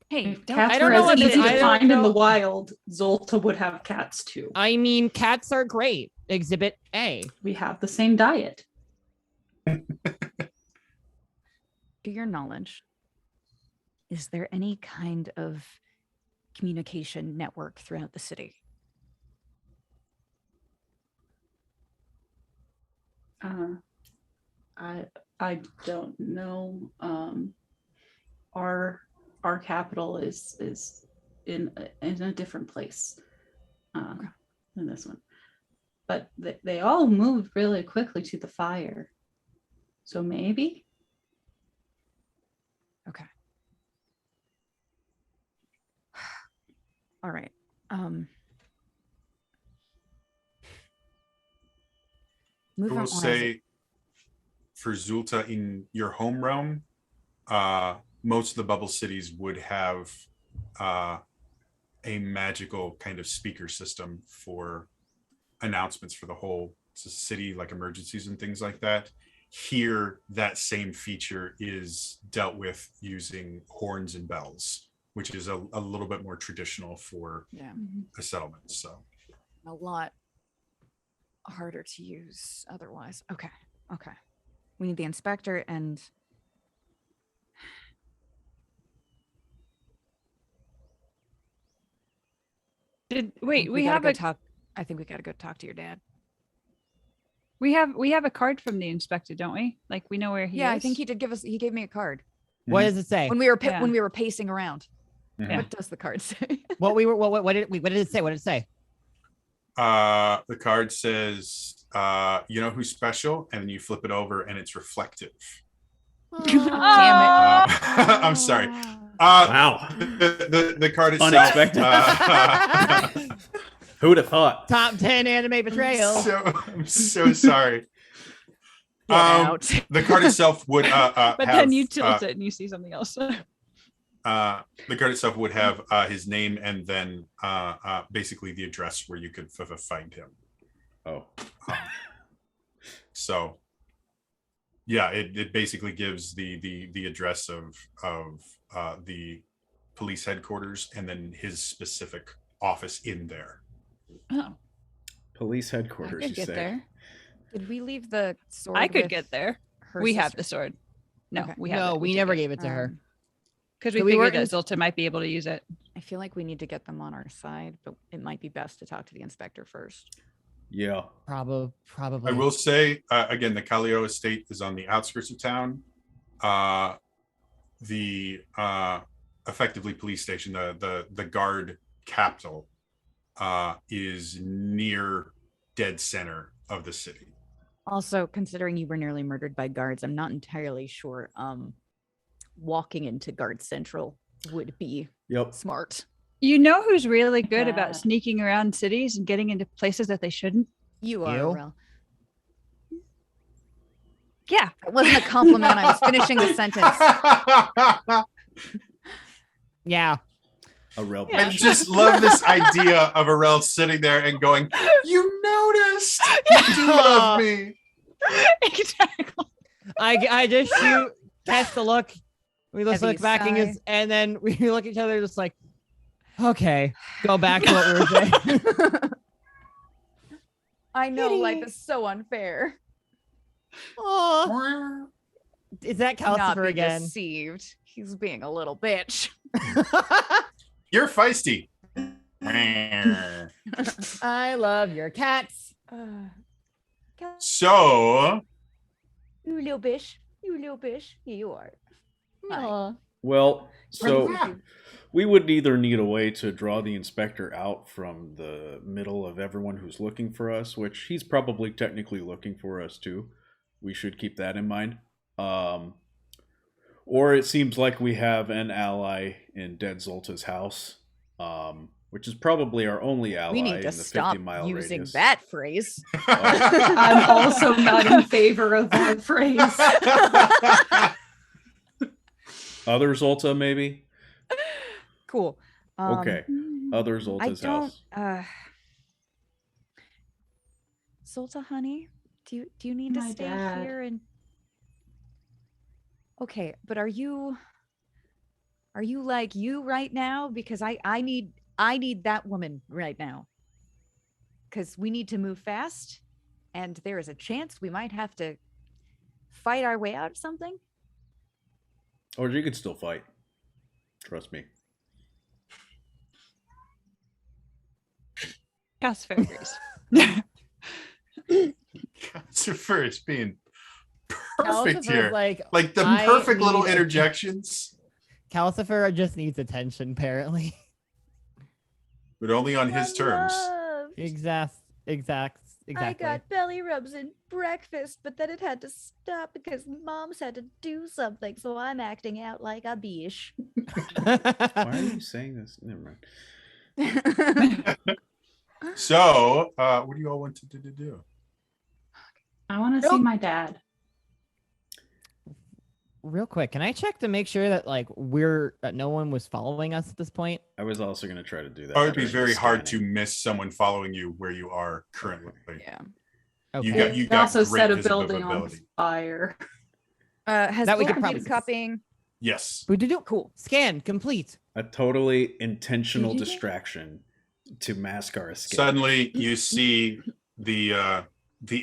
hey, If don't, cats I don't were know as what easy I to don't find in know. the wild, Zolta would have cats too. I mean, cats are great. Exhibit A. We have the same diet. to your knowledge, is there any kind of communication network throughout the city? I don't know. Our capital is in a different place than this one, but they all moved really quickly to the fire, so maybe. Okay. All right. I Moving will on. say for Zulta in your home realm, most of the bubble cities would have a magical kind of speaker system for announcements for the whole city, like emergencies and things like that. Here, that same feature is dealt with using horns and bells, which is a little bit more traditional for Yeah, a settlement. So a lot harder to use otherwise. Okay. We need the inspector and Wait, we gotta have go a talk. I think we gotta go talk to your dad. we have a card from the inspector, don't we? Like we know where he is. I think he did he gave me a card What does it say? when we were Yeah. when we were pacing around. Mhm. What does the card say? What did it say? What did it say? the card says, you know who's special? And then you flip it over and it's reflective. Damn I'm sorry. Wow. The card itself. Unexpected. Who would have thought? Top 10 anime betrayal. I'm so sorry. Get out. The card itself would but have, then you tilt it and you see something else. the card itself would have his name and then basically the address where you could find him. Oh. So yeah, it basically gives the address of the police headquarters and then his specific office in there. Oh, Police I headquarters, could you get say? there. Did we leave the sword? I could with get there. her We have sister? the sword. No, Okay. we have No, it. we took never it. gave it to her. Because we So we figured weren't that Zolta might be able to use it. I feel like we need to get them on our side, but it might be best to talk to the inspector first. Yeah. Probably. I will say again, the Calio estate is on the outskirts of town. The effectively police station, the guard capital, is near dead center of the city. Also, considering you were nearly murdered by guards, I'm not entirely sure walking into Guard Central would be Yep. smart. You know who's really good Yeah. about sneaking around cities and getting into places that they shouldn't? You are, You? Aurel. Yeah. It wasn't a compliment. I was finishing the sentence. Yeah. A real I just love this idea of Arel sitting there and going, "You noticed? You do love me." Exactly. I just shoot, catch the look. We just Heavy look back and, sigh. and then we look at each other just like, okay, go back to what we were saying. I know life Pity. is so unfair. Aw. Is that Do not Calcifer be again? deceived. He's being a little bitch. You're feisty. I love your cats. So You little bitch. You little bitch. Here you are. Hi. Well, so Hi. we would either need a way to draw the inspector out from the middle of everyone who's looking for us, which he's probably technically looking for us too. We should keep that in mind. Or it seems like we have an ally in Dead Zolta's house, which is probably our only ally We need in to the stop 50-mile using radius. that phrase. I'm also not in favor of that phrase. Other Zolta, maybe? Cool. Okay. Other I Zolta's don't. house. Zolta, honey, do you need to My stay dad. here and? Okay, but are you like you right now? Because I need that woman right now. Because we need to move fast, and there is a chance we might have to fight our way out of something. Or you could still fight. Trust me. Calcifer agrees. Calcifer is being perfect Calcifer's here. like the I perfect little need a- interjections, Calcifer just needs attention, apparently. but only on his terms. Exactly. I got belly rubs and breakfast, but then it had to stop because mom's had to do something, so I'm acting out like a bitch. Why are you saying this? Never mind. So, what do you all want to do? I want to see my dad. Real quick, can I check to make sure that that no one was following us at this point? I was also going to try to do that. Oh, it'd be during the very hard to scanning. miss someone following you where you are currently. Yeah. Okay. You They got also great set a building on visibility. fire. Has That we Zolta could probably been copying? Yes. Cool. Scan complete. A totally intentional Did you? distraction to mask our escape. Suddenly, you see the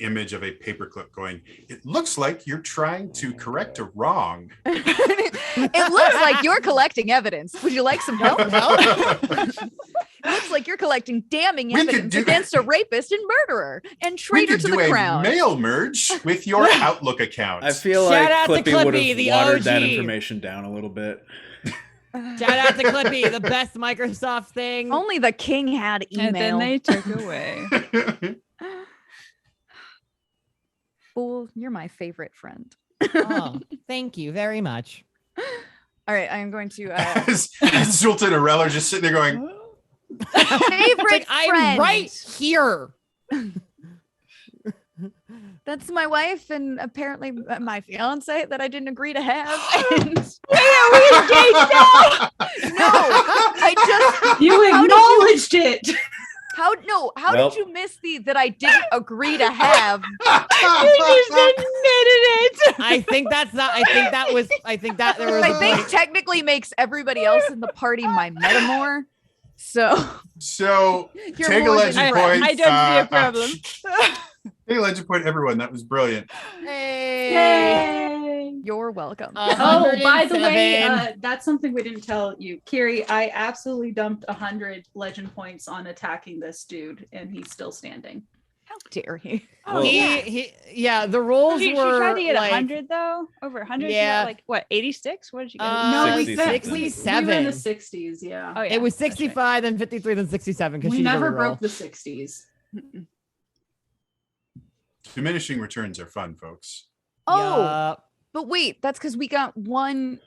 image of a paperclip going. It looks like you're trying to correct a wrong. It looks like you're collecting evidence. Would you like some help? It looks like you're collecting damning We could evidence do- against a rapist and murderer and We traitor could to do the a crown. mail merge with your Outlook account. I feel Shout like out to Clippy would Clippy, have the watered that OG. information down a little bit. Shout out to Clippy, the best Microsoft thing. Only the king had email. And then they took away. Fool, you're my favorite friend. Oh, thank you very much. All right, I'm going to as Zoltan and Arel are just sitting there going, favorite I'm friend. right here. That's my wife and apparently my fiance that I didn't agree to have. And no, I just You How did acknowledged it. How Well- did you miss the that I didn't agree to have? You just admitted it. I think that's not. I think that was. I think that there was. I a think point- technically makes everybody else in the party my metamor. So So you're take a more than legend right. point. I don't see a problem. Take a legend point, everyone. That was brilliant. Hey. Yay! You're welcome. Oh, by the way, 107. that's something we didn't tell you, Kiri. I absolutely dumped 100 legend points on attacking this dude, and he's still standing. How dare he? Oh, yeah. The rules She were tried to get like, 100 though. Over 100. Yeah. Like what? 86. What did you get? No, we 67. we were in the 67. 60s. Yeah. Oh yeah. it was that's right. 65, then 53, then 67. Because We she never never broke the 60s. Diminishing returns are fun, folks. Oh, but wait, that's because we got one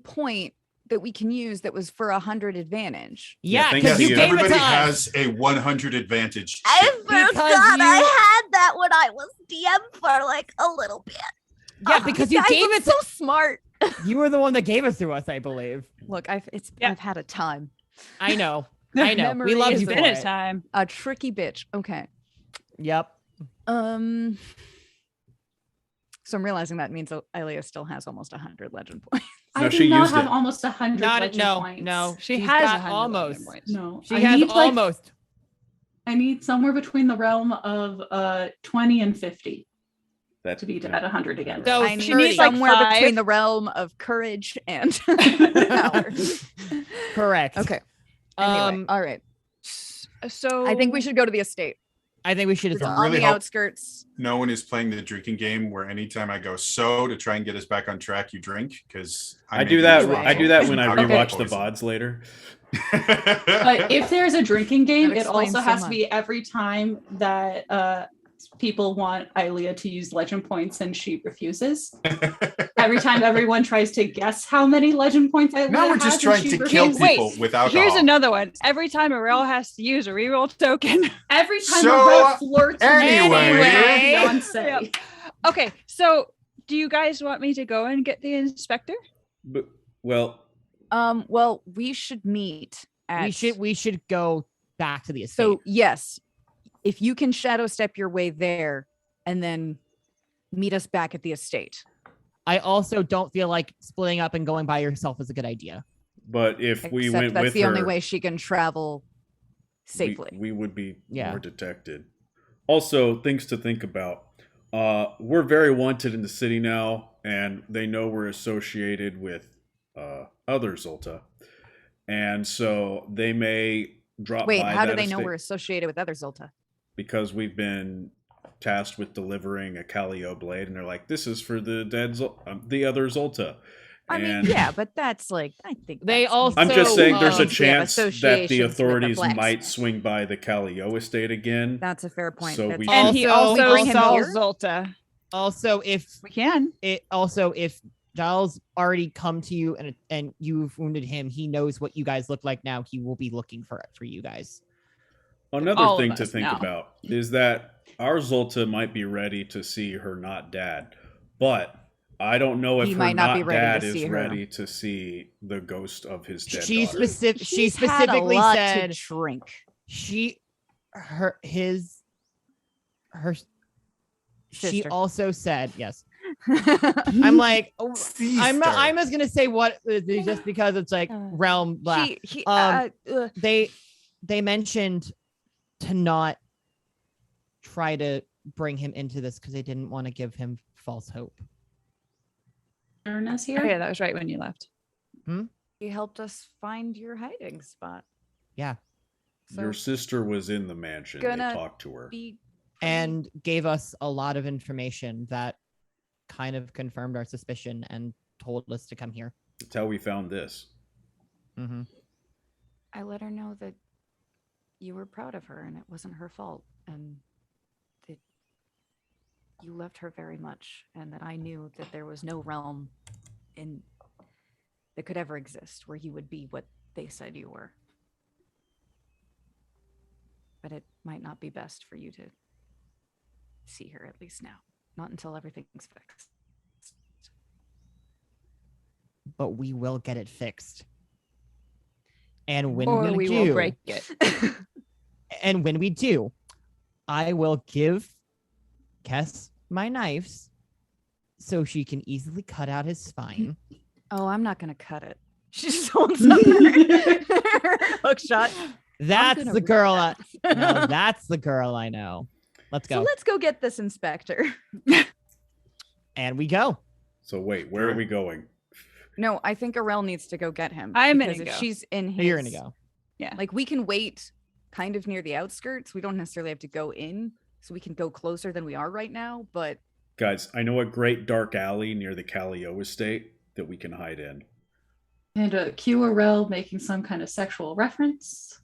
point that we can use that was for 100 advantage. Yeah, thank because you. you gave it Everybody to us. has a 100 advantage. Because you- had that when I was DM for like a little bit. Yeah, because you Guys, gave I'm it. so smart. You were the one that gave it to us, I believe. Look, I've had a time. I know. I know. We Memory love is you for Finish it. time. A tricky bitch. Okay. Yep. So I'm realizing that means Ilea still has almost 100 legend points. No, I she do not used have it. almost 100 legend No. points. No. She She's has got 100 almost. legend points. No. She I has need, like, almost. I need somewhere between the realm of 20 and 50 That's to be at 100 again. So I she need needs, like, somewhere 5. between the realm of courage and power. Correct. Okay. Anyway, all right. So I think we should go to the estate. I think we should It's have on really the hope- outskirts. No one is playing the drinking game where anytime I go to try and get us back on track, you drink because I do that. Right. I do that when I Okay. rewatch the VODs later. But if there's a drinking game, That it also explains so has to be every time that people want Ilea to use legend points and she refuses. Every time everyone tries to guess how many legend points Ilea Now we're has just and trying she to kill refuses. people with alcohol. Here's another one. Every time Aurel has to use a reroll token. Every time So, Aurel flirts anyway. with Beyonce. Yep. Okay, so do you guys want me to go and get the inspector? But well, Well, we should meet at we should go back to the estate. So yes, if you can shadow step your way there and then meet us back at the estate. I also don't feel like splitting up and going by yourself is a good idea. but if we Except went that's with the her, only way she can travel we- safely. we would be Yeah. more detected. Also, things to think about. We're very wanted in the city now, and they know we're associated with other Zolta, and so they may drop. Wait, by how do that they know estate we're associated with other Zolta? because we've been tasked with delivering a Calio blade, and they're like, "This is for the dead, the other Zolta." I mean, And yeah, but that's like I think They that's also- I'm just saying there's a we have chance that the associations with the authorities might blacksmith. swing by the Calio estate again. That's a fair point. So That's we fine. And he Also- also bring him saw here? Zolta. Also, if We can. if Giles already come to you and you've wounded him, he knows what you guys look like now. He will be looking for you guys. Another All of thing to us think now. about is that our Zolta might be ready to see her not dad, but I don't know if He her might not be not ready dad to is see her. ready to see the ghost of his dead She daughter. she He's had a specifically lot said to drink. she Sister. also said yes. I'm like I'm just gonna say what just because it's like realm black. They mentioned to not try to bring him into this because they didn't want to give him false hope. Ernest Oh, here. yeah, that was right when you left. He helped us find your hiding spot. Yeah. Your sister was in the mansion. They gonna talked to her. And gave us a lot of information that kind of confirmed our suspicion and told us to come here. That's how we found this. Mm-hmm. I let her know that you were proud of her and it wasn't her fault and that you loved her very much and that I knew that there was no realm in that could ever exist where you would be what they said you were. But it might not be best for you to see her, at least now. Not until everything's fixed. But we will get it fixed. And when Or we we do, will break it. And when we do, I will give Kess my knives so she can easily cut out his spine. Oh, I'm not gonna cut it. She just holds up her hook shot. That's gonna the rip girl. that. No, that's the girl I know. Let's So go. let's go get this inspector. And we go. So wait, where are we going? No, I think Arel needs to go get him. I'm because gonna if go. she's in his, You're gonna go. Yeah. Like we can wait kind of near the outskirts. We don't necessarily have to go in, so we can go closer than we are right now. But Guys, I know a great dark alley near the Callio estate that we can hide in. And cue Arel making some kind of sexual reference.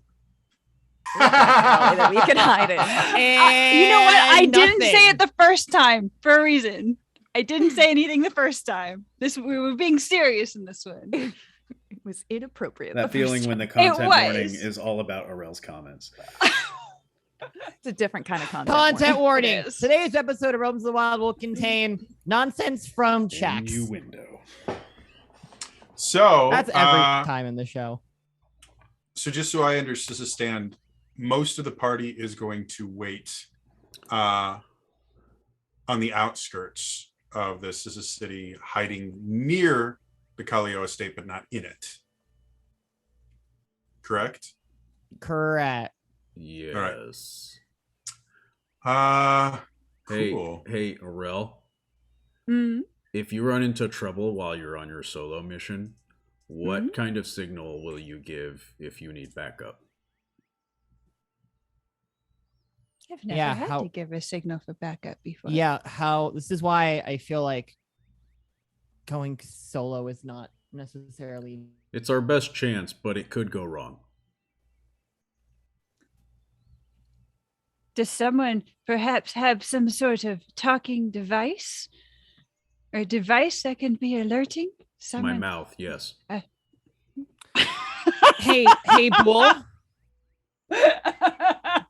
that we can hide in. You know what? I And didn't say nothing. it the first time for a reason. I didn't say anything the first time. We were being serious in this one. It was inappropriate. That the first feeling when the It content warning was. is all about Aurel's comments. It's a different kind of content. Content warning. warning. is. Today's episode of Realms of the Wild will contain nonsense from checks. Innuendo. So That's every time in the show. So just so I understand, most of the party is going to wait on the outskirts of the Sissa City, hiding near the Callio estate, but not in it. Correct? Correct. Yes. Cool. Hey, Aurel. Mm. If you run into trouble while you're on your solo mission, what kind of signal will you give if you need backup? I've never Yeah, had how- to give a signal for backup before. Yeah, this is why I feel like going solo is not necessarily. It's our best chance, but it could go wrong. Does someone perhaps have some sort of talking device? Or a device that can be alerting someone? My mouth, yes. Hey, Bull.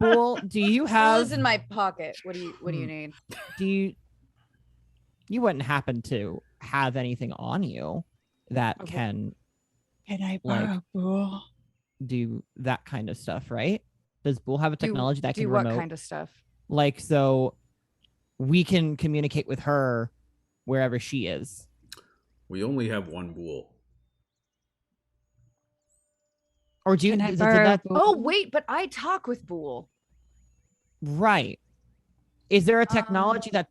Bull, do you have? Bull is in my pocket. What do you need? Do you wouldn't happen to have anything on you that can Can I like- borrow Bull? do that kind of stuff, right? Does Bull have a technology that do can what remote? kind of stuff? Like, so we can communicate with her wherever she is. We only have one Bull. Or do you? Can I did borrow that- Bull? Oh wait, but I talk with Bool. Right. Is there a technology that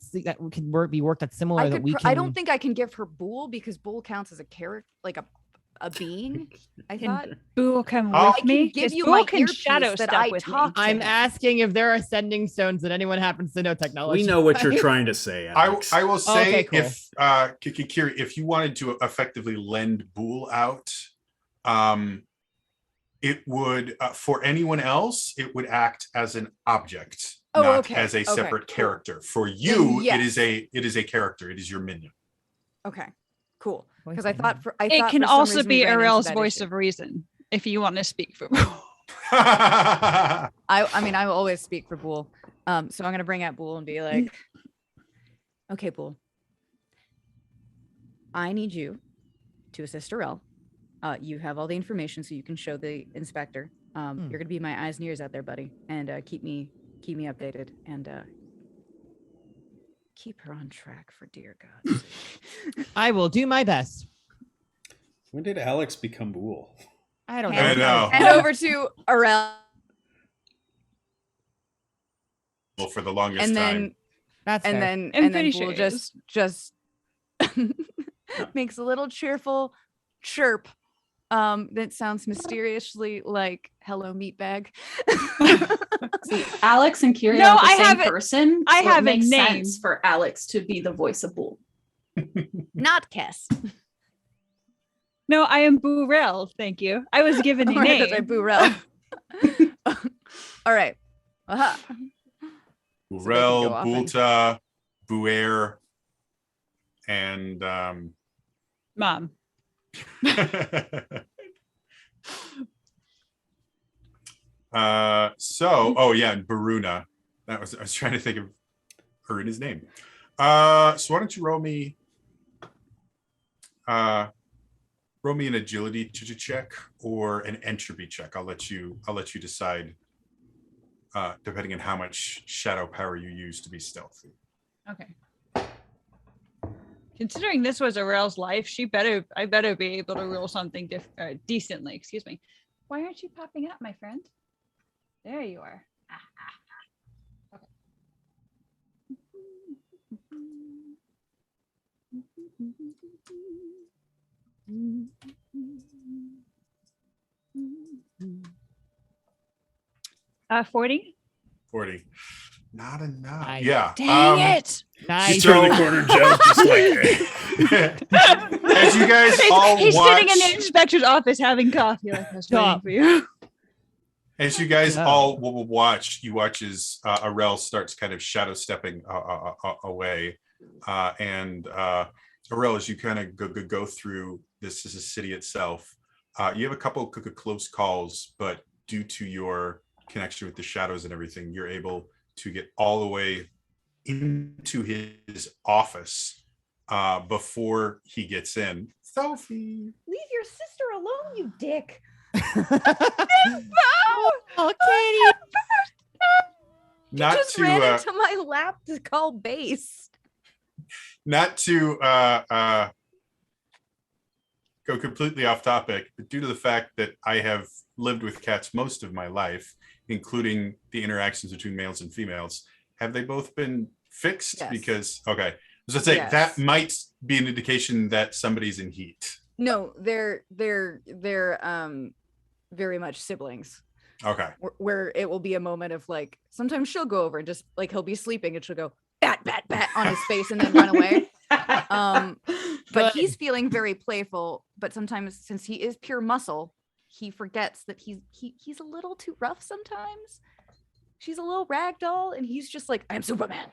can be worked that's similar that we can? I don't think I can give her Bool because Bool counts as a character, like a being. I thought. Can Bull come I with me? give 'Cause you Bull my can earpiece shadow that stuff I with me. talk to. I'm him. asking if there are sending stones that anyone happens to know technology. We know what you're right? trying to say, I Alex. will say Okay, cool. if Kiri, if you wanted to effectively lend Bool out, it would for anyone else, it would act as an object, Oh, not okay, as a okay, separate cool. character. For you, yes. it is a character. It is your minion. Okay, cool. Voice Because I of thought It for can some also reason we be ran into Arel's that voice issue. of reason if you want to speak for Bull. I mean, I will always speak for Bool. So I'm gonna bring out Bool and be like, okay, Bool. I need you to assist Arel. You have all the information, so you can show the inspector. You're gonna be my eyes and ears out there, buddy, and keep me updated and keep her on track for dear God. I will do my best. When did Alex become Bull? I don't know. I know. And over to Arel, Well, for the longest and time. then That's fair. I'm and then pretty sure Bool it is. just makes a little cheerful chirp that sounds mysteriously like hello meatbag. See, Alex and Kiri No, are the I same have a- person. I so have it a makes name. sense for Alex to be the voice of Bull. Not Kess. No, I am Burrell. Thank you. I was given a Oh, name. that's right, Burrell. All right. Aha. Burrell, go off and- Bulta, Buer, and Mom. oh yeah, and Baruna. I was trying to think of Haruna's name. So why don't you roll me an agility check or an entropy check. I'll let you decide depending on how much shadow power you use to be stealthy. Okay. Considering this was Aurel's life, I better be able to roll something decently. Excuse me. Why aren't you popping up, my friend? There you are. Okay. Uh, 40. 40. Not enough. Nice. Yeah. Dang it! Nice. She's turning the corner, Joe's just like, as you guys all He's watch, sitting in the inspector's office having coffee. Like, I was waiting for you. as you guys all will watch, you watch as Aurel starts kind of shadow stepping away, and Aurel, as you kind of go through this is a city itself, you have a couple of close calls, but due to your connection with the shadows and everything, you're able to get all the way into his office before he gets in. Sophie, Leave your sister alone, you dick. Oh, Katie. not Just to ran into my lap to call base. not to go completely off topic, but due to the fact that I have lived with cats most of my life, including the interactions between males and females, have they both been fixed? Yes. Because okay, so let's say Yes. that might be an indication that somebody's in heat. No, they're very much siblings. Okay. Where it will be a moment of like, sometimes she'll go over and just like he'll be sleeping and she'll go bat bat bat on his face and then run away. But he's feeling very playful. But sometimes, since he is pure muscle, he forgets that he's a little too rough sometimes. She's a little rag doll, and he's just like, I'm Superman.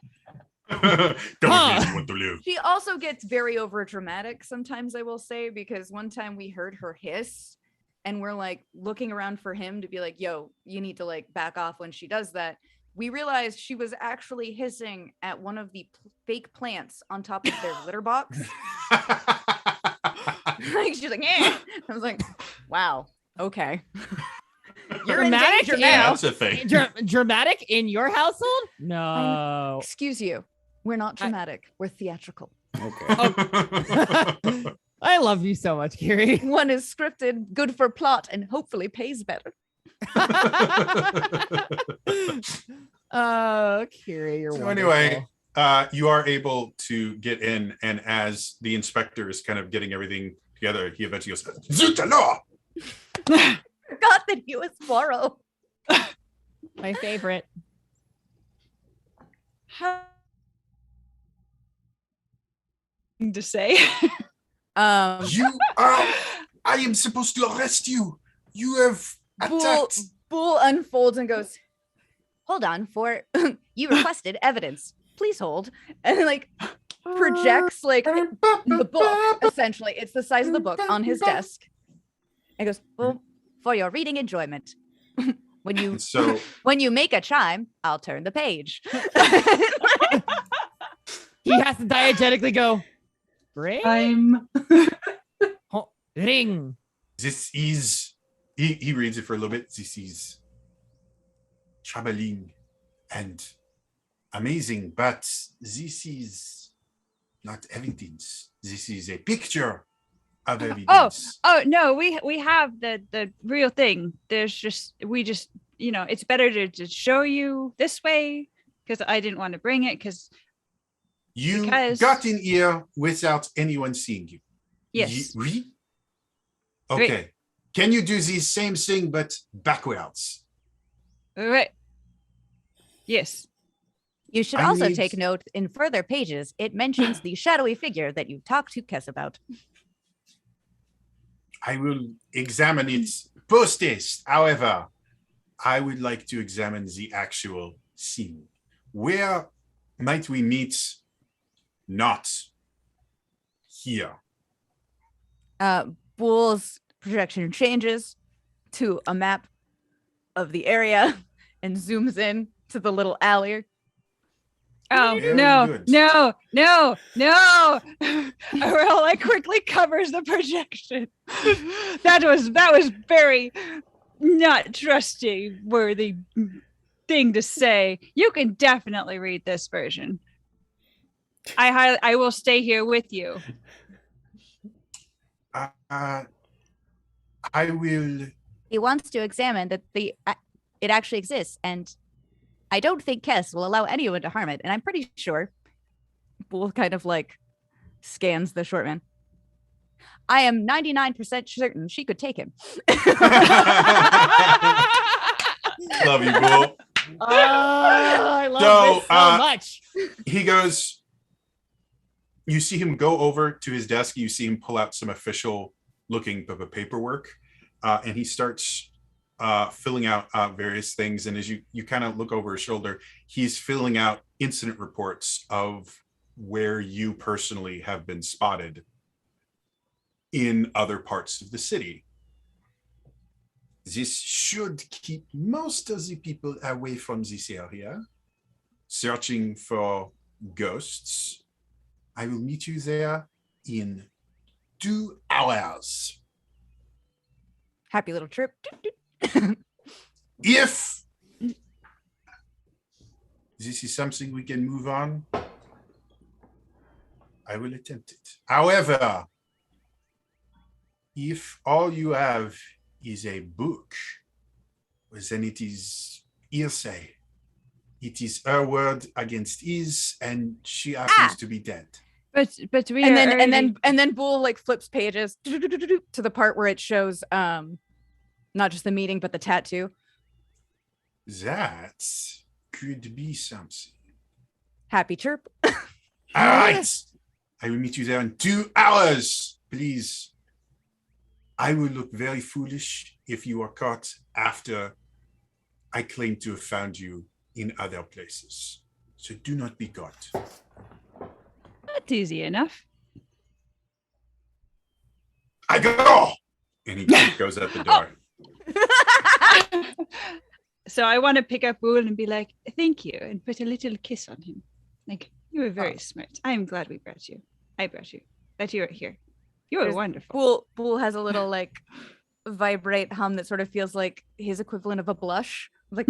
Don't really want to live. She also gets very over dramatic sometimes, I will say, because one time we heard her hiss and we're like looking around for him to be like, yo, you need to like back off when she does that. We realized she was actually hissing at one of the fake plants on top of their litter box. Like she's like, eh. I was like, wow, okay. You're in Dramatic danger now. That's a thing. Dramatic in your household? No. Excuse you. We're not dramatic. We're theatrical. Okay. I love you so much, Kiri. One is scripted, good for plot, and hopefully pays better. Oh, Kiri, you're So wonderful. anyway, you are able to get in, and as the inspector is kind of getting everything together, he eventually goes, Zut alors! Forgot that he was Poirot. My favorite. To say. You are. I am supposed to arrest you. You have attacked. Bull unfolds and goes, hold on, for you requested evidence. Please hold. And like projects like the book, essentially. It's the size of the book on his desk. And goes, well, for your reading enjoyment. When you make a chime, I'll turn the page. He has to diegetically go, ring? Ring. This is, he reads it for a little bit. This is troubling and amazing, but this is not evidence. This is a picture of evidence. Oh no, we have the real thing. We just it's better to show you this way because I didn't want to bring it because got in here without anyone seeing you. Yes. Oui? Okay. Can you do the same thing but backwards? Right. Yes. You should I also need- take note in further pages, it mentions the shadowy figure that you talked to Kess about. I will examine it post-haste. However, I would like to examine the actual scene. Where might we meet? Not here. Bull's projection changes to a map of the area and zooms in to the little alley. Oh Very no, good. no. Aurel like quickly covers the projection. That was very not trustworthy. thing to say. You can definitely read this version. I will stay here with you. I will. He wants to examine that it actually exists, and I don't think Kess will allow anyone to harm it. And I'm pretty sure. Bull kind of like scans the short man. I am 99% certain she could take him. Love you, Bull. Oh, I love this so much. He goes. You see him go over to his desk. You see him pull out some official-looking paperwork, and he starts filling out various things. And as you kind of look over his shoulder, he's filling out incident reports of where you personally have been spotted in other parts of the city. This should keep most of the people away from this area, searching for ghosts. I will meet you there in 2 hours. Happy little trip. If this is something we can move on, I will attempt it. However, if all you have is a book, then it is hearsay. It is her word against his, and she happens to be dead. But we and are then already... and then Bull like flips pages to the part where it shows not just the meeting but the tattoo. That could be something. Happy chirp. All right. I will meet you there in 2 hours, please. I will look very foolish if you are caught after I claim to have found you in other places. So do not be caught. That's easy enough. I go! And he goes out the door. So I want to pick up Bull and be like, thank you, and put a little kiss on him. Like, you were very smart. I am glad we brought you. I brought you. That you are here. You are wonderful. Bull has a little like vibrate hum that sort of feels like his equivalent of a blush. Like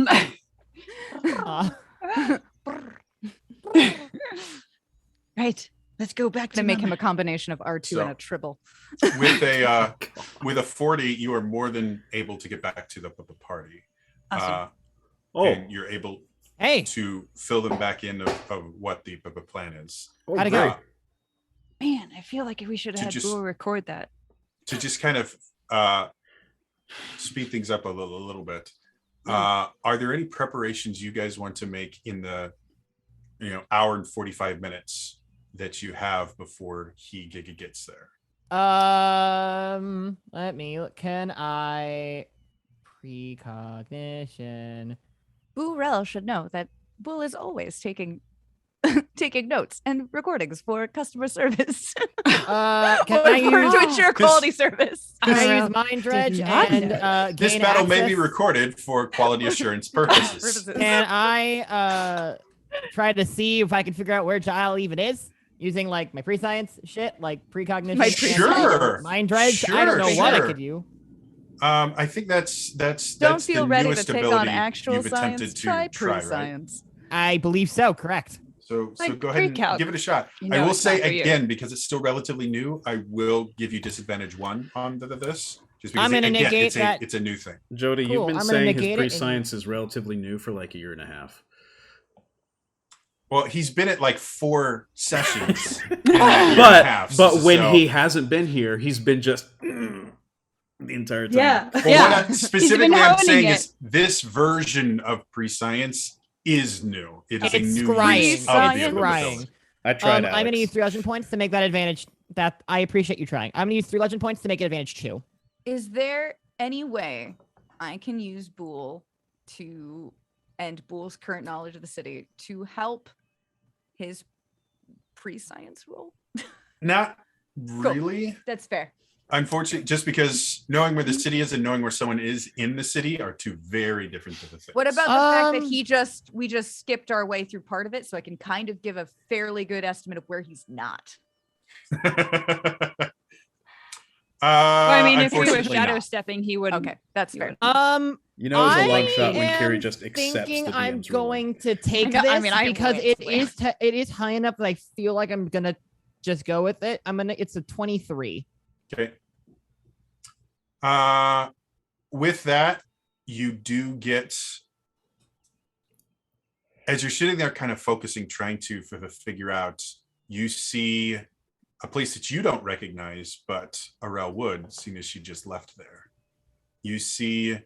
right. Let's go back to make him a combination of R2 and a tribble. With a 40, you are more than able to get back to the party. Awesome. And you're able to fill them back in of what the plan is. How'd it go? Man, I feel like we should have had Bull record that. To just kind of speed things up a little bit. Are there any preparations you guys want to make in the hour and 45 minutes that you have before he gets there? Let me look. Can I precognition? Burrell should know that Bull is always taking notes and recordings for customer service. Can I use to ensure quality service? Can I use Mind Dredge and this gain battle access? may be recorded for quality assurance purposes. Can I try to see if I can figure out where Gile even is using like my pre-science shit, like precognition? Sure. Mind Dredge. I don't know what I could do. I think that's Don't feel the ready newest to take ability on actual you've attempted science. to Try try, right? pre-science. I believe so. Correct. So Like go ahead and pre-calc. give it a shot. You I know will it's not say for you. again, because it's still relatively new, I will give you disadvantage 1 on this. Just because I'm gonna negate that. It's a new thing. Jody, Cool. you've been I'm gonna saying his negate it and- pre-science is relatively new for like a year and a half. Well, he's been at like 4 sessions in that year and a half. But when so- he hasn't been here, he's been just the entire time. Yeah. Well, Yeah. what specifically I'm honing saying it. is this version of pre-science is new. It is a It's new scrying. use of It's the scrying. ability. I tried. I'm gonna use 3 legend points to make that advantage. That I appreciate you trying. I'm gonna use 3 legend points to make it advantage 2. Is there any way I can use Bull and Bull's current knowledge of the city to help his pre-science role? Not really. That's fair. Unfortunately, just because knowing where the city is and knowing where someone is in the city are 2 very different things. What about the fact that we just skipped our way through part of it, so I can kind of give a fairly good estimate of where he's not. Well, I mean, if he was unfortunately shadow not. stepping, he wouldn't. Okay, that's fair. You know, it's a long I shot when Carrie am just accepts thinking the I'm DM's ruling. going to take I this mean, I because would, it is high enough that I feel like I'm gonna just go with it. It's a 23. Okay. With that, you do get, as you're sitting there kind of focusing, trying to figure out, you see a place that you don't recognize, but Arel would, seeing as she just left there. You see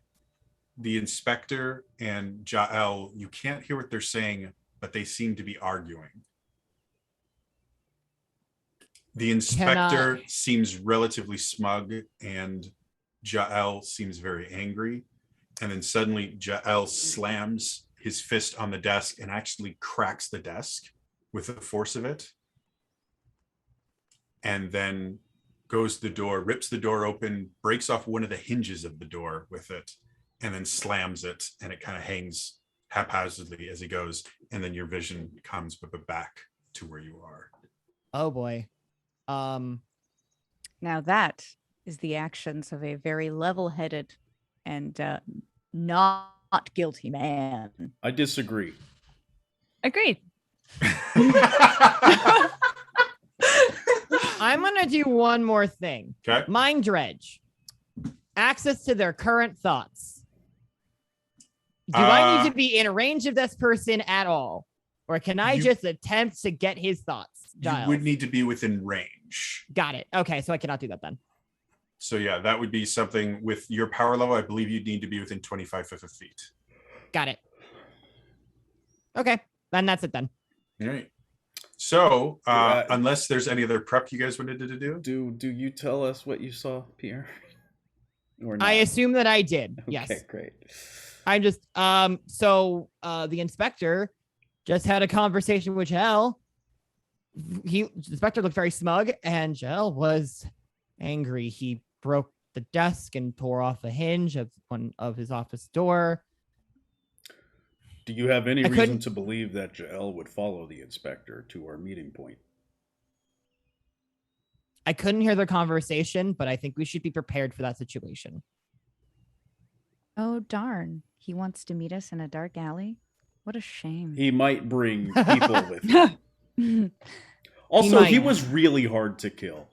the inspector and Jael. You can't hear what they're saying, but they seem to be arguing. The inspector seems relatively smug, and Jael seems very angry. And then suddenly Jael slams his fist on the desk and actually cracks the desk with the force of it. And then goes to the door, rips the door open, breaks off one of the hinges of the door with it, and then slams it, and it kind of hangs haphazardly as he goes. And then your vision comes back to where you are. Oh boy. Now that is the actions of a very level-headed and not guilty man. I disagree. Agreed. I'm gonna do one more thing. Okay. Mind dredge. Access to their current thoughts. Do I need to be in range of this person at all? Or can I just attempt to get his thoughts? You would need to be within range. Got it. Okay, so I cannot do that then. So yeah, that would be something with your power level. I believe you'd need to be within 25 feet. Got it. Okay, then that's it then. All right. So unless there's any other prep you guys wanted to do? Do you tell us what you saw, Pierre? Or not? I assume that I did. Okay, Yes. great. I just the inspector just had a conversation with Jel. The inspector looked very smug, and Jel was angry. He broke the desk and tore off a hinge of one of his office door. Do you have any reason to believe that Jael would follow the inspector to our meeting point? I couldn't hear their conversation, but I think we should be prepared for that situation. Oh, darn. He wants to meet us in a dark alley? What a shame. He might bring people with him. Also, he was really hard to kill.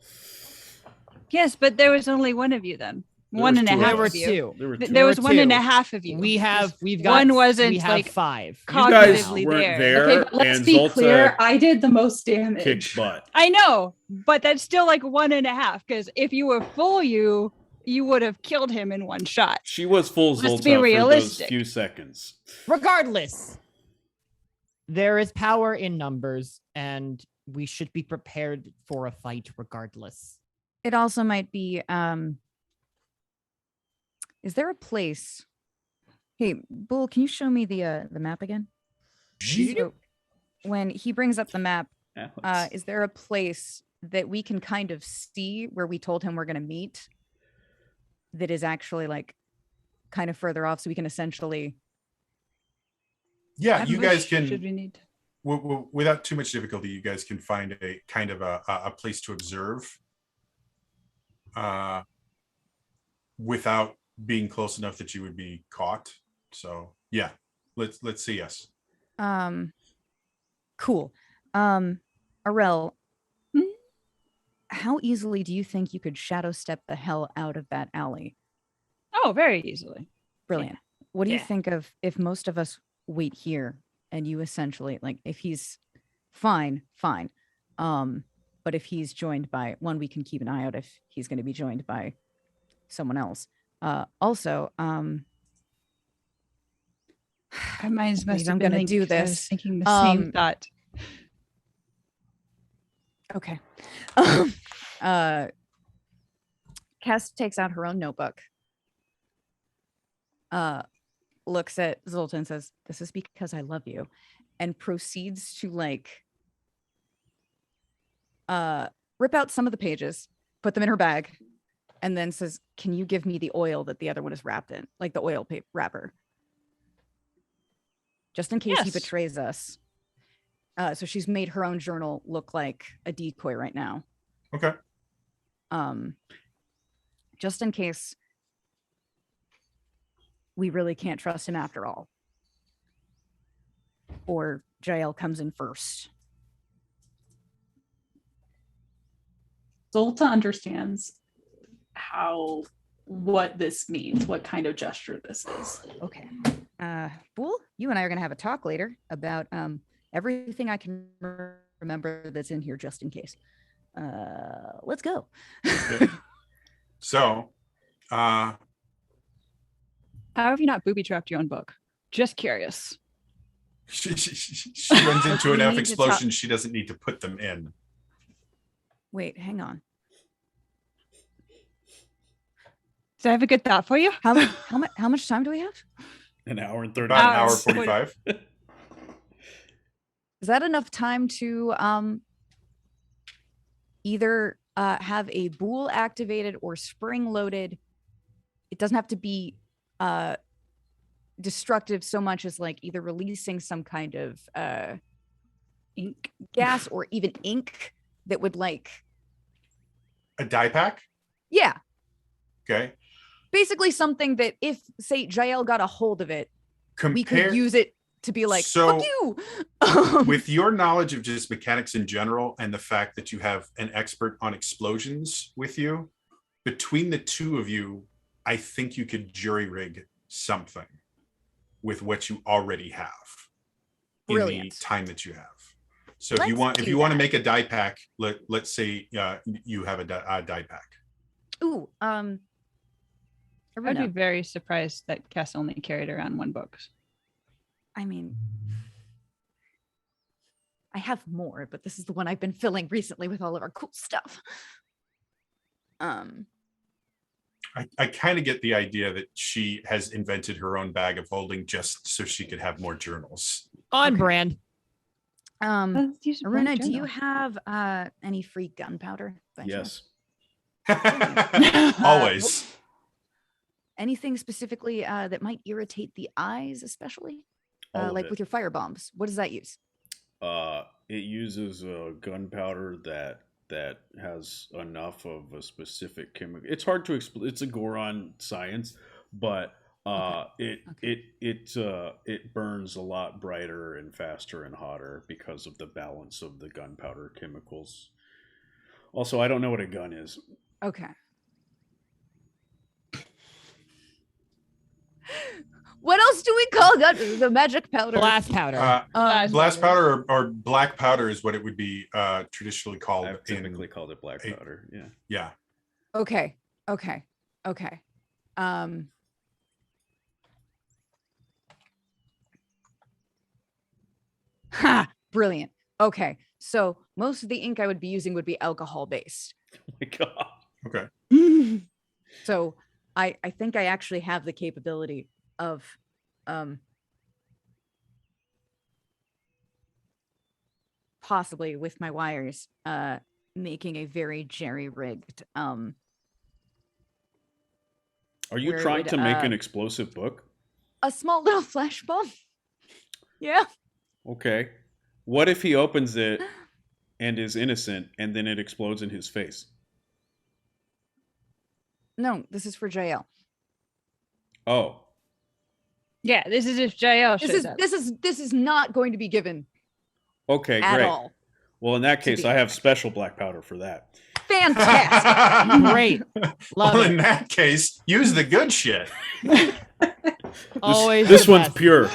Yes, but there was only one of you then. One and a half of you. There was one and a half of you. We've got one wasn't we have like 5. You guys cognitively weren't there. Okay, but let's be clear. I did the most damage. Kicked butt. I know, but that's still like 1.5. Because if you were full, you would have killed him in one shot. She was full Let's Zolta be for realistic. those few seconds. Regardless, there is power in numbers, and we should be prepared for a fight regardless. It also might be, is there a place? Hey, Bull, can you show me the map again? So when he brings up the map, is there a place that we can kind of see where we told him we're going to meet that is actually like kind of further off, so we can essentially... Yeah, you guys can, Should we need? without too much difficulty, you guys can find a kind of a place to observe without being close enough that you would be caught. So yeah, let's see. Yes. Cool. Arel, how easily do you think you could shadow step the hell out of that alley? Oh, very easily. Brilliant. What do you Yeah. think of if most of us wait here and you essentially, like, if he's fine. But if he's joined by one, we can keep an eye out if he's going to be joined by someone else. Also, My mind's must I'm have been going to do linked 'cause I was this. thinking the same thought. Okay. Cass takes out her own notebook. Looks at Zoltan and says, "This is because I love you," and proceeds to like rip out some of the pages, put them in her bag, and then says, "Can you give me the oil that the other one is wrapped in, like the oil wrapper, just in case he Yes. betrays us?" So she's made her own journal look like a decoy right now. Okay. just in case we really can't trust him after all. Or Jael comes in first. Zolta understands what this means, what kind of gesture this is. Okay. Bool, you and I are going to have a talk later about everything I can remember that's in here just in case. Let's go. So, How have you not booby trapped your own book? Just curious. she runs into We enough need to explosions. She doesn't need to put them in. Wait, hang on. Does I have a good thought for you? How much time do we have? An hour and 30 About an hour Hours. 45. Is that enough time to either have a Bool activated or spring loaded? It doesn't have to be destructive so much as like either releasing some kind of ink gas or even ink that would like A die pack? yeah, Okay. basically something that if say Jael got a hold of it, we could use it to be like, So, fuck you. With your knowledge of just mechanics in general and the fact that you have an expert on explosions with you, between the two of you, I think you could jury rig something with what you already have in the Brilliant. time that you have. So if you Let's want, if do you want to that. make a die pack, let's say you have a die pack. Ooh, I'd be Aruna, very surprised that Cass only carried around one book. I mean, I have more, but this is the one I've been filling recently with all of our cool stuff. I kind of get the idea that she has invented her own bag of holding just so she could have more journals. On Okay. brand. Let's use a blank Aruna, do you journal. have any free gunpowder? by chance? Yes. Always. Anything specifically that might irritate the eyes, especially? All of Like it. with your fire bombs. What does that use? It uses gunpowder that has enough of a specific chemical. It's hard to explain. It's a Goron science, but it burns a lot brighter and faster and hotter because of the balance of the gunpowder chemicals. Also, I don't know what a gun is. Okay. What else do we call that? The magic powder. Blast powder. Blast powder or black powder is what it would be traditionally called. I've typically called it black powder. Yeah. Yeah. Okay. Ha! Brilliant. Okay. So most of the ink I would be using would be alcohol based. Oh my god. Okay. So I think I actually have the capability of possibly with my wires making a very jerry-rigged Are you where it trying would, to make an explosive book? a small little flash bomb. Yeah. Okay. What if he opens it and is innocent and then it explodes in his face? No, this is for Jael. Oh. Yeah, this is if Jael This shows is up. this is not going to be given Okay, at great. all. Well, in that case, be I have special black powder for that. Fantastic. Great. Love Well, it. in that case, use the good shit. Always This the one's best. pure.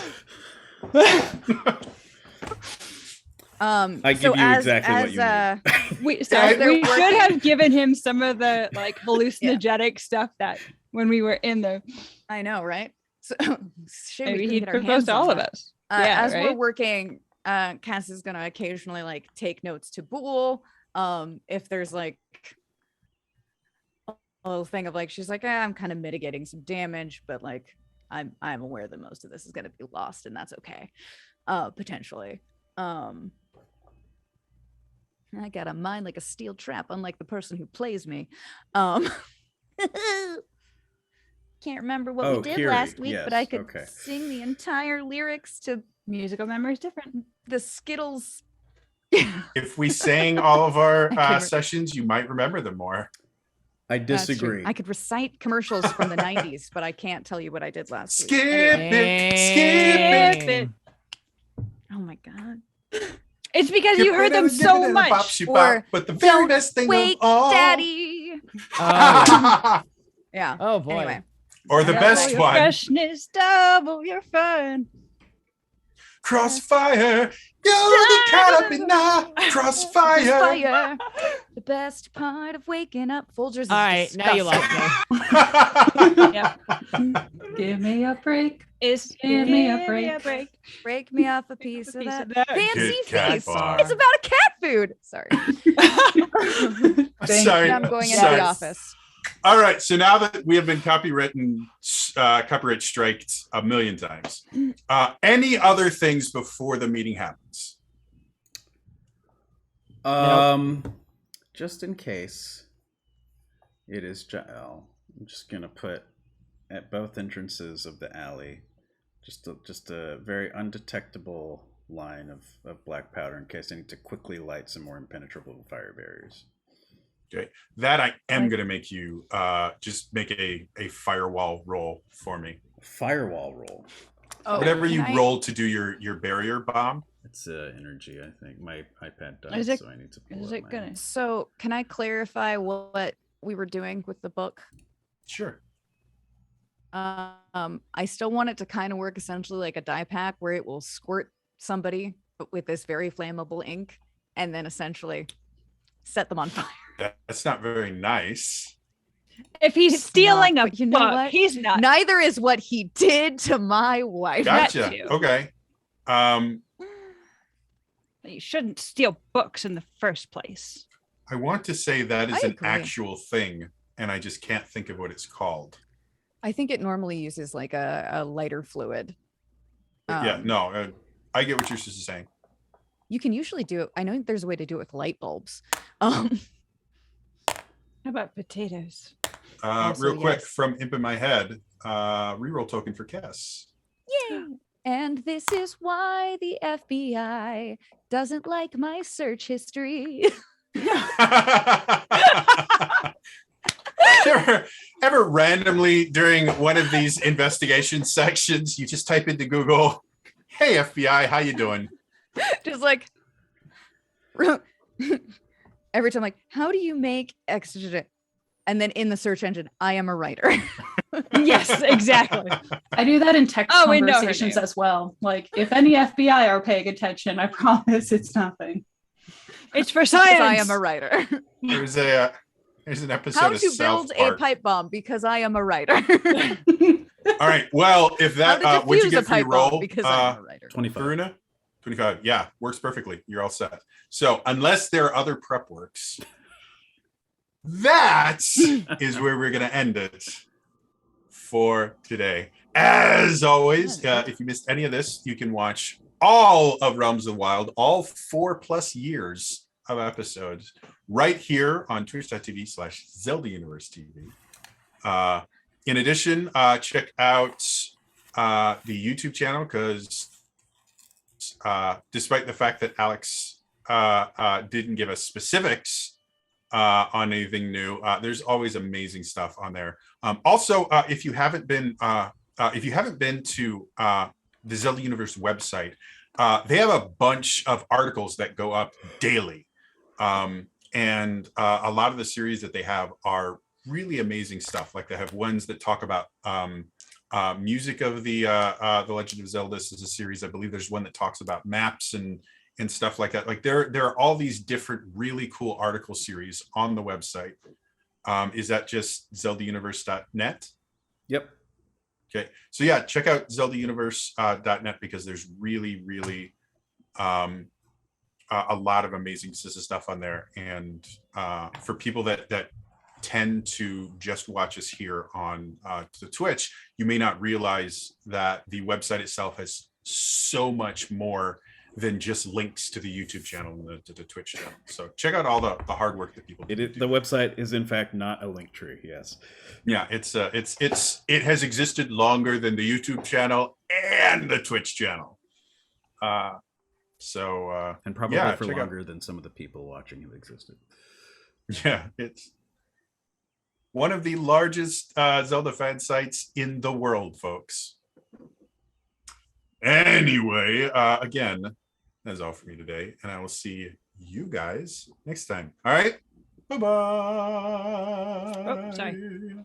I give so you exactly what you need. We As sorry, they're we should working- have given him some of the like hallucinogenic stuff that when we were in the I know, right? So shame we maybe couldn't he'd get our propose hands to on all of that. us. Yeah, As we're right? working, Cass is gonna occasionally like take notes to Bool. If there's like a little thing of like she's like, I'm kind of mitigating some damage, but like I'm aware that most of this is gonna be lost, and that's okay. Potentially. I got a mind like a steel trap, unlike the person who plays me. Can't remember what Oh, we did Kiri, last week, but I yes, could okay. sing the entire lyrics to Musical memory is different. the Skittles. If we sang all of our I couldn't- sessions, you might remember them more. I That's true. disagree. I could recite commercials from the 90s, but I can't tell you what I did last week. Skip Anyway. it. Skip it. Oh my god. It's because you heard them so much. Or but the very best thing Wait, of all. Daddy. Oh, Yeah. oh boy. Anyway. Or the Double best your one, freshness, double your fun. Crossfire. You're the caterpillar. Crossfire. Fire. The best part of waking up. Folgers is All right, now you disgusting. lost me. Give me a break. Give me a break. Break me off a piece of that fancy Kit Kat feast. bar. It's about a cat food. Sorry. Sorry. Now I'm going into Sorry. the office. All right. So now that we have been copyright striked a million times, any other things before the meeting happens? Just in case it is Jael, I'm just gonna put at both entrances of the alley just a very undetectable line of black powder in case I need to quickly light some more impenetrable fire barriers. Okay, that I am going to make you just make a firewall roll for me. Firewall roll. Oh, Whatever you can I- roll to do your barrier bomb. It's energy, I think. My iPad Is died, it- so I need to pull Is up it my- gonna? So, can I clarify what we were doing with the book? Sure. I still want it to kind of work essentially like a dye pack where it will squirt somebody but with this very flammable ink and then essentially set them on fire. That's not very nice. If he's stealing a but you know book, what? he's not. Neither is what he did to my wife. Gotcha. too. Okay. You shouldn't steal books in the first place. I want to say that is I an agree. actual thing, and I just can't think of what it's called. I think it normally uses like a lighter fluid. Yeah, no, I get what you're saying. You can usually do it. I know there's a way to do it with light bulbs. How about potatoes? Also, Real quick, yes. from Imp in My Head, reroll token for Kess. Yay! And this is why the FBI doesn't like my search history. ever randomly during one of these investigation sections, you just type into Google, "Hey FBI, how you doing?" Just like every time, like, how do you make extra? And then in the search engine, I am a writer. Yes, exactly. I do that in text Oh, we know her conversations name. as well. Like, if any FBI are paying attention, I promise it's nothing. It's for Because science. I am a writer. There's an episode How of to South build a Park. pipe bomb? Because I am a writer. All right. Well, if How that to what'd you defuse a get for your pipe bomb? roll? Because I'm a writer. 25. Karuna? 25. Yeah, works perfectly. You're all set. So unless there are other prep works, that is where we're going to end it for today. As always, if you missed any of this, you can watch all of Realms of the Wild, all 4+ years of episodes right here on twitch.tv/Zelda Universe TV. In addition, check out the YouTube channel because despite the fact that Alex didn't give us specifics on anything new, there's always amazing stuff on there. Also, if you haven't been to the Zelda Universe website, they have a bunch of articles that go up daily, and a lot of the series that they have are really amazing stuff. Like they have ones that talk about music of the Legend of Zelda. This is a series. I believe there's one that talks about maps and stuff like that. Like there are all these different really cool article series on the website. Is that just zeldauniverse.net? Yep. Okay. So yeah, check out zeldauniverse.net because there's really a lot of amazing stuff on there. And for people that tend to just watch us here on the Twitch, you may not realize that the website itself has so much more than just links to the YouTube channel and the Twitch channel. So check out all the hard work that people do. The website is in fact not a link tree. Yes. Yeah, it has existed longer than the YouTube channel and the Twitch channel. And probably yeah, for check out- longer than some of the people watching have existed. Yeah, One of the largest Zelda fan sites in the world, folks. Anyway, again, that's all for me today, and I will see you guys next time. All right. Bye-bye. Oh, sorry.